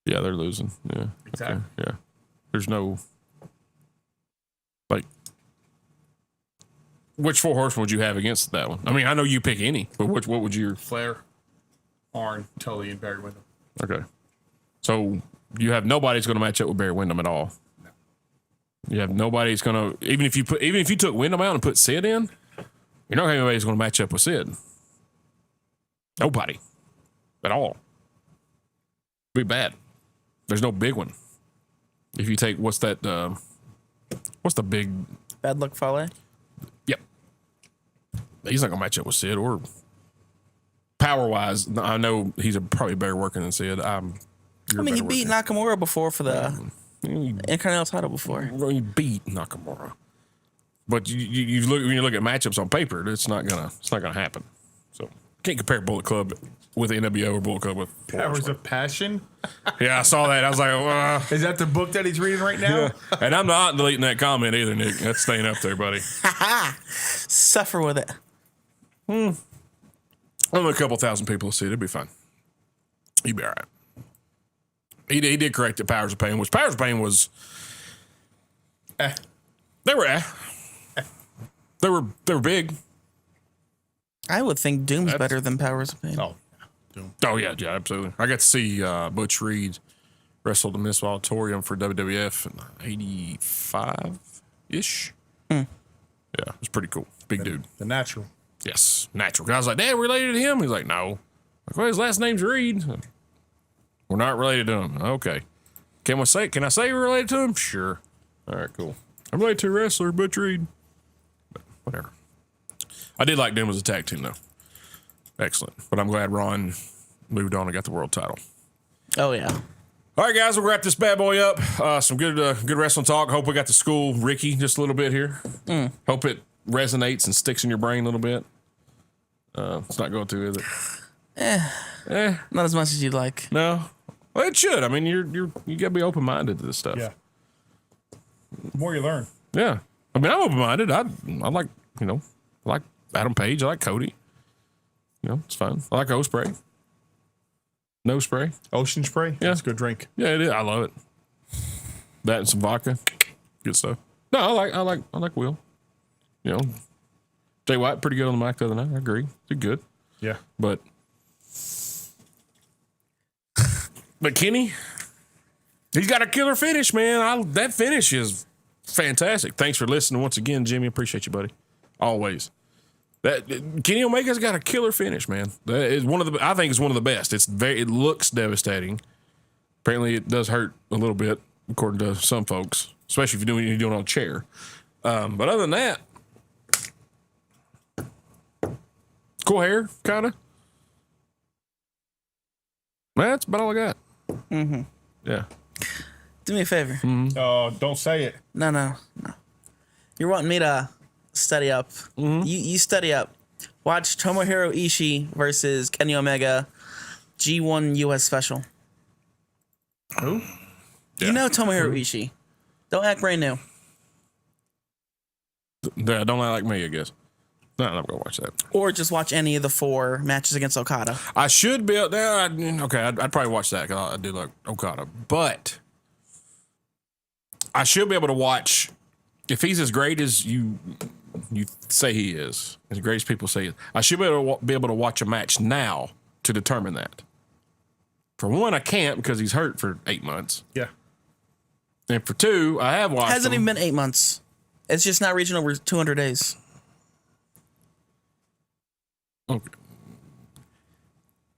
S1: Yeah, they're losing. Yeah.
S2: Exactly.
S1: Okay. Yeah. There's no which 4 horsemen would you have against that one? I mean, I know you pick any, but what would you?
S2: Flair, Arn, Tully, and Barry Windham.
S1: Okay. So you have nobody's going to match up with Barry Windham at all. You have nobody's going to even if you took Windham out and put Sid in, you're not going to have anybody's going to match up with Sid. Nobody at all. Be bad. There's no big one. If you take what's the big
S3: Bad Luck Fale.
S1: Yep. He's not going to match up with Sid or power wise. I know he's probably better working than Sid.
S3: I mean, he beat Nakamura before for the Intercontinental title before.
S1: Well, you beat Nakamura, but you look when you look at matchups on paper, it's not gonna happen. So can't compare Bullet Club with NWO or Bullet Club with
S2: Powers of Passion.
S1: Yeah, I saw that. I was like,
S2: Is that the book that he's reading right now?
S1: yeah. And I'm not deleting that comment either, Nick. That's staying up there, buddy.
S3: Suffer with it.
S1: Only a couple thousand people will see it. It'll be fine. You'll be all right. He did correct the Powers of Pain, which Powers of Pain was. They were. They were big.
S3: I would think Doom's better than Powers of Pain.
S2: Oh, Doom.
S1: Oh yeah, absolutely. I got to see Butch Reed wrestle the Miss Auditorium for WWF in '85 ish. Yeah, it was pretty cool. Big dude.
S2: The Natural.
S1: Yes, natural. I was like, "Dad, related to him?" He's like, "No." Like, well, his last name's Reed. We're not related to him. Okay. Can I say we're related to him? Sure. All right, cool. I'm related to a wrestler, Butch Reed. But whatever. I did like them as a tag team, though. Excellent. But I'm glad Ron moved on and got the world title.
S3: Oh, yeah.
S1: All right, guys, we'll wrap this bad boy up. Some good wrestling talk. Hope we got to school Ricky just a little bit here. Hope it resonates and sticks in your brain a little bit. It's not going to, is it?
S3: Not as much as you'd like.
S1: No. Well, it should. I mean, you gotta be open minded to this stuff.
S2: Yeah. The more you learn.
S1: Yeah. I mean, I'm open minded. I like I like Adam Page. I like Cody. It's fun. I like Ospreay. No spray.
S2: Ocean spray.
S1: Yeah,
S2: It's a good drink.
S1: Yeah, it is. I love it. That and some vodka. Good stuff. No, I like Will. Jay White pretty good on the mic the other night. I agree. Did good.
S2: Yeah.
S1: But Kenny, he's got a killer finish, man. That finish is fantastic. Thanks for listening once again, Jimmy. Appreciate you, buddy. Always. That Kenny Omega's got a killer finish, man. That is I think it's one of the best. It looks devastating. Apparently, it does hurt a little bit, according to some folks, especially if you're doing it on a chair. But other than that, cool hair, kind of. That's about all I got. Mm-hmm. Yeah.
S3: Do me a favor.
S2: Don't say it.
S3: No. You're wanting me to study up. You study up. Watch Tomohiro Ishii versus Kenny Omega G1 US special.
S2: Who?
S3: You know Tomohiro Ishii. Don't act brand new.
S1: Yeah, don't lie like me, I guess. No, I'm not going to watch that.
S3: Or just watch any of the 4 matches against Okada.
S1: I should be able to. Okay, I'd probably watch that because I do like Okada. But I should be able to watch, if he's as great as you say he is, as great as people say he is, I should be able to watch a match now to determine that. For one, I can't because he's hurt for 8 months.
S2: Yeah.
S1: And for 2, I have watched
S3: Hasn't
S1: him.
S3: even been 8 months. It's just not reaching over 200 days.
S1: Okay.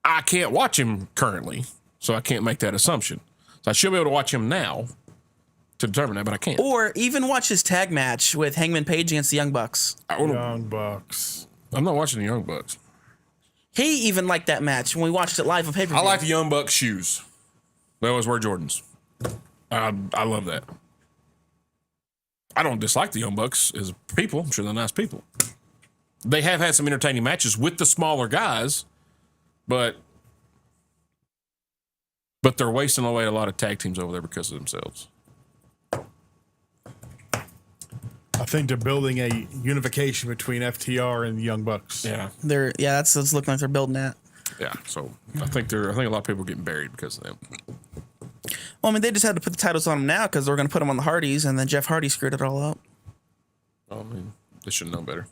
S1: I can't watch him currently, so I can't make that assumption. So I should be able to watch him now to determine that, but I can't.
S3: Or even watch his tag match with Hangman Page against the Young Bucks.
S2: Young Bucks.
S1: I'm not watching the Young Bucks.
S3: He even liked that match when we watched it live on pay-per-view.
S1: I like the Young Bucks shoes. They always wear Jordans. I love that. I don't dislike the Young Bucks as people. I'm sure they're nice people. They have had some entertaining matches with the smaller guys, but they're wasting away a lot of tag teams over there because of themselves.
S2: I think they're building a unification between FTR and the Young Bucks.
S1: Yeah.
S3: That's looking like they're building that.
S1: Yeah. So I think a lot of people are getting buried because of them.
S3: Well, I mean, they just had to put the titles on them now because they were going to put them on the Hardys, and then Jeff Hardy screwed it all up.
S1: I mean, they should know better.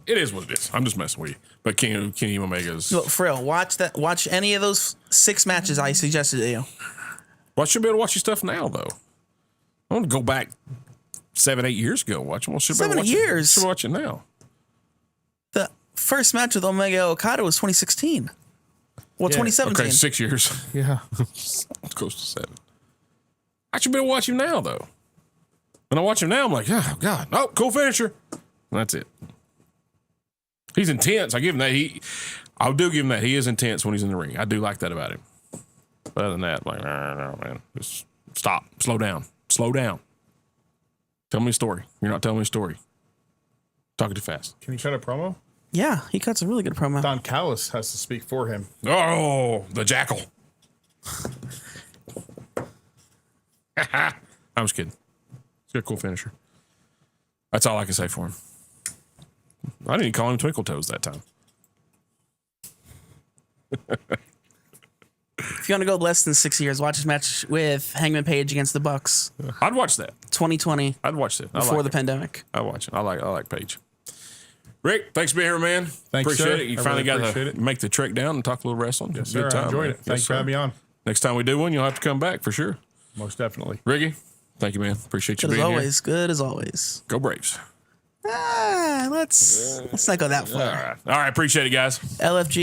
S1: it is what it is. I'm just messing with you. But Kenny Omega's.
S3: Look, for real, watch any of those 6 matches I suggested to you.
S1: Well, I should be able to watch your stuff now, though. I want to go back 7, 8 years ago. Watch them. Well,
S3: 7 years?
S1: Should watch it now.
S3: The first match with Omega Okada was 2016. Well, 2017.
S1: Okay, 6 years.
S2: Yeah.
S1: It's close to 7. I should be able to watch him now, though. When I watch him now, I'm like, oh, God. Oh, cool finisher. And that's it. He's intense. I give him that. I do give him that. He is intense when he's in the ring. I do like that about him. But other than that, I'm like, no, man. Just stop. Slow down. Slow down. Tell me a story. You're not telling me a story. Talking too fast.
S2: Can you cut a promo?
S3: Yeah, he cuts a really good promo.
S2: Don Callis has to speak for him.
S1: Oh, the jackal. I'm just kidding. He's got a cool finisher. That's all I can say for him. I didn't even call him Twinkle Toes that time.
S3: If you want to go less than 6 years, watch his match with Hangman Page against the Bucks,
S1: I'd watch that.
S3: 2020,
S1: I'd watch it.
S3: before the pandemic.
S1: I watch it. I like Paige. Rick, thanks for being here, man.
S2: Thanks,
S1: appreciate
S2: sir.
S1: it. You
S2: I
S1: finally
S2: really
S1: got
S2: appreciate
S1: to
S2: it.
S1: make the trek down and talk a little wrestling.
S2: Yes,
S1: Good
S2: sir.
S1: time,
S2: I enjoyed
S1: man.
S2: it.
S1: Yes,
S2: Thanks for
S1: sir.
S2: having me on.
S1: Next time we do one, you'll have to come back for sure.
S2: Most definitely.
S1: Ricky, thank you, man. Appreciate you
S3: Good as
S1: being
S3: always. Good as always.
S1: here. Go Braves.
S3: Let's not go that far.
S1: All right. Appreciate it, guys.
S3: LFG.